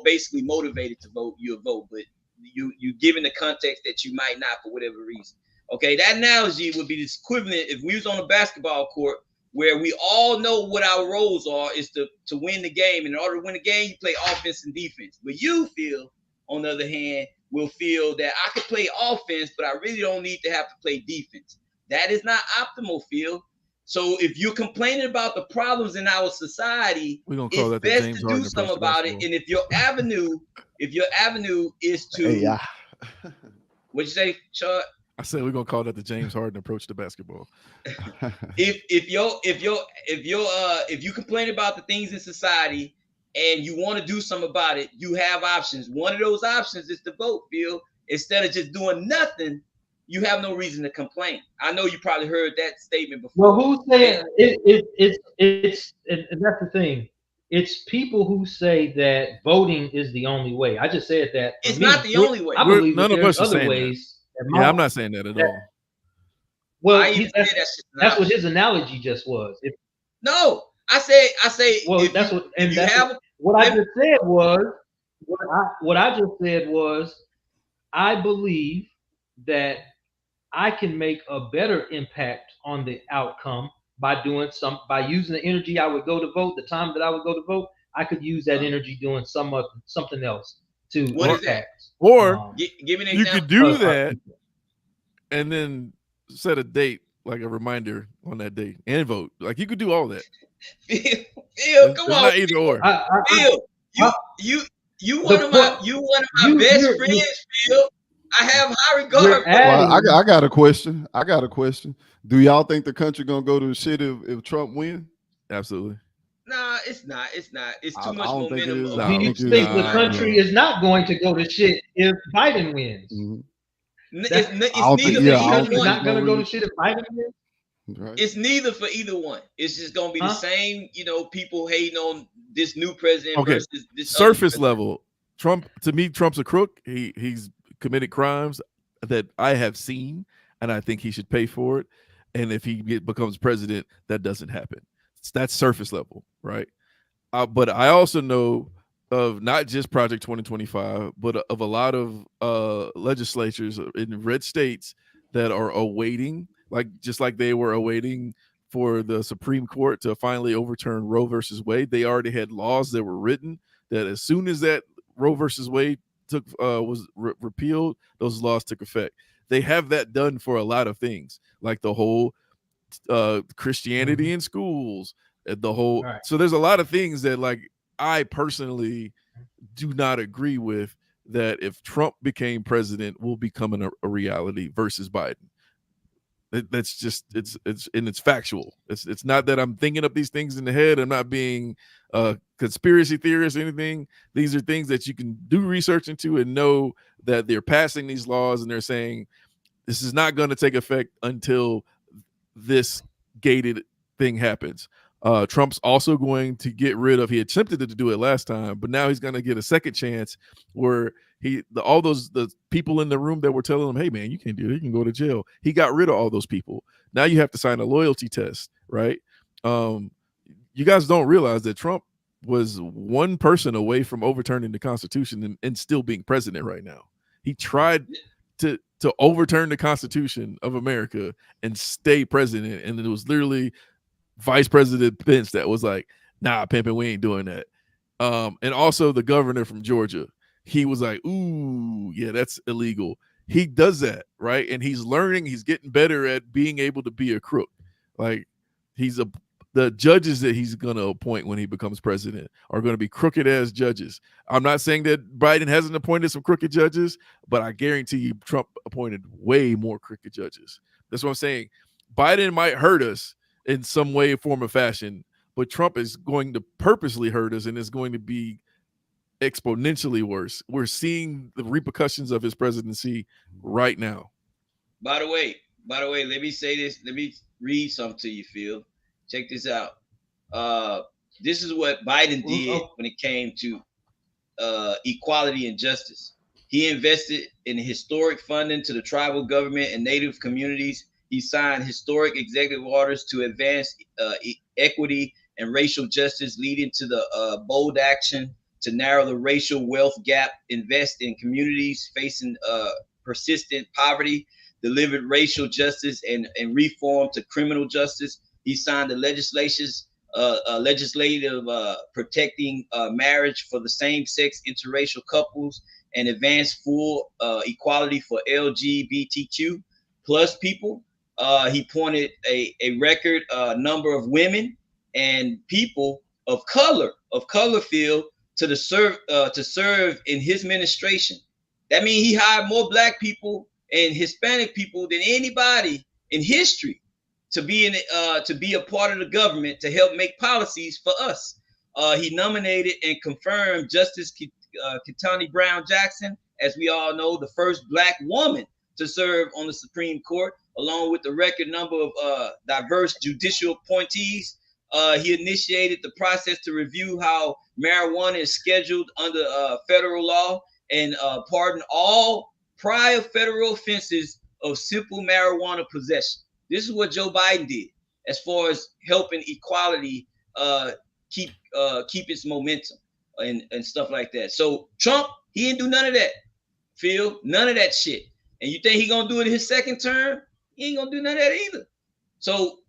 basically motivated to vote, you'll vote, but you given the context that you might not for whatever reason. Okay, that analogy would be the equivalent if we was on a basketball court where we all know what our roles are is to win the game. And in order to win the game, you play offense and defense. But you, Phil, on the other hand, will feel that I could play offense, but I really don't need to have to play defense. That is not optimal, Phil. So if you're complaining about the problems in our society, it's best to do something about it. And if your avenue is to what'd you say, Chad? I said we're gonna call that the James Harden approach to basketball. if you complain about the things in society and you want to do something about it, you have options. One of those options is to vote, Phil. Instead of just doing nothing, you have no reason to complain. I know you probably heard that statement before. Well, who's saying it's and that's the thing. It's people who say that voting is the only way. I just said that. It's not the only way. I believe none of us are saying ways. Yeah, I'm not saying that at all. Well, that's what his analogy just was. No, I say. Well, that's what. And that's what I just said was. What I just said was, I believe that I can make a better impact on the outcome by using the energy I would go to vote, the time that I would go to vote. I could use that energy doing something else to impact. Or give me an example. You could do that and then set a date, like a reminder on that date, and vote. Like you could do all that. Phil, come on. Not either or. Phil, you one of my best friends, Phil. I have high regard. Well, I got a question. Do y'all think the country gonna go to shit if Trump wins? Absolutely. Nah, it's not. It's not. It's too much don't think it momentum. is. No, I Do don't you think it think is. the country is not going to go to shit if Biden wins? Mhm. It's I don't neither think- yeah, for I either don't think one. Not going to go to shit if Biden wins? Right. It's neither for either one. It's just gonna be the Huh? same. People hating on this new president Okay, versus this surface other president. level. Trump, to me, Trump's a crook. He's committed crimes that I have seen, and I think he should pay for it. And if he becomes president, that doesn't happen. That's surface level, right? But I also know of not just Project 2025, but of a lot of legislatures in red states that are awaiting, just like they were awaiting for the Supreme Court to finally overturn Roe versus Wade. They already had laws that were written that as soon as that Roe versus Wade was repealed, those laws took effect. They have that done for a lot of things, like the whole Christianity in schools, the whole. Right. So there's a lot of things that, like, I personally do not agree with, that if Trump became president will become a reality versus Biden. That's just it's factual. It's not that I'm thinking up these things in the head. I'm not being a conspiracy theorist or anything. These are things that you can do research into and know that they're passing these laws and they're saying this is not going to take effect until this gated thing happens. Trump's also going to get rid of, he attempted to do it last time, but now he's going to get a second chance where all the people in the room that were telling him, hey man, you can't do it, you can go to jail. He got rid of all those people. Now you have to sign a loyalty test, right? You guys don't realize that Trump was one person away from overturning the Constitution and still being president right now. He tried to overturn the Constitution of America and stay president, and it was literally Vice President Pence that was like, nah, pimpin', we ain't doing that. And also the governor from Georgia, he was like, ooh, yeah, that's illegal. He does that, right? And he's learning, he's getting better at being able to be a crook. Like, the judges that he's going to appoint when he becomes president are going to be crooked ass judges. I'm not saying that Biden hasn't appointed some crooked judges, but I guarantee you Trump appointed way more crooked judges. That's what I'm saying. Biden might hurt us in some way, form, or fashion, but Trump is going to purposely hurt us, and it's going to be exponentially worse. We're seeing the repercussions of his presidency right now. By the way, let me say this. Let me read something to you, Phil. Check this out. This is what Biden did when it came to equality and justice. He invested in historic funding to the tribal government and native communities. He signed historic executive orders to advance equity and racial justice, leading to the bold action to narrow the racial wealth gap, invest in communities facing persistent poverty, delivered racial justice and reform to criminal justice. He signed the legislative protecting marriage for the same-sex interracial couples and advanced full equality for LGBTQ plus people. He appointed a record number of women and people of color field to serve in his administration. That means he hired more Black people and Hispanic people than anybody in history to be a part of the government to help make policies for us. He nominated and confirmed Justice Ketanji Brown Jackson, as we all know, the first Black woman to serve on the Supreme Court, along with the record number of diverse judicial appointees. He initiated the process to review how marijuana is scheduled under federal law and pardon all prior federal offenses of simple marijuana possession. This is what Joe Biden did as far as helping equality keep its momentum and stuff like that. So Trump, he didn't do none of that, Phil, none of that shit. And you think he gonna do it in his second term? He ain't gonna do none of that either. So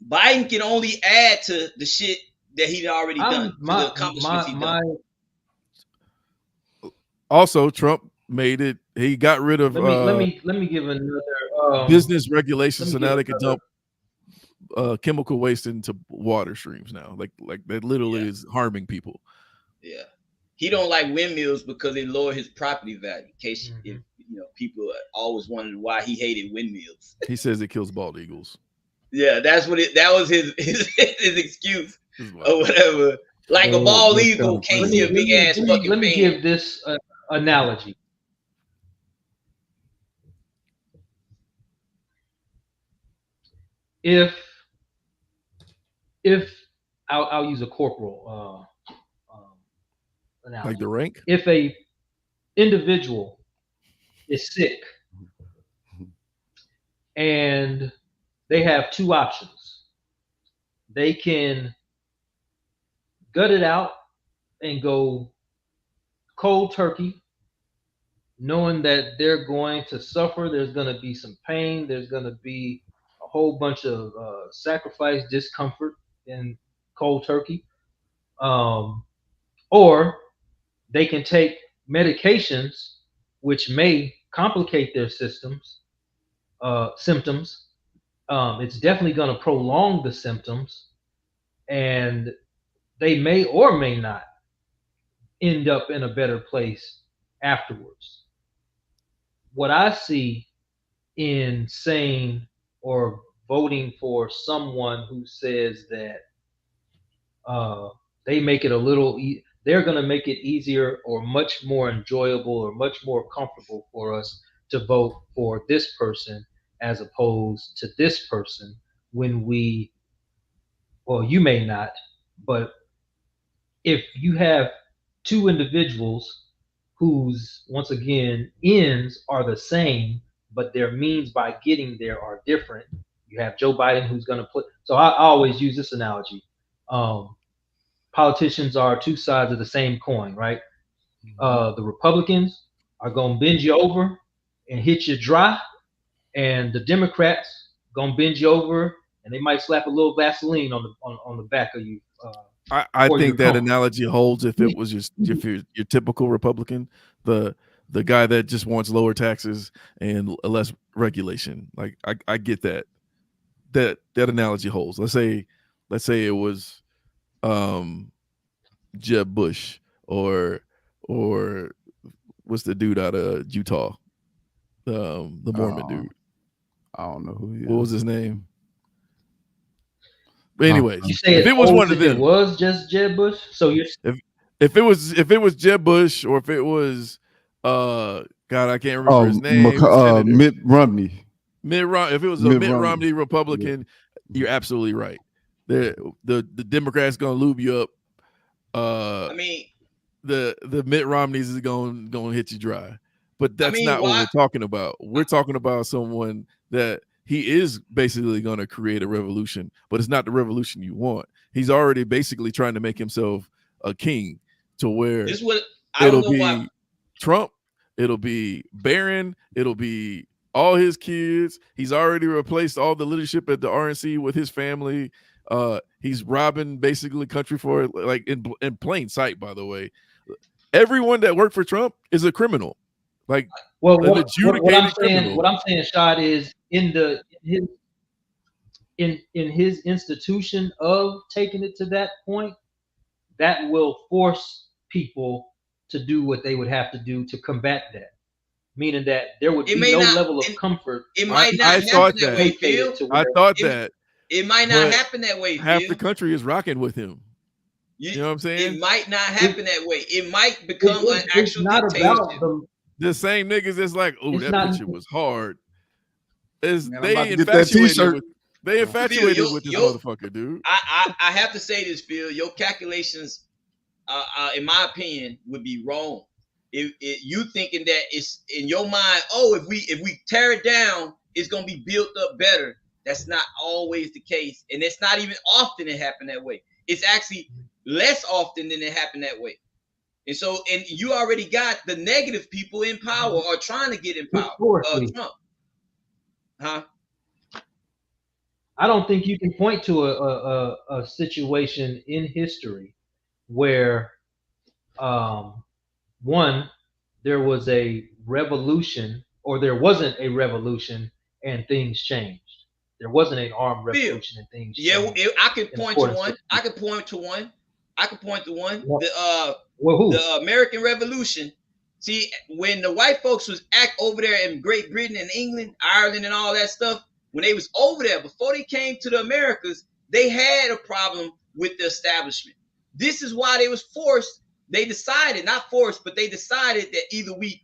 Biden can only add to the shit that he'd already done, to the accomplishments he done. Also, Trump made it. He got rid of. Let me give another business regulations, so now they can dump chemical waste into water streams now. Like that literally is harming people. Yeah, he don't like windmills because they lower his property value. In case if people always wondered why he hated windmills. He says it kills bald eagles. Yeah, that was his excuse. or whatever. Like a bald eagle can't see a big ass fucking Let me fan. give this analogy. If I'll use a corporal analogy. Like the rank? If a individual is sick and they have two options, they can gut it out and go cold turkey, knowing that they're going to suffer. There's going to be some pain. There's going to be a whole bunch of sacrifice, discomfort in cold turkey. Or they can take medications which may complicate their symptoms. It's definitely going to prolong the symptoms, and they may or may not end up in a better place afterwards. What I see in saying or voting for someone who says that they make it a little, they're going to make it easier or much more enjoyable or much more comfortable for us to vote for this person as opposed to this person when we, well, you may not, but if you have two individuals whose, once again, ends are the same, but their means by getting there are different. You have Joe Biden who's going to put, so I always use this analogy. Politicians are two sides of the same coin, right? The Republicans are going to bend you over and hit you dry, and the Democrats going to bend you over and they might slap a little Vaseline on the back of you. I think that analogy holds if it was your typical Republican, the guy that just wants lower taxes and less regulation. Like I get that analogy holds. Let's say it was Jeb Bush or what's the dude out of Utah, the Mormon dude. I don't know who he is. What was his name? But anyways, you say if it was one of them, it was just Jeb Bush. So you're if it was Jeb Bush or if it was God, I can't remember his name. Mitt Romney. If it was a Mitt Romney Republican, you're absolutely right. The Democrats gonna lube you up. I mean, the Mitt Romneys is gonna hit you dry. But that's not what we're talking about. We're talking about someone that he is basically going to create a revolution, but it's not the revolution you want. He's already basically trying to make himself a king to where it'll be Trump, it'll be Barron, it'll be all his kids. He's already replaced all the leadership at the RNC with his family. He's robbing basically country for it, like in plain sight, by the way. Everyone that worked for Trump is a criminal. Like, well, what I'm saying, Shad, is in his institution of taking it to that point, that will force people to do what they would have to do to combat that. Meaning that there would be no level of comfort. It might not happen that way, Phil. I thought that. It might not happen that way, Phil. Half the country is rocking with him. You know what I'm saying? It might not happen that way. It might become an actual dictatorship. The same niggas that's like, oh, that picture was hard. They infatuated with this motherfucker, dude. I have to say this, Phil. Your calculations, in my opinion, would be wrong. If you thinking that it's in your mind, oh, if we tear it down, it's gonna be built up better. That's not always the case, and it's not even often it happen that way. It's actually less often than it happened that way. And so, and you already got the negative people in power or trying to get in power. Trump. Huh? I don't think you can point to a situation in history where, one, there was a revolution or there wasn't a revolution and things changed. There wasn't an armed revolution and things changed. Yeah, I could point to one. I could point to one. The American Revolution. See, when the white folks was over there in Great Britain and England, Ireland, and all that stuff, when they was over there, before they came to the Americas, they had a problem with the establishment. This is why they was forced. They decided, not forced, but they decided that either we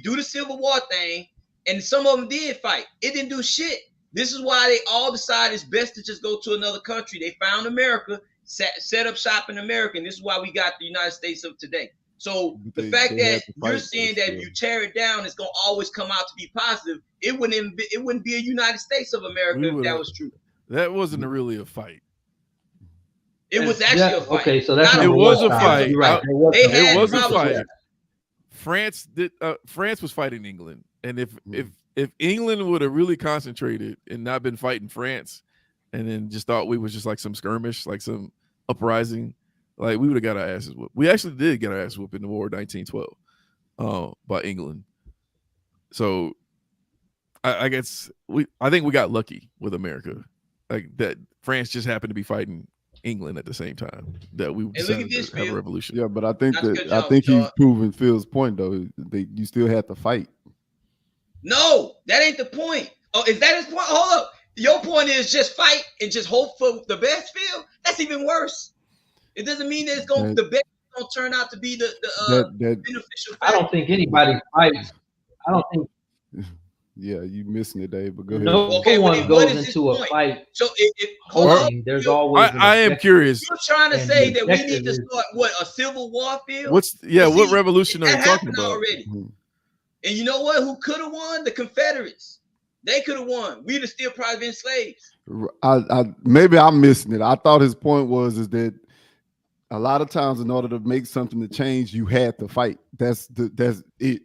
do the Civil War thing, and some of them did fight. It didn't do shit. This is why they all decided it's best to just go to another country. They found America, set up shop in America, and this is why we got the United States of today. So the fact that you're saying that if you tear it down, it's gonna always come out to be positive. It wouldn't be a United States of America if that was true. That wasn't really a fight. It was actually a fight. Okay, so that's it was a fight. Right. It was a fight. France was fighting England, and if England would have really concentrated and not been fighting France, and then just thought we was just like some skirmish, like some uprising, like we would have got our asses whooped. We actually did get our asses whooped in the War of 1912 by England. So I guess I think we got lucky with America, like that France just happened to be fighting England at the same time that we decided to have a revolution. Yeah, but I think he's proving Phil's point though. You still had to fight. No, that ain't the point. Oh, is that his point? Hold up. Your point is just fight and just hope for the best, Phil? That's even worse. It doesn't mean that the best is gonna turn out to be the beneficial fight. I don't think anybody fights. I don't think. Yeah, you missing it, Dave. But go ahead. No one goes into a fight. So there's always. I am curious. You're trying to say that we need to start a civil war, Phil? What revolution are you talking about? Already. Mm-hmm. And you know what? Who could have won? The Confederates. They could have won. We'd have still probably been slaves. Maybe I'm missing it. I thought his point was that a lot of times in order to make something to change, you had to fight. That's it.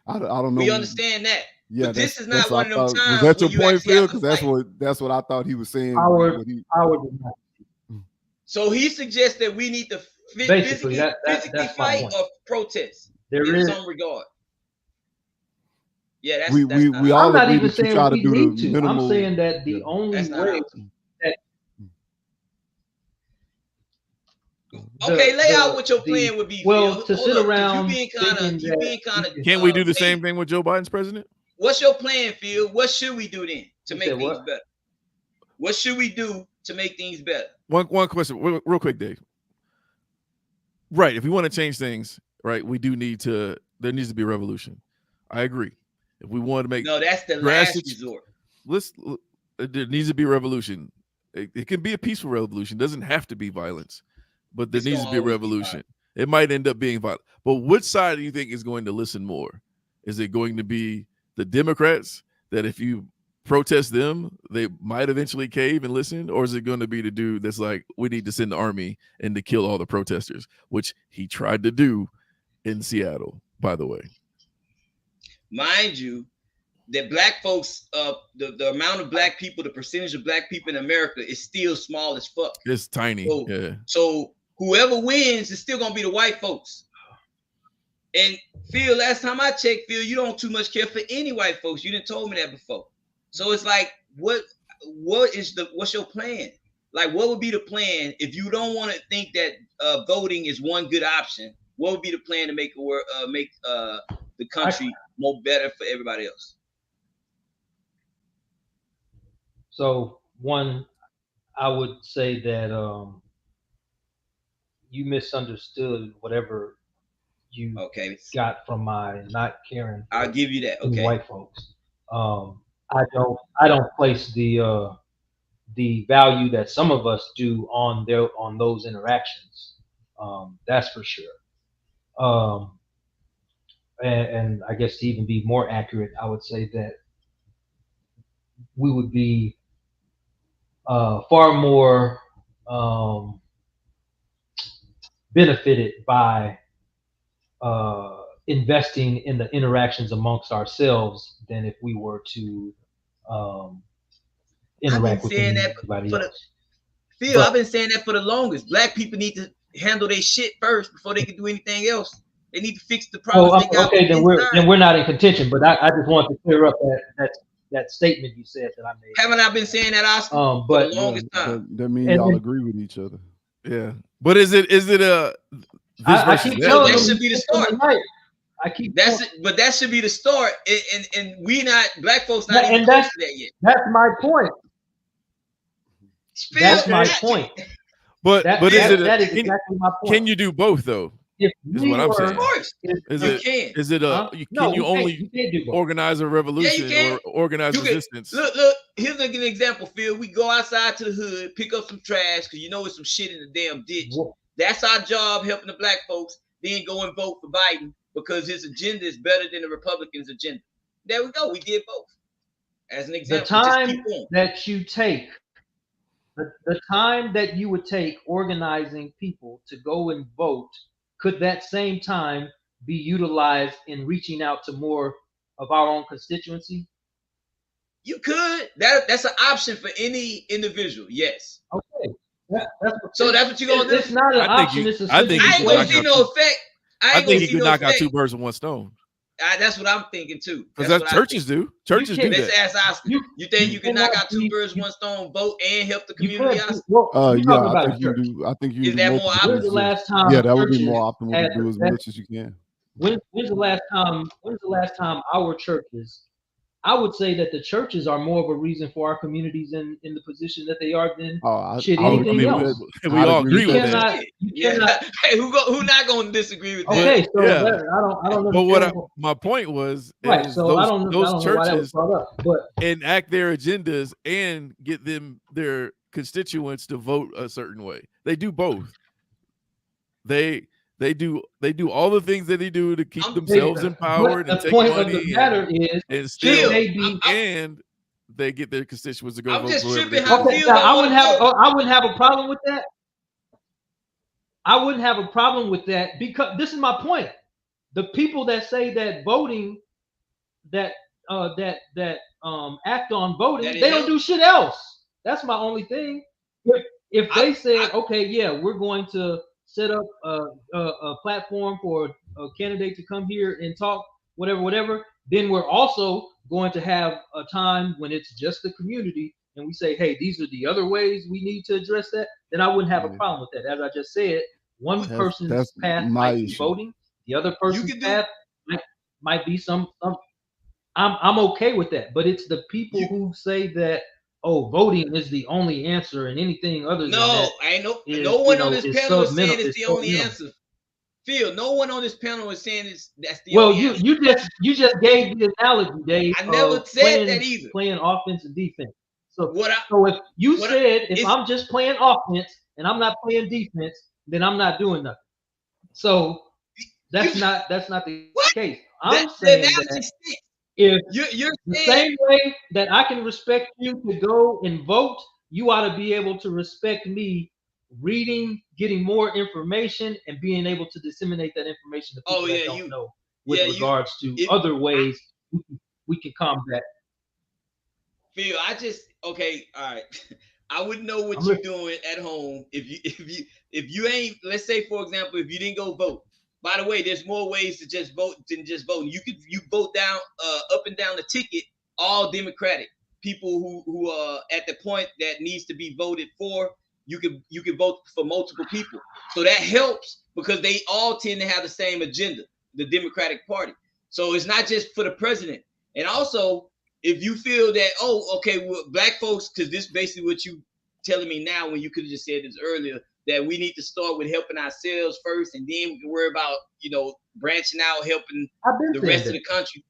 I don't know. We understand that. Yeah, but this is not one of them times. Was that your point, Phil? Because that's what I thought he was saying. So he suggests that we need to physically fight or protest in some regard. Yeah, that's we all I'm not agree even that you saying try to we do need the to. minimal. I'm saying that the only way. Okay, lay out what your plan would be. Well, Phil. to sit around, you being kind of. Can't we do the same thing with Joe Biden's president? What's your plan, Phil? What should we do then to make things better? What should we do to make things better? One question, real quick, Dave. Right, if we want to change things, right, there needs to be a revolution. I agree. If we want to make that's the last resort. There needs to be a revolution. It can be a peaceful revolution. It doesn't have to be violence, but there needs to be a revolution. It might end up being violent. But which side do you think is going to listen more? Is it going to be the Democrats that if you protest them, they might eventually cave and listen? Or is it going to be the dude that's like, we need to send the army and to kill all the protesters, which he tried to do in Seattle, by the way? Mind you, that black folks, the amount of black people, the percentage of black people in America is still small as fuck. It's tiny. So whoever wins is still gonna be the white folks. And Phil, last time I checked, Phil, you don't too much care for any white folks. You didn't told me that before. So it's like, what's your plan? Like, what would be the plan if you don't want to think that voting is one good option? What would be the plan to make the country more better for everybody else? So one, I would say that you misunderstood whatever you got from my not caring. I'll give you that. Okay. White folks. I don't place the value that some of us do on those interactions. That's for sure. And I guess to even be more accurate, I would say that we would be far more benefited by investing in the interactions amongst ourselves than if we were to interact with everybody else. Phil, I've been saying that for the longest. Black people need to handle their shit first before they can do anything else. They need to fix the problems. Okay, then we're not in contention. But I just wanted to clear up that statement you said that I made. Haven't I been saying that, Oscar? But for the longest time. That means y'all agree with each other. Yeah, but is it a? I keep telling that should be the start. But that should be the start, and we not black folks not even close to that yet. That's my point. That's my point. But is it? That is exactly my point. Can you do both though? If Is what I'm saying. Of course, Is you it? can. Is it a? Huh? Can No, you only can't do both. organize a revolution can. or organize You can- resistance? Look. Here's an example, Phil. We go outside to the hood, pick up some trash because you know it's some shit in the damn ditch. Whoa. That's our job, helping the black folks. Then go and vote for Biden because his agenda is better than the Republicans' agenda. There we go. We did both. As an The example, time that you take, the time that you would take organizing people to go and vote, could that same time be utilized in reaching out to more of our own constituency? You could. That's an option for any individual. Yes. Okay. That's what you're gonna do. It's not an option. It's a I think I ain't gonna see no effect. I think you could knock out 2 birds with 1 stone. That's what I'm thinking too. Because that's churches do. Churches do Let's that. ask Oscar. You think you can knock out 2 birds, 1 stone, vote and help the community? Yeah, I think you. Is that more When's the last time? Yeah, that would be more optimal to do as that- much as you can. When's the last time our churches? I would say that the churches are more of a reason for our communities in the position that they are than anything else. We all agree with that. Hey, who not gonna disagree with that? Okay, so I don't know. But my point was, right? So I don't know those why that was churches brought up, but enact their agendas and get their constituents to vote a certain way. They do both. They do all the things that they do to keep themselves empowered and take money. The point of the matter is, and still, and they get their constituents to go vote for whoever. I wouldn't have a problem with that. I wouldn't have a problem with that because this is my point. The people that say that voting, that act on voting, they don't do shit else. That's my only thing. If they said, okay, yeah, we're going to set up a platform for a candidate to come here and talk, whatever, then we're also going to have a time when it's just the community and we say, hey, these are the other ways we need to address that, then I wouldn't have a problem with that. As I just said, one person's path might be voting, the other person's path might be some I'm okay with that, but it's the people who say that, oh, voting is the only answer, and anything other than that. No one on this panel is saying it's the only answer. Phil, no one on this panel is saying that's the only answer. you just gave the analogy, Dave. I never said that either. Playing offense and defense. So if if I'm just playing offense and I'm not playing defense, then I'm not doing nothing. So that's not the case. I'm saying that. If you're the same way that I can respect you to go and vote, you ought to be able to respect me reading, getting more information, and being able to disseminate that information to people that don't know with regards to other ways we can combat. Phil, all right. I wouldn't know what you're doing at home if you ain't, let's say for example, if you didn't go vote. By the way, there's more ways to just vote than just voting. You vote down up and down the ticket, all Democratic. People who are at the point that needs to be voted for, you can vote for multiple people. So that helps because they all tend to have the same agenda, the Democratic Party. So it's not just for the president. And also, if you feel that, black folks, because this is basically what you telling me now when you could have just said this earlier, that we need to start with helping ourselves first, and then we can worry about, branching out, helping the rest of the country.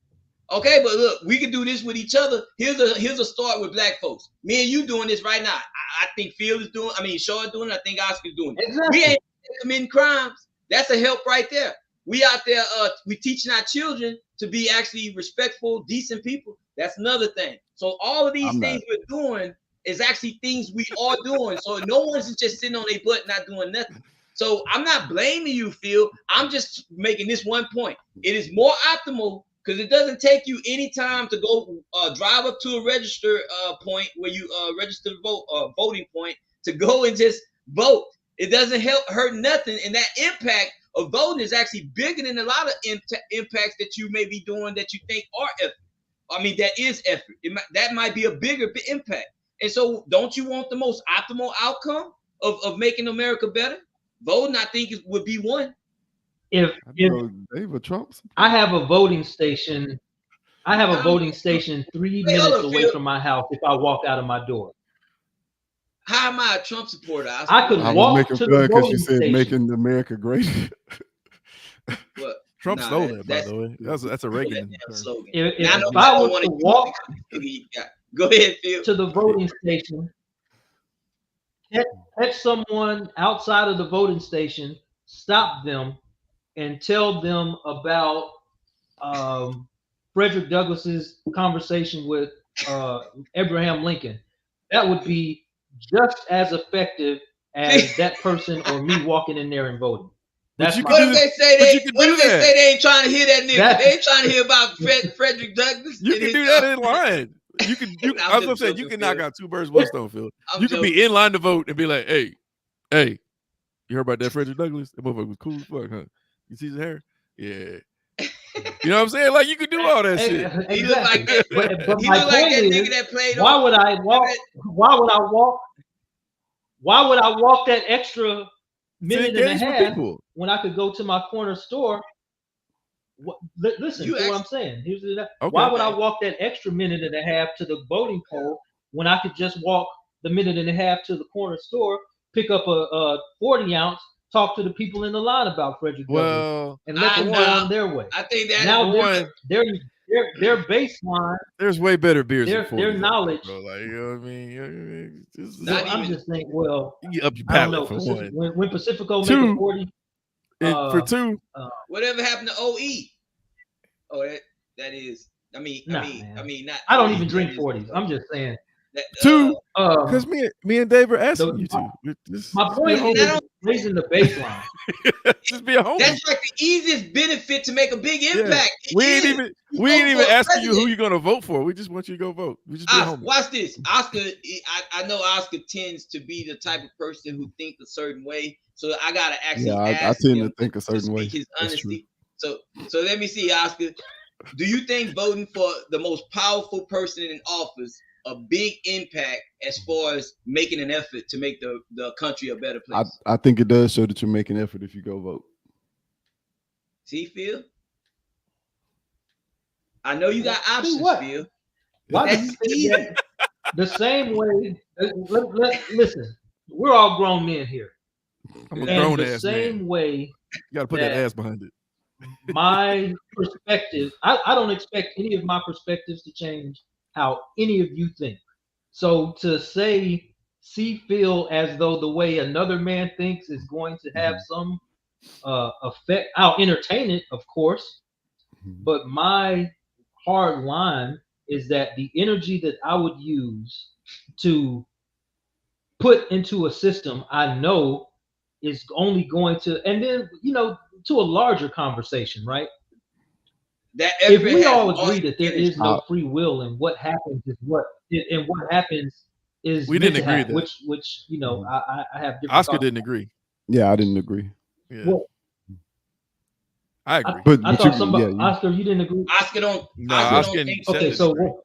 Okay, but look, we can do this with each other. Here's a start with black folks. Me and you doing this right now. I think Phil is doing. I mean, Shaw is doing it. I think Oscar's doing it. Exactly. We ain't committing crimes. That's a help right there. We out there. We teaching our children to be actually respectful, decent people. That's another thing. So all of these things we're doing is actually things we are doing. So no one's just sitting on their butt not doing nothing. So I'm not blaming you, Phil. I'm just making this one point. It is more optimal because it doesn't take you any time to go drive up to a register point where you register the voting point to go and just vote. It doesn't hurt nothing. And that impact of voting is actually bigger than a lot of impacts that you may be doing that you think are effort. I mean, that is effort. That might be a bigger impact. And so don't you want the most optimal outcome of making America better? Voting, I think, would be one. If Trump. I have a voting station, 3 minutes away from my house if I walk out of my door. How am I a Trump supporter? I could I walk was making to the fun because voting you said station. making America great. What? Trump Nah, stole that- that, by the way. That's a Reagan term. slogan. If Now, I don't was wanna to use walk it. Go ahead, Phil. to the voting station, catch someone outside of the voting station, stop them, and tell them about Frederick Douglass's conversation with Abraham Lincoln, that would be just as effective as that person or me walking in there and voting. But you my- What if they say but they? you can What do if they that. say they ain't trying to hear that nigga? That's- They ain't trying to hear about Frederick Douglass. You and can his- do that in line. You can. I'm I was gonna just say you joking, can knock Phil. out two birds with one stone, Phil. I'm You can joking. be in line to vote and be like, "Hey, you heard about that Frederick Douglass? That motherfucker was cool as fuck, huh? You see his hair? Yeah. You know what I'm saying? Like you can do all that shit. Exactly. He look like that. But He my look like point that is, nigga that played why on. would I walk? Why would I walk? Why would I walk that extra To minute and a engage with half people. when I could go to my corner store? Listen You to what I'm saying. Okay. Why would I walk that extra minute and a half to the voting poll when I could just walk the minute and a half to the corner store, pick up a 40 ounce, talk to the people in the line about Frederick Douglass, Well, and let them go on their way? I think that Now one, their baseline. there's way better beers Their- than 40 their knowledge- bro. Like, you know what I mean? Not I'm even- just thinking, well, you get up your I don't know. palate for one. When Pacifico Two, make a 40, For two, whatever happened to OE? Oh, that is. I mean, Nah, I mean, not. I don't even that drink is- 40s. I'm just saying. that, two, because Um, me and Dave are asking the- you to. Just, my just point be a is homie. raising the baseline. Just be a homie. That's like the easiest benefit to make a big impact. It We ain't is. even You we ain't vote even for a asking you who president. you're gonna vote for. We just want you to go vote. We just be a homie. Watch this. Oscar, I know Oscar tends to be the type of person who think a certain way. So I gotta actually Yeah, I ask tend him to think a to certain way. speak his That's true. honesty. So let me see, Oscar. Do you think voting for the most powerful person in office a big impact as far as making an effort to make the country a better place? I think it does show that you're making effort if you go vote. See, Phil? I know you got options, what? Phil. Why do That's you think easy. that the same way? Listen, we're all grown men here, I'm a and grown the ass same man. way You gotta put that that- ass behind it. my perspective, I don't expect any of my perspectives to change how any of you think. So to see Phil as though the way another man thinks is going to have some effect, I'll entertain it, of course, but my hard line is that the energy that I would use to put into a system I know is only going to, and then, to a larger conversation, right? That If effort we has all lost agree that there is energy. no free will and what happens is what happens is We meant didn't to agree happen, that. which I have different Oscar thoughts. didn't agree. Yeah, I didn't agree. Yeah. Well, I agree. But I you thought can- somebody, yeah, you- Oscar, you didn't agree. Oscar don't. No, Oscar Oscar don't think said Okay, it. so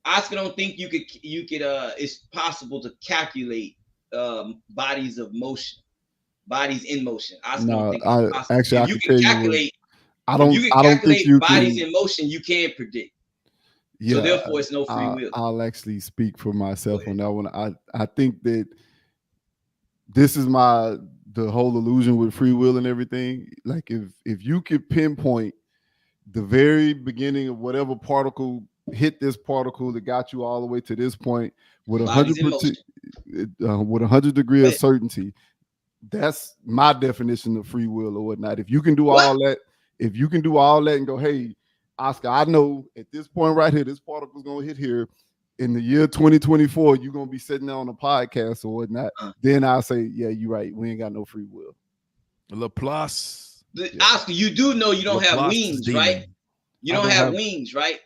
Oscar don't think you could it's possible to calculate bodies of motion, bodies in motion. Oscar No, don't think I- it's possible. actually, If I you can can tell you what- calculate. I don't. You can I don't calculate think you bodies can. in motion. You can't predict. Yeah, So therefore, it's no free will. I'll actually speak for myself Go on that one. I think that this is the whole illusion with free will and everything. Like if you could pinpoint the very beginning of whatever particle hit this particle that got you all the way to this point with Bodies in 100% with 100 degree of But- certainty, that's my definition of free will or whatnot. If you can do What? all that, and go, hey, Oscar, I know at this point right here, this particle's gonna hit here. In the year 2024, you're gonna be sitting there on a podcast or whatnot. Then I'll say, yeah, you're right. We ain't got no free will. Laplace. Oscar, you do know you don't have Laplace's wings, demon. right? You I don't don't have have- wings, right?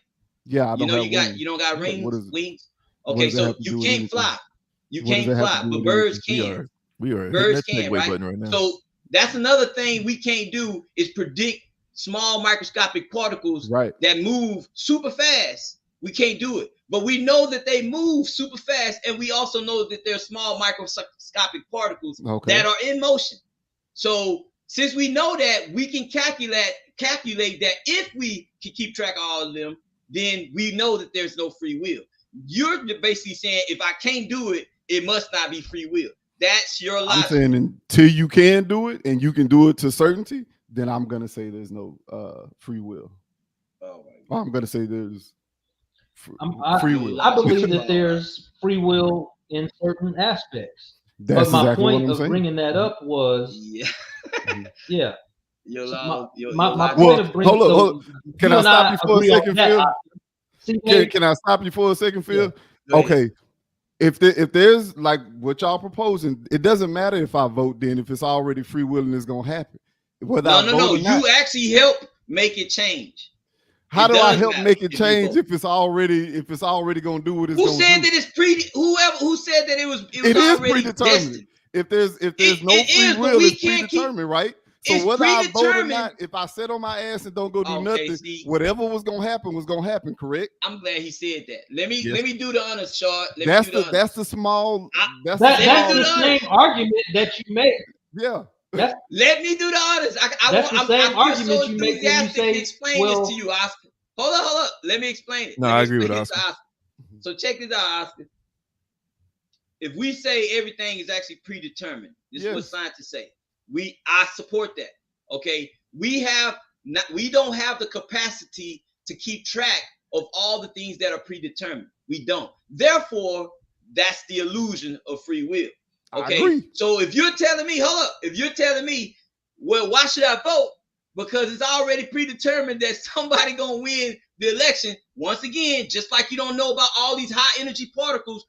Yeah, I You don't know have wings. you don't got What rings, is it? wings. What Okay, does that so have to do you with can't anything? fly. You What does can't that have fly, to do but with birds We can. are hitting Birds that snake can, weight right? button right now. So that's another thing we can't do is predict small microscopic particles Right. that move super fast. We can't do it. But we know that they move super fast, and we also know that they're small microscopic particles Okay. that are in motion. So since we know that, we can calculate that if we can keep track of all of them, then we know that there's no free will. You're basically saying if I can't do it, it must not be free will. That's your logic. I'm saying until you can do it and you can do it to certainty, then I'm gonna say there's no free will. Oh I'm gonna say there's free will. I believe that there's free will in certain aspects. That's but my exactly point what I'm of saying. bringing that up was, yeah. My point of bringing. Hold on. Can I stop you for a second, Phil? Can I stop you for a second, Phil? Yeah. Okay. If there's like what y'all proposing, it doesn't matter if I vote then if it's already free will and it's gonna happen. No. You actually help make it change. How do I help make it change if it's already gonna do what it's gonna do? Who said that it's who said that it was already predetermined? destined? If there's no free will, it's predetermined, right? So whether I vote or not, if I sit on my ass and don't go do nothing, whatever was gonna happen was gonna happen, correct? I'm glad he said that. Let me do the honors, Shard. That's the same argument that you make. Yeah. Let me do the honors. I'm so enthusiastic to explain this to you, Oscar. Hold up. Let me explain it. No, I agree with Oscar. So check this out, Oscar. If we say everything is actually predetermined, this is what scientists say. I support that. Okay, we don't have the capacity to keep track of all the things that are predetermined. We don't. Therefore, that's the illusion of free will. Okay, so if you're telling me, well, why should I vote? Because it's already predetermined that somebody gonna win the election. Once again, just like you don't know about all these high energy particles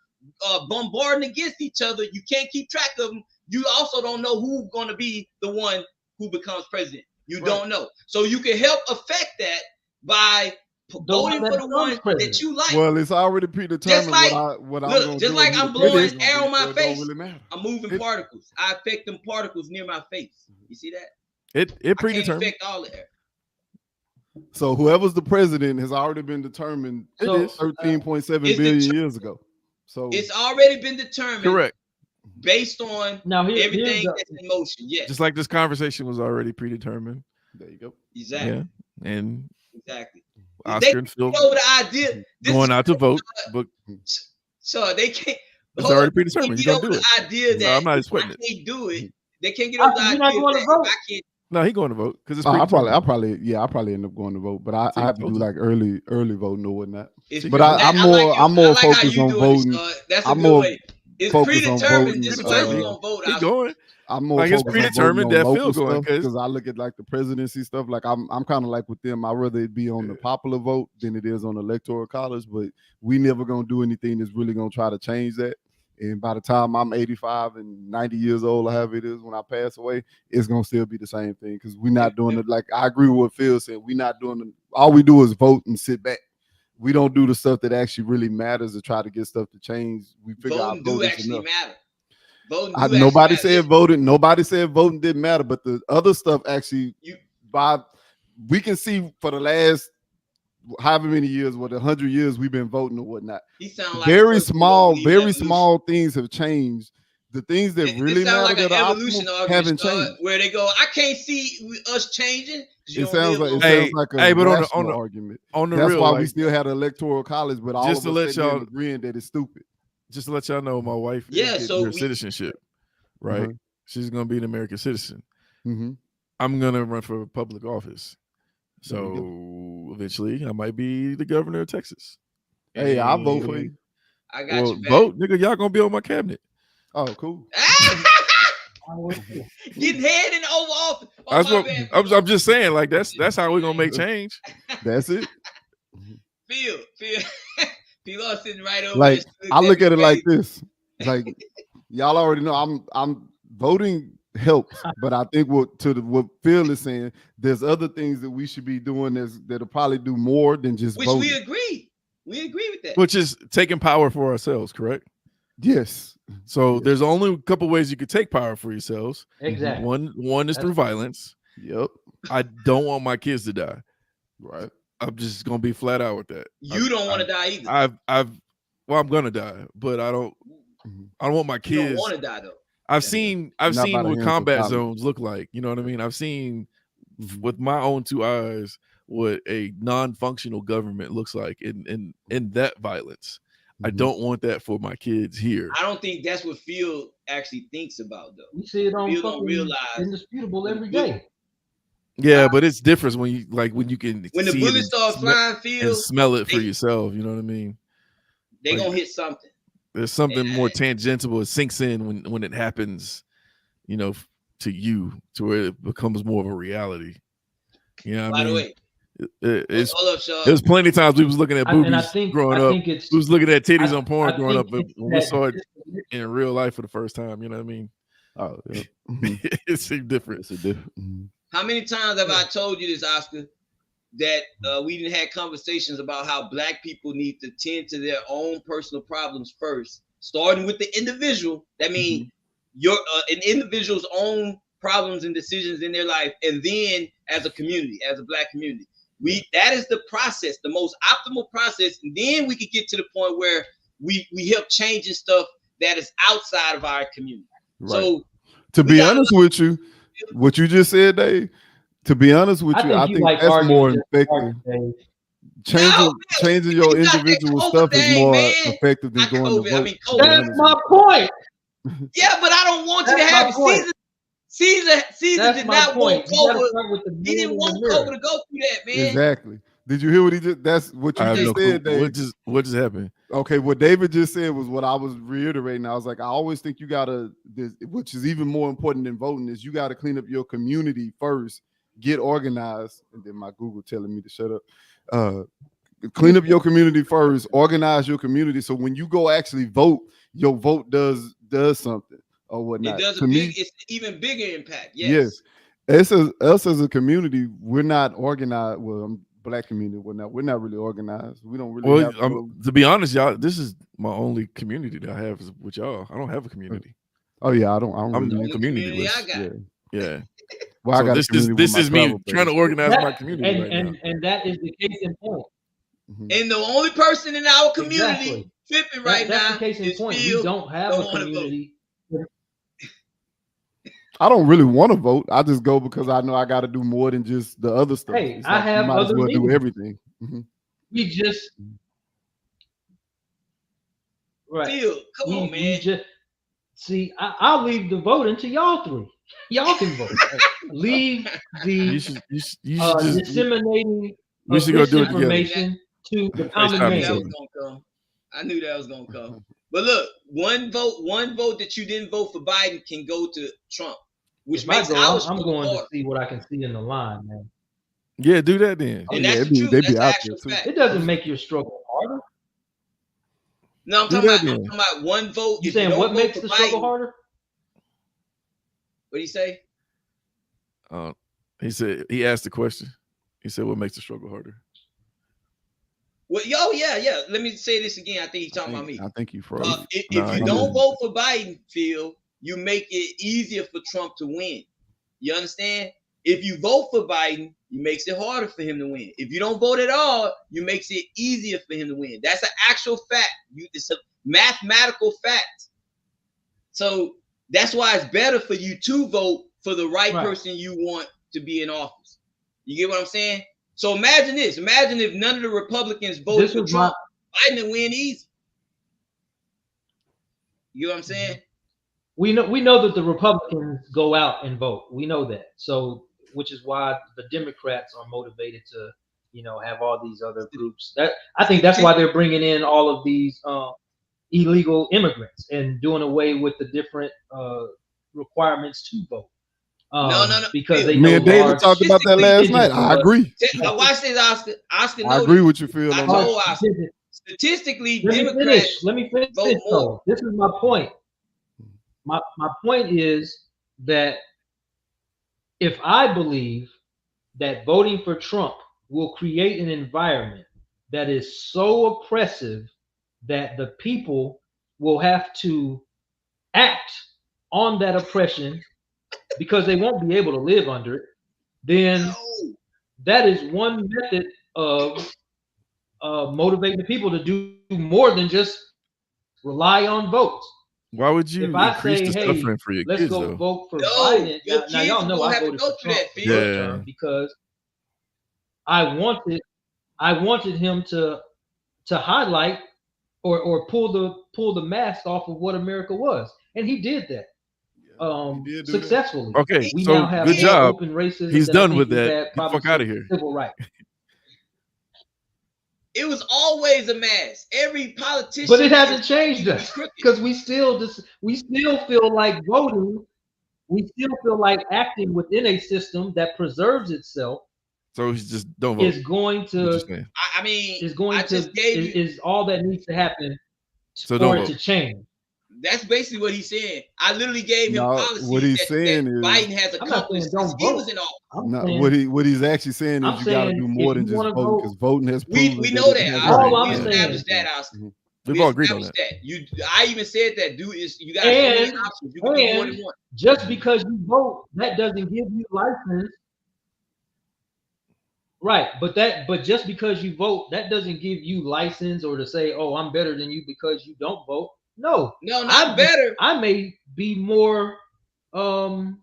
bombarding against each other, you can't keep track of them. You also don't know who's going to be the one who becomes president. You don't know. So you can help affect that by voting for the one that you like. Well, it's already predetermined what I'm going to do. Just like I'm blowing air on my face, really I'm moving particles. I affect them particles near my face. You see that? It predetermined. I can't affect all the air. So whoever's the president has already been determined 13.7 billion years ago. So it's already been determined. Correct. Based on everything that's in motion. Yes. Just like this conversation was already predetermined. There you go. Exactly. Yeah. And exactly. Oscar and Phil over the idea going out to vote, but so they can't. It's already predetermined. You don't do it. The idea that I'm not sweating it. Can't do it. They can't get over the idea that I can't. No, he going to vote because it's. I'll probably end up going to vote, but I have to do like early voting or whatnot. But I'm more focused on voting. That's a good way. It's predetermined. This way we're gonna vote. Keep going. I'm more it's predetermined that Phil going because I look at like the presidency stuff. Like I'm kind of like with them. I'd rather it be on the popular vote than it is on the electoral college. But we never gonna do anything that's really gonna try to change that. And by the time I'm 85 and 90 years old, or however it is when I pass away, it's gonna still be the same thing because we're not doing it. Like I agree with what Phil said. We're not doing it. All we do is vote and sit back. We don't do the stuff that actually really matters to try to get stuff to change. We figure voting do actually matter. Nobody said voting. Nobody said voting didn't matter, but the other stuff actually. We can see for the last however many years, 100 years, we've been voting or whatnot. Like very small things have changed. The things that really matter like that evolution haven't changed. Where they go, I can't see us changing. It sounds like a rational argument. That's real, why we still had an electoral college, but all just of to us let y'all agreeing that it's stupid. Just to let y'all know, my wife is getting her citizenship, right? Mm-hmm. She's gonna be an American citizen. Mm-hmm. I'm gonna run for public office, so eventually I might be the governor of Texas. Hey, I'll vote for you. I got you. Vote, nigga. Y'all gonna be on my cabinet. Oh, cool. Getting head in the Oval Office. I'm just saying, like that's how we're gonna make change. That's it. Phil, people are sitting right over. Like I look at it like this. Like y'all already know, I'm voting helps, but I think what Phil is saying, there's other things that we should be doing that'll probably do more than just which voting. We agree with that. Which is taking power for ourselves, correct? Yes. So there's only a couple ways you could take power for yourselves. Exactly. One is through violence. Yep. I don't want my kids to die. Right. I'm just gonna be flat out with that. You don't want to die either. I'm gonna die, but I don't want my kids. You don't want to die though. I've seen what combat zones look like. You know what I mean? I've seen with my own two eyes what a non-functional government looks like in that violence. I don't want that for my kids here. I don't think that's what Phil actually thinks about, though. We see it on Phil don't fucking realize Indisputable when every the bullet- day. Yeah, but it's different when you can When the see it bullets and start flying, Phil, and smell it for they- yourself. You know what I mean? they like- gonna hit something. There's something more And- tangential. It sinks in when it happens, you know, to you, to where it becomes more of a reality. You know what I By the mean? way, It's hold up, Shaw. there's plenty of times we was looking at And I boobies think growing I up. think it's We was looking at titties I- on porn I growing think up, but it's when we that saw it disconnect. in real life for the first time, you know what I mean? Oh, yeah. It seemed different. It's a different. How many times have I told you this, Oscar? That we didn't have conversations about how Black people need to tend to their own personal problems first, starting with the individual. That means your an individual's own problems and decisions in their life, and then as a community, as a Black community, that is the process, the most optimal process, and then we could get to the point where we help changing stuff that is outside of our community. Right. So To we be gotta honest with you, what you just said, Dave. To be honest with you, I think like that's more arguing just effective. arguing, Dave. Changing your you got that individual COVID stuff is thing, more man. effective than Not going COVID, to vote. I mean to be COVID. That's honest my with point. yeah, but I don't want you to That's have my it. point. Caesar That's did my not want point. You gotta COVID. start with the He man didn't in the want mirror. COVID to go through that, you. man. Exactly. Did you hear what he just? That's what I you have just no clue. said, Dave. What just happened? Okay, what David just said was what I was reiterating. I was like, I always think you gotta, which is even more important than voting, is you gotta clean up your community first, get organized, and then my Google telling me to shut up. Clean up your community first, organize your community, so when you go actually vote, your vote does something or whatnot. It does To me, it's an even bigger impact. yes. Us as a community, we're not organized. Well, Black community, we're not really organized. We don't really. Well, have to be honest, y'all, this is my only community that I have is with y'all. I don't have a community. Oh yeah, I don't I'm really. only community community I list. got. Yeah. Well, So I got this is me trying to organize That- my community right now. and that is the case in point. And the only person in our community Exactly. tripping right That's now the case in is point. Phil. We don't have don't a wanna vote. community. I don't really want to vote. I just go because I know I got to do more than just the other stuff. Hey, It's I like you have might as other well do reasons. everything. Mhm. We just right. Phil, come on, We man. just see. I'll leave the voting to y'all three. Y'all can vote. Leave You the should just disseminating we of should go do it together. information to the common FaceTime That each man. other. was gonna come. I knew that was gonna come. But look, one vote that you didn't vote for Biden can go to Trump, which If I makes go, our I'm struggle going to harder. see what I can see in the line, man. Yeah, do that then. Oh, And yeah, that's they the truth. be That's the out actual there, too. fact. It doesn't make your struggle harder. No, I'm Do talking that about, then. I'm talking about one vote. You If saying don't what vote makes for the struggle Biden- harder? What do you say? He asked the question. He said, "What makes the struggle harder?" Well, yeah. Let me say this again. I think he's talking about me. I think you froze. If Nah, you I'm don't listening. vote for Biden, Phil, you make it easier for Trump to win. You understand? If you vote for Biden, it makes it harder for him to win. If you don't vote at all, you makes it easier for him to win. That's an actual fact. It's a mathematical fact. So that's why it's better for you to vote for the right person you want to be in office. You get what I'm saying? So imagine this. Imagine if none of the Republicans voted for Trump. Biden would win easy. You know what I'm saying? We know that the Republicans go out and vote. We know that. So, which is why the Democrats are motivated to, have all these other groups. That I think that's why they're bringing in all of these illegal immigrants and doing away with the different requirements to vote. No. Because they Me and David large- talked about that last night. I agree. Watch this, Oscar. Oscar, I agree with you, Phil. I on told that. Oscar. Statistically, Let me Democrats finish vote this, more. though. This is my point. My point is that if I believe that voting for Trump will create an environment that is so oppressive that the people will have to act on that oppression because they won't be able to live under it, then that is one method of motivating the people to do more than just rely on votes. Why would you If I increase say, the hey, suffering for your let's kids, go though? vote for No, Biden. your Now kids y'all know won't I have to voted go for through Trump that, the Phil. first Yeah. term because I wanted him to highlight or pull the mask off of what America was, and he did that successfully. Okay, we so now have good job. open racism. He's done with we've that. had Get the probably fuck out of here. Civil rights. It was always a mask. Every politician. But it hasn't changed us because we still feel like voting. We still feel like acting within a system that preserves itself. So he's just don't vote. Is going to. I mean, is going to is all that needs to happen for it to change. That's basically what he's saying. I literally gave him policy. What he's saying is Biden has accomplished since he was in No, office. what he's actually saying is you got to do more than just vote, because voting has proven. We know that. We established that. We've all agreed on that. I even said that. You got so options. You can do more than one. Just because you vote, that doesn't give you license. Right, but just because you vote, that doesn't give you license or to say, "Oh, I'm better than you because you don't vote." No, not better. I may be more willing,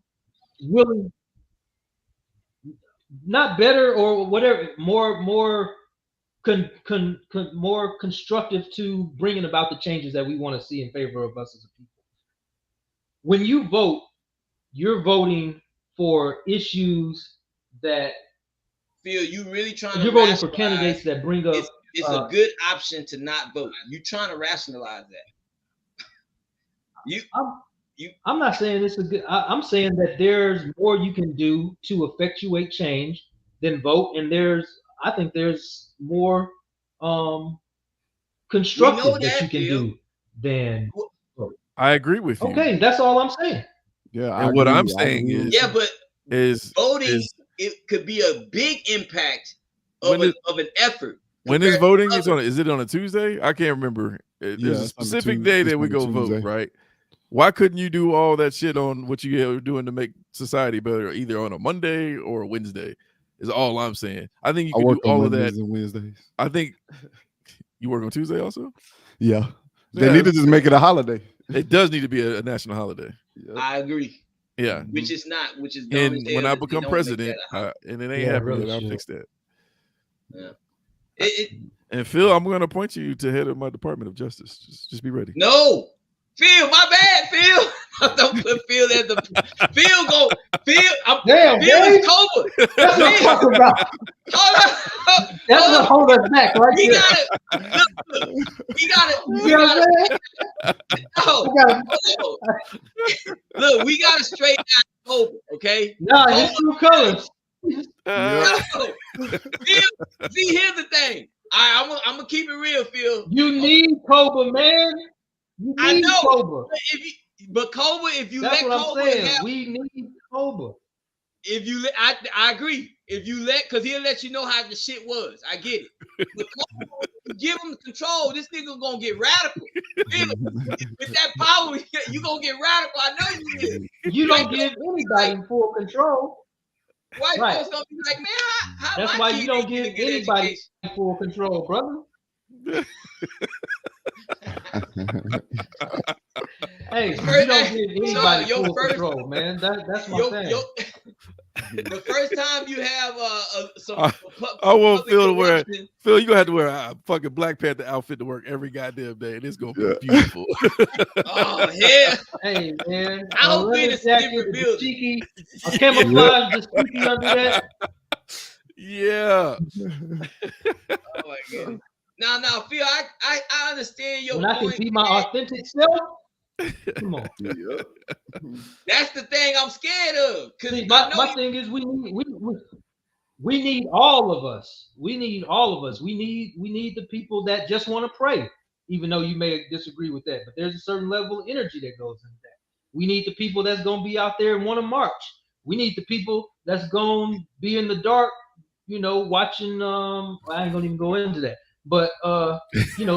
not better or whatever, more constructive to bringing about the changes that we want to see in favor of us as a people. When you vote, you're voting for issues that. Phil, you really trying to. You're voting for candidates that bring up. It's a good option to not vote. You trying to rationalize that. I'm not saying it's a good. I'm saying that there's more you can do to effectuate change than vote, and I think there's more constructive that you can do than vote. I agree with you. Okay, that's all I'm saying. Yeah, and what I'm saying is voting. It could be a big impact of an effort. When is voting? Is it on a Tuesday? I can't remember. There's a specific day that we go vote, right? Why couldn't you do all that shit on what you are doing to make society better, either on a Monday or a Wednesday? Is all I'm saying. I think you can do all of that. Wednesdays. I think you work on Tuesday also. Yeah, they need to just make it a holiday. It does need to be a national holiday. Yep. I agree. Yeah, which is and when I become president, and it ain't happening, really I'll fix that. Yeah. And Phil, I'm going to appoint you to head of my Department of Justice. Just be ready. No, Phil, my bad, Phil. Don't put Phil as the Phil go. Phil, damn, Phil is Cobra. That's what I'm talking about. That's what hold us back, right? We got it. We got it. We got it. No. Look, we got to straighten out Cobra, okay? No, it's true colors. Phil, see, here's the thing. I'm gonna keep it real, Phil. You need Cobra, man. You need I know, Cobra. But Cobra, if you that's let what Cobra I'm saying. have, we need Cobra. If you let, I agree. If you because he'll let you know how the shit was. I get it. But Cobra, give him control. This nigga gonna get radical. With that power, you gonna get radical. I know you will. You don't give anybody full control. White folks gonna be like, man, how that's why you don't give anybody full control, brother. Hey, you don't give anybody full control, man. That's my thing. The first time you have I want Phil to wear. Phil, you gonna have to wear a fucking Black Panther outfit to work every goddamn day, and it's gonna be beautiful. Oh hell! Hey man, I don't think it's different building. Camouflage the sticky under that. Yeah. Oh my god. Now, Phil, I understand your point. When I can be my authentic self. Come on. Yeah. That's the thing I'm scared of. See, my thing is we need all of us. We need all of us. We need the people that just want to pray, even though you may disagree with that. But there's a certain level of energy that goes into that. We need the people that's gonna be out there and want to march. We need the people that's gonna be in the dark, watching I ain't gonna even go into that. But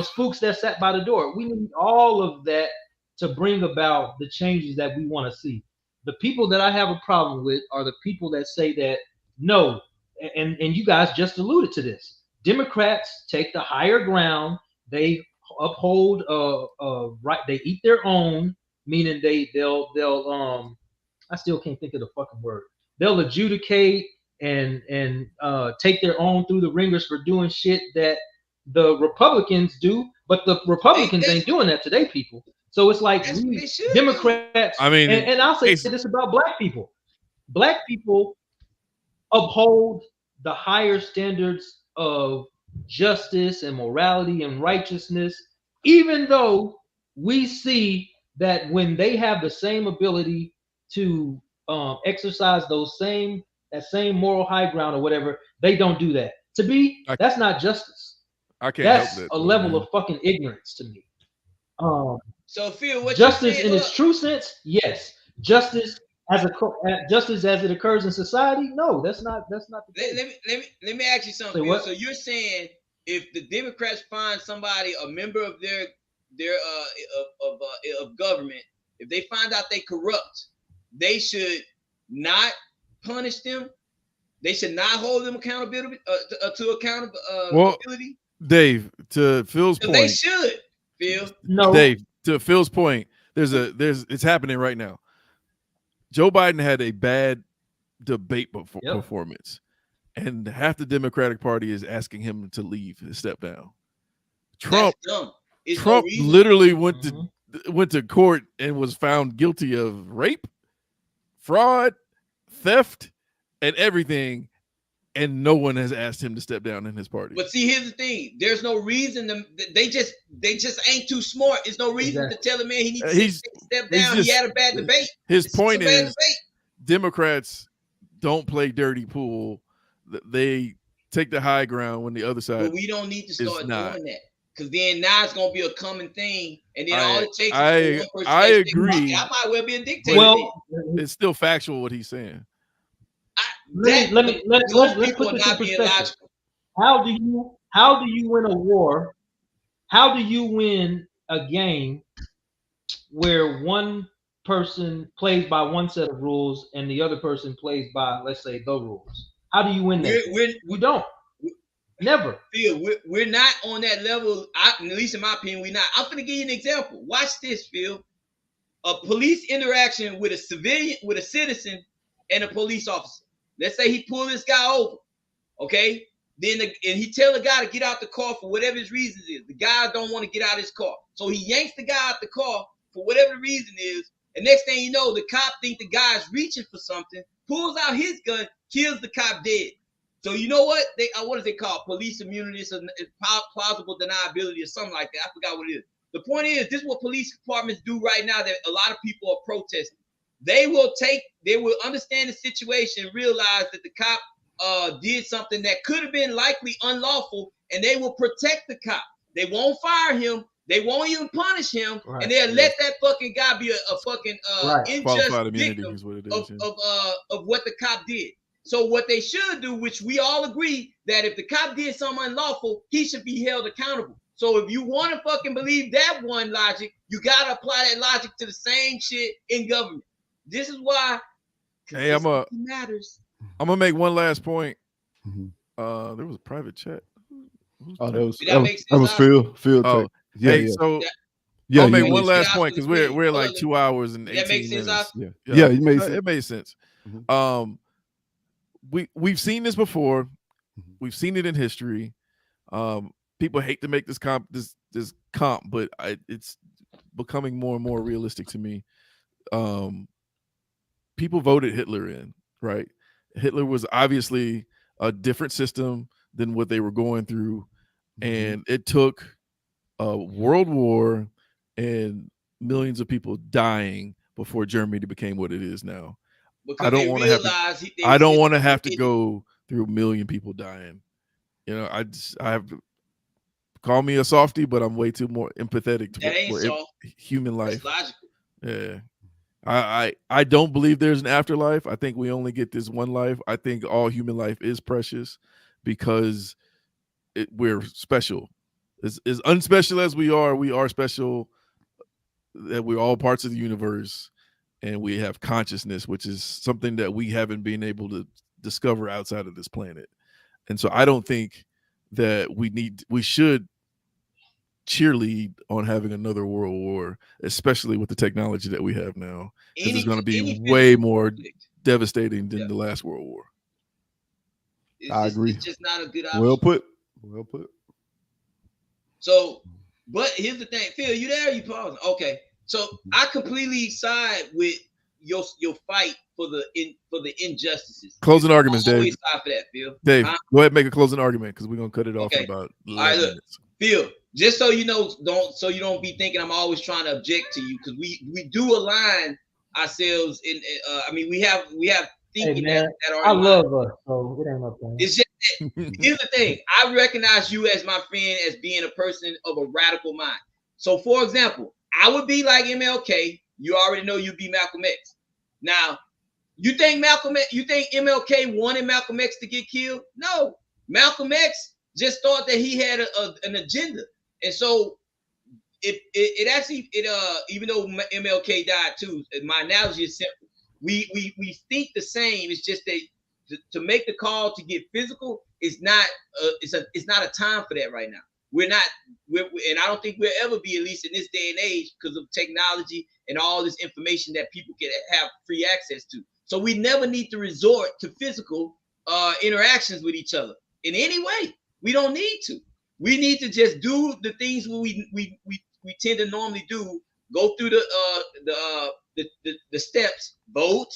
spooks that sat by the door. We need all of that to bring about the changes that we want to see. The people that I have a problem with are the people that say that no, and you guys just alluded to this. Democrats take the higher ground. They uphold right. They eat their own, meaning they'll I still can't think of the fucking word. They'll adjudicate and take their own through the ringers for doing shit that the Republicans do, But the Republicans ain't doing that to their people. So it's like Democrats. I mean, and I'll say this about black people. Black people uphold the higher standards of justice and morality and righteousness, even though we see that when they have the same ability to exercise that same moral high ground or whatever, they don't do that. To me, that's not justice. I can't That's help that, a level of fucking ignorance to me. So Phil, what justice in its true sense, yes. Justice as it occurs in society, no, that's not the case. Let me ask you something. Phil. So you're saying if the Democrats find somebody, a member of their government, if they find out they corrupt, they should not punish them. They should not hold them accountability to accountability. Dave, to Phil's point, they should. Phil, no. Dave, to Phil's point, it's happening right now. Joe Biden had a bad debate performance, and half the Democratic Party is asking him to leave and step down. Trump literally went to court and was found guilty of rape, fraud, theft, and everything, and no one has asked him to step down in his party. But see, here's the thing: there's no reason they just ain't too smart. There's no reason to tell a man he needs to step down. He had a bad debate. His point is, Democrats don't play dirty pool. They take the high ground when the other side. But we don't need to start doing that, because then now it's gonna be a common thing, and then all it takes is one person. I agree. I might well be a dictator. Well, it's still factual what he's saying. Let's put this in perspective. How do you win a war? How do you win a game where one person plays by one set of rules and the other person plays by, let's say, the rules? How do you win that? We don't. Never. Phil, we're not on that level. At least in my opinion, we're not. I'm going to give you an example. Watch this, Phil. A police interaction with a citizen, and a police officer. Let's say he pulled this guy over, okay? And he tell the guy to get out the car for whatever his reasons is. The guy don't want to get out of his car. So he yanks the guy out the car for whatever the reason is. And next thing you know, the cop think the guy is reaching for something, pulls out his gun, kills the cop dead. So you know what? What is it called? Police immunity, plausible deniability or something like that. I forgot what it is. The point is, this is what police departments do right now that a lot of people are protesting. They will understand the situation, realize that the cop did something that could have been likely unlawful, and they will protect the cop. They won't fire him. They won't even punish him, and they'll let that fucking guy be a fucking unjust victim of what the cop did. So what they should do, which we all agree, that if the cop did something unlawful, he should be held accountable. So if you want to fucking believe that one logic, you got to apply that logic to the same shit in government. This is why. Hey, I'm gonna make one last point. Mm-hmm. There was a private chat. That was Phil. Oh, yeah. So I'll make one last point because we're like 2 hours and 18 minutes. Yeah, it made sense. It made sense. Mm-hmm. We've seen this before. Mm-hmm. We've seen it in history. People hate to make this comp, but it's becoming more and more realistic to me. People voted Hitler in, right? Hitler was obviously a different system than what they were going through. And it took a world war and millions of people dying before Germany became what it is now. Because I don't want to have to go through 1 million people dying. You know, I have to call me a softie, but I'm way too more empathetic to human life. That's logical. Yeah. I don't believe there's an afterlife. I think we only get this one life. I think all human life is precious because we're special. As unspecial as we are special, that we're all parts of the universe and we have consciousness, which is something that we haven't been able to discover outside of this planet. And so I don't think that we should cheerlead on having another world war, especially with the technology that we have now. This is going to be way more devastating than the last World War. I agree. It's just not a good option. Well put. So But here's the thing, Phil, you there? You pausing? Okay. So I completely side with your fight for the injustices. Closing arguments, Dave. Always side for that, Phil. Dave, go ahead and make a closing argument because we're gonna cut it off in about 11 All right, look, minutes. Phil, just so you know, you don't be thinking I'm always trying to object to you, because we do align ourselves in. I mean, we have thinking hey, man, that are. I love us, so it ain't no thing. It's just here's the thing. I recognize you as my friend as being a person of a radical mind. So, for example, I would be like MLK. You already know you'd be Malcolm X. Now, you think MLK wanted Malcolm X to get killed? No. Malcolm X just thought that he had an agenda. And so it actually even though MLK died too, my analogy is simple. We think the same. It's just that to make the call to get physical is not it's not a time for that right now. And I don't think we'll ever be, at least in this day and age, because of technology and all this information that people can have free access to. So we never need to resort to physical interactions with each other in any way. We don't need to. We need to just do the things we tend to normally do. Go through the steps. Vote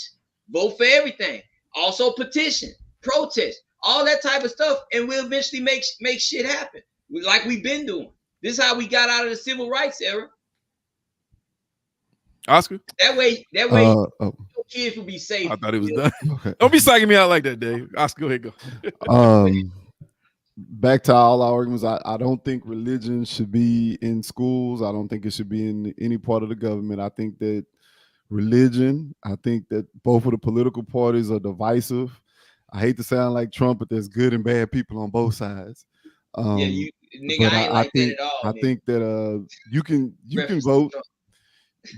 for everything. Also petition, protest, all that type of stuff, and we'll eventually make shit happen, like we've been doing. This is how we got out of the civil rights era. Oscar? That way, kids will be safe. I thought it was done. Okay. Don't be psyching me out like that, Dave. Oscar, go ahead, go. Back to all our arguments, I don't think religion should be in schools. I don't think it should be in any part of the government. I think that I think that both of the political parties are divisive. I hate to sound like Trump, but there's good and bad people on both sides. I ain't like that at all. I think that you can vote,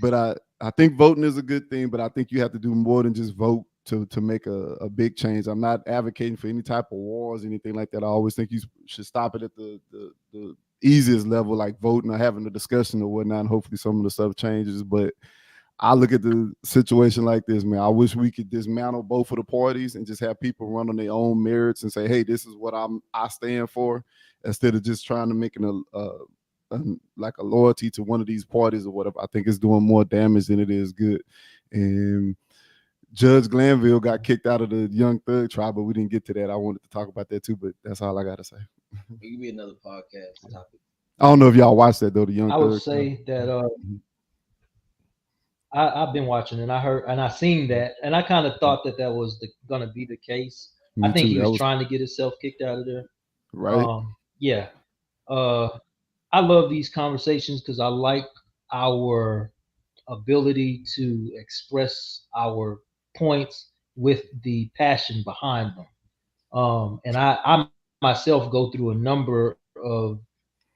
but I think voting is a good thing, but I think you have to do more than just vote to make a big change. I'm not advocating for any type of wars, anything like that. I always think you should stop it at the easiest level, like voting or having a discussion or whatnot, and hopefully some of the stuff changes. But I look at the situation like this, man. I wish we could dismantle both of the parties and just have people run on their own merits and say, hey, this is what I stand for, instead of just trying to make like a loyalty to one of these parties or whatever. I think it's doing more damage than it is good. And Judge Glanville got kicked out of the Young Thug trial, but we didn't get to that. I wanted to talk about that too, but that's all I got to say. It could be another podcast topic. I don't know if y'all watched that though, the Young Thug. I would say that I've been watching and I heard and I seen that, and I kind of thought that was going to be the case. I think he was trying to get himself kicked out of there. Right. Yeah. I love these conversations because I like our ability to express our points with the passion behind them. And I myself go through a number of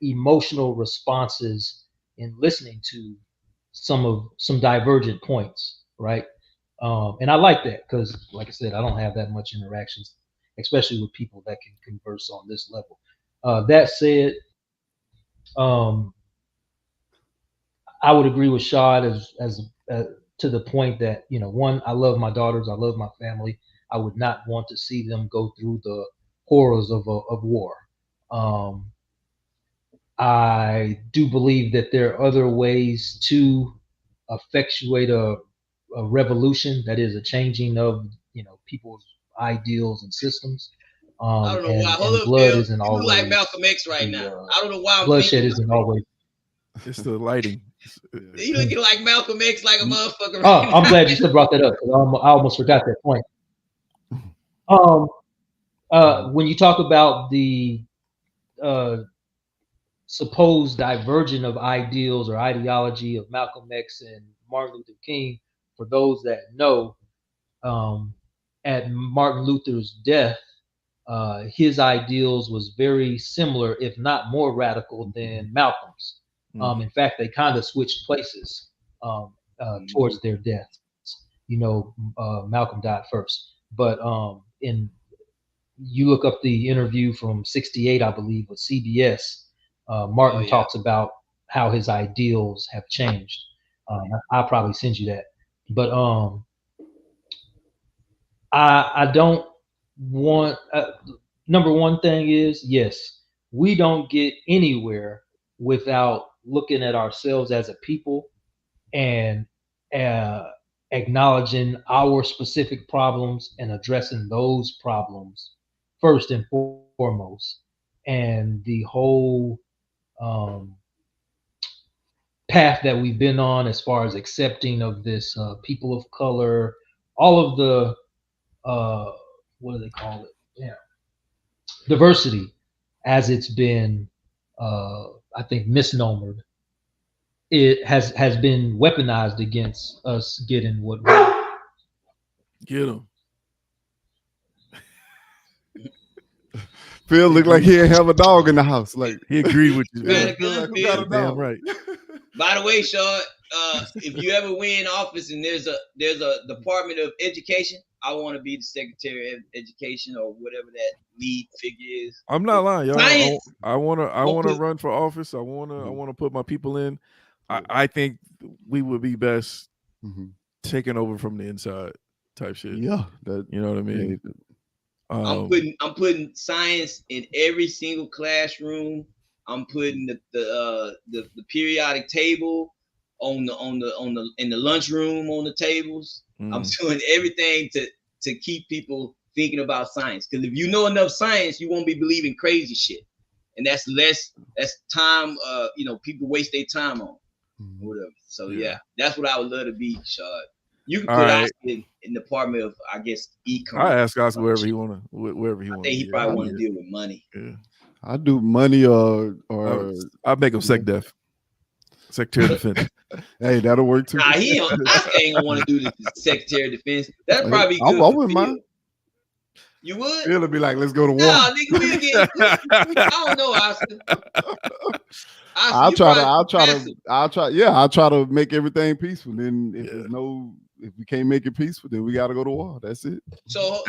emotional responses in listening to some divergent points, right? And I like that because, like I said, I don't have that much interactions, especially with people that can converse on this level. That said, I would agree with Shad as to the point that, one, I love my daughters, I love my family. I would not want to see them go through the horrors of war. I do believe that there are other ways to effectuate a revolution, that is a changing of people's ideals and systems. I don't know why. Hold up, blood Bill. isn't you always like Malcolm X right now. I don't know why. Bloodshed isn't always. It's the lighting. You looking like Malcolm X, like a motherfucker. Oh, I'm glad you still brought that up. I almost forgot that point. When you talk about the supposed divergence of ideals or ideology of Malcolm X and Martin Luther King, for those that know, at Martin Luther's death, his ideals was very similar, if not more radical than Malcolm's. In fact, they kind of switched places towards their deaths. Malcolm died first, but you look up the interview from '68, I believe, with CBS. Martin talks about how his ideals have changed. I'll probably send you that, but I don't want. Number one thing is, yes, we don't get anywhere without looking at ourselves as a people and acknowledging our specific problems and addressing those problems first and foremost. And the whole path that we've been on as far as accepting of this people of color, all of the what do they call it? Yeah, diversity, as it's been, I think, misnomered. It has been weaponized against us getting what we want. Get him. Phil looked like he ain't have a dog in the house. Like he agreed with you. Got a gun, who got a Damn dog? right. By the way, Sean, if you ever win office and there's a Department of Education, I want to be the Secretary of Education or whatever that lead figure is. I'm not lying, y'all. Science. I wanna put- run for office. I wanna put my people in. I think we would be best taking over from the inside type shit. Yeah, You know what I mean? I'm putting science in every single classroom. I'm putting the periodic table in the lunchroom on the tables. I'm doing everything to keep people thinking about science. Because if you know enough science, you won't be believing crazy shit. And that's time people waste their time on. Whatever. So yeah, that's what I would love to be, Shad. You can put Oscar in the Department of, I guess, e-commerce. I ask Oscar wherever he want to. I think he probably want to deal with money. Yeah. I do money or I make him SecDef, Secretary of Defense. Hey, that'll work too. Nah, Oscar ain't gonna want to do the Secretary of Defense. That'd probably be good. I wouldn't mind. You would? Phil would be like, let's go to war. Nah, nigga, we'll get. I don't know, Oscar. I'll try to make everything peaceful. Then if we can't make it peaceful, then we got to go to war. That's it. So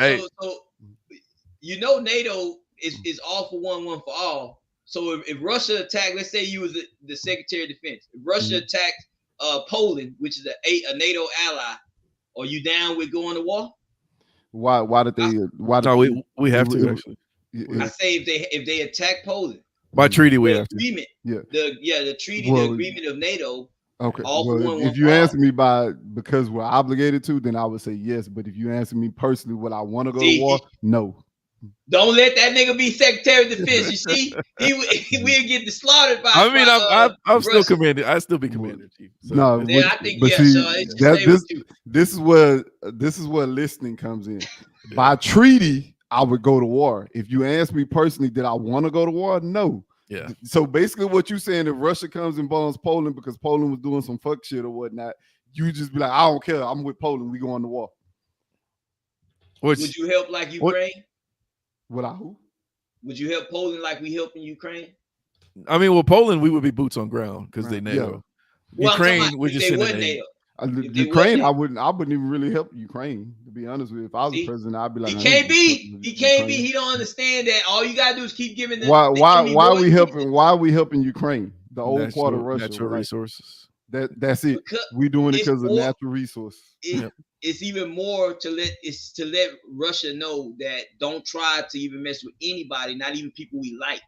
NATO is all for one for all. So if Russia attacked, let's say you was the Secretary of Defense, if Russia attacked Poland, which is a NATO ally, are you down with going to war? Why did they? We have to actually. I say if they attack Poland. By treaty, we have to. Agreement. Yeah. The treaty, the agreement of NATO. Okay. If you answer me because we're obligated to, then I would say yes. But if you answer me personally, would I want to go to war? No. Don't let that nigga be Secretary of Defense. You see, we'll get slaughtered by. I mean, I'm still commander. I still be commander in chief. So. No, I think this is where listening comes in. By treaty, I would go to war. If you ask me personally, did I want to go to war? No. Yeah. So basically, what you're saying, if Russia comes and bombs Poland because Poland was doing some fuck shit or whatnot, you just be like, I don't care. I'm with Poland. We going to war. Would you help like Ukraine? Would I who? Would you help Poland like we helping Ukraine? I mean, Poland, we would be boots on ground because they NATO. Yeah. Ukraine, we just sitting NATO. Ukraine, I wouldn't even really help Ukraine, to be honest with you. If I was the president, I'd be like, he can't be. He don't understand that. All you gotta do is keep giving them. Why are we helping Ukraine? The old part of Russia, natural resources. That's it. We doing it because of natural resources. It's even more to let Russia know that don't try to even mess with anybody, not even people we like.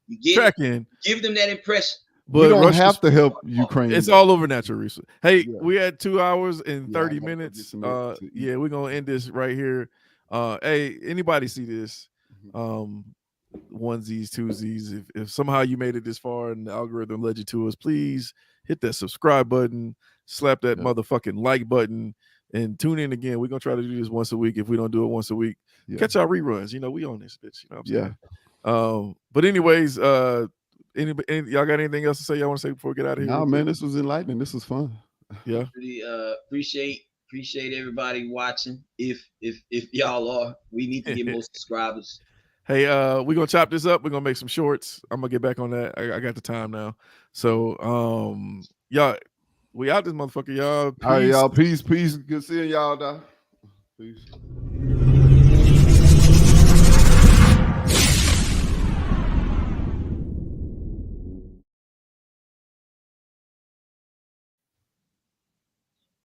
You get it? Give them that impression. But we don't have to help Ukraine. It's all over natural resources. Hey, we had 2 hours and 30 minutes. We're gonna end this right here. Hey, anybody see this? Onesies, twosies. If somehow you made it this far and the algorithm led you to us, please hit that subscribe button, slap that motherfucking like button, and tune in again. We're gonna try to do this once a week. If we don't do it once a week, catch our reruns. We on this bitch. You know what I'm saying? But anyways, y'all got anything else to say? Y'all want to say before we get out of here? No, man, this was enlightening. This was fun. Yeah. Really appreciate everybody watching. If y'all are, we need to get more subscribers. Hey, we're gonna chop this up. We're gonna make some shorts. I'm gonna get back on that. I got the time now. So y'all, we out this motherfucker, y'all. Peace. All right, y'all. Peace. Good seeing y'all, dog. Peace.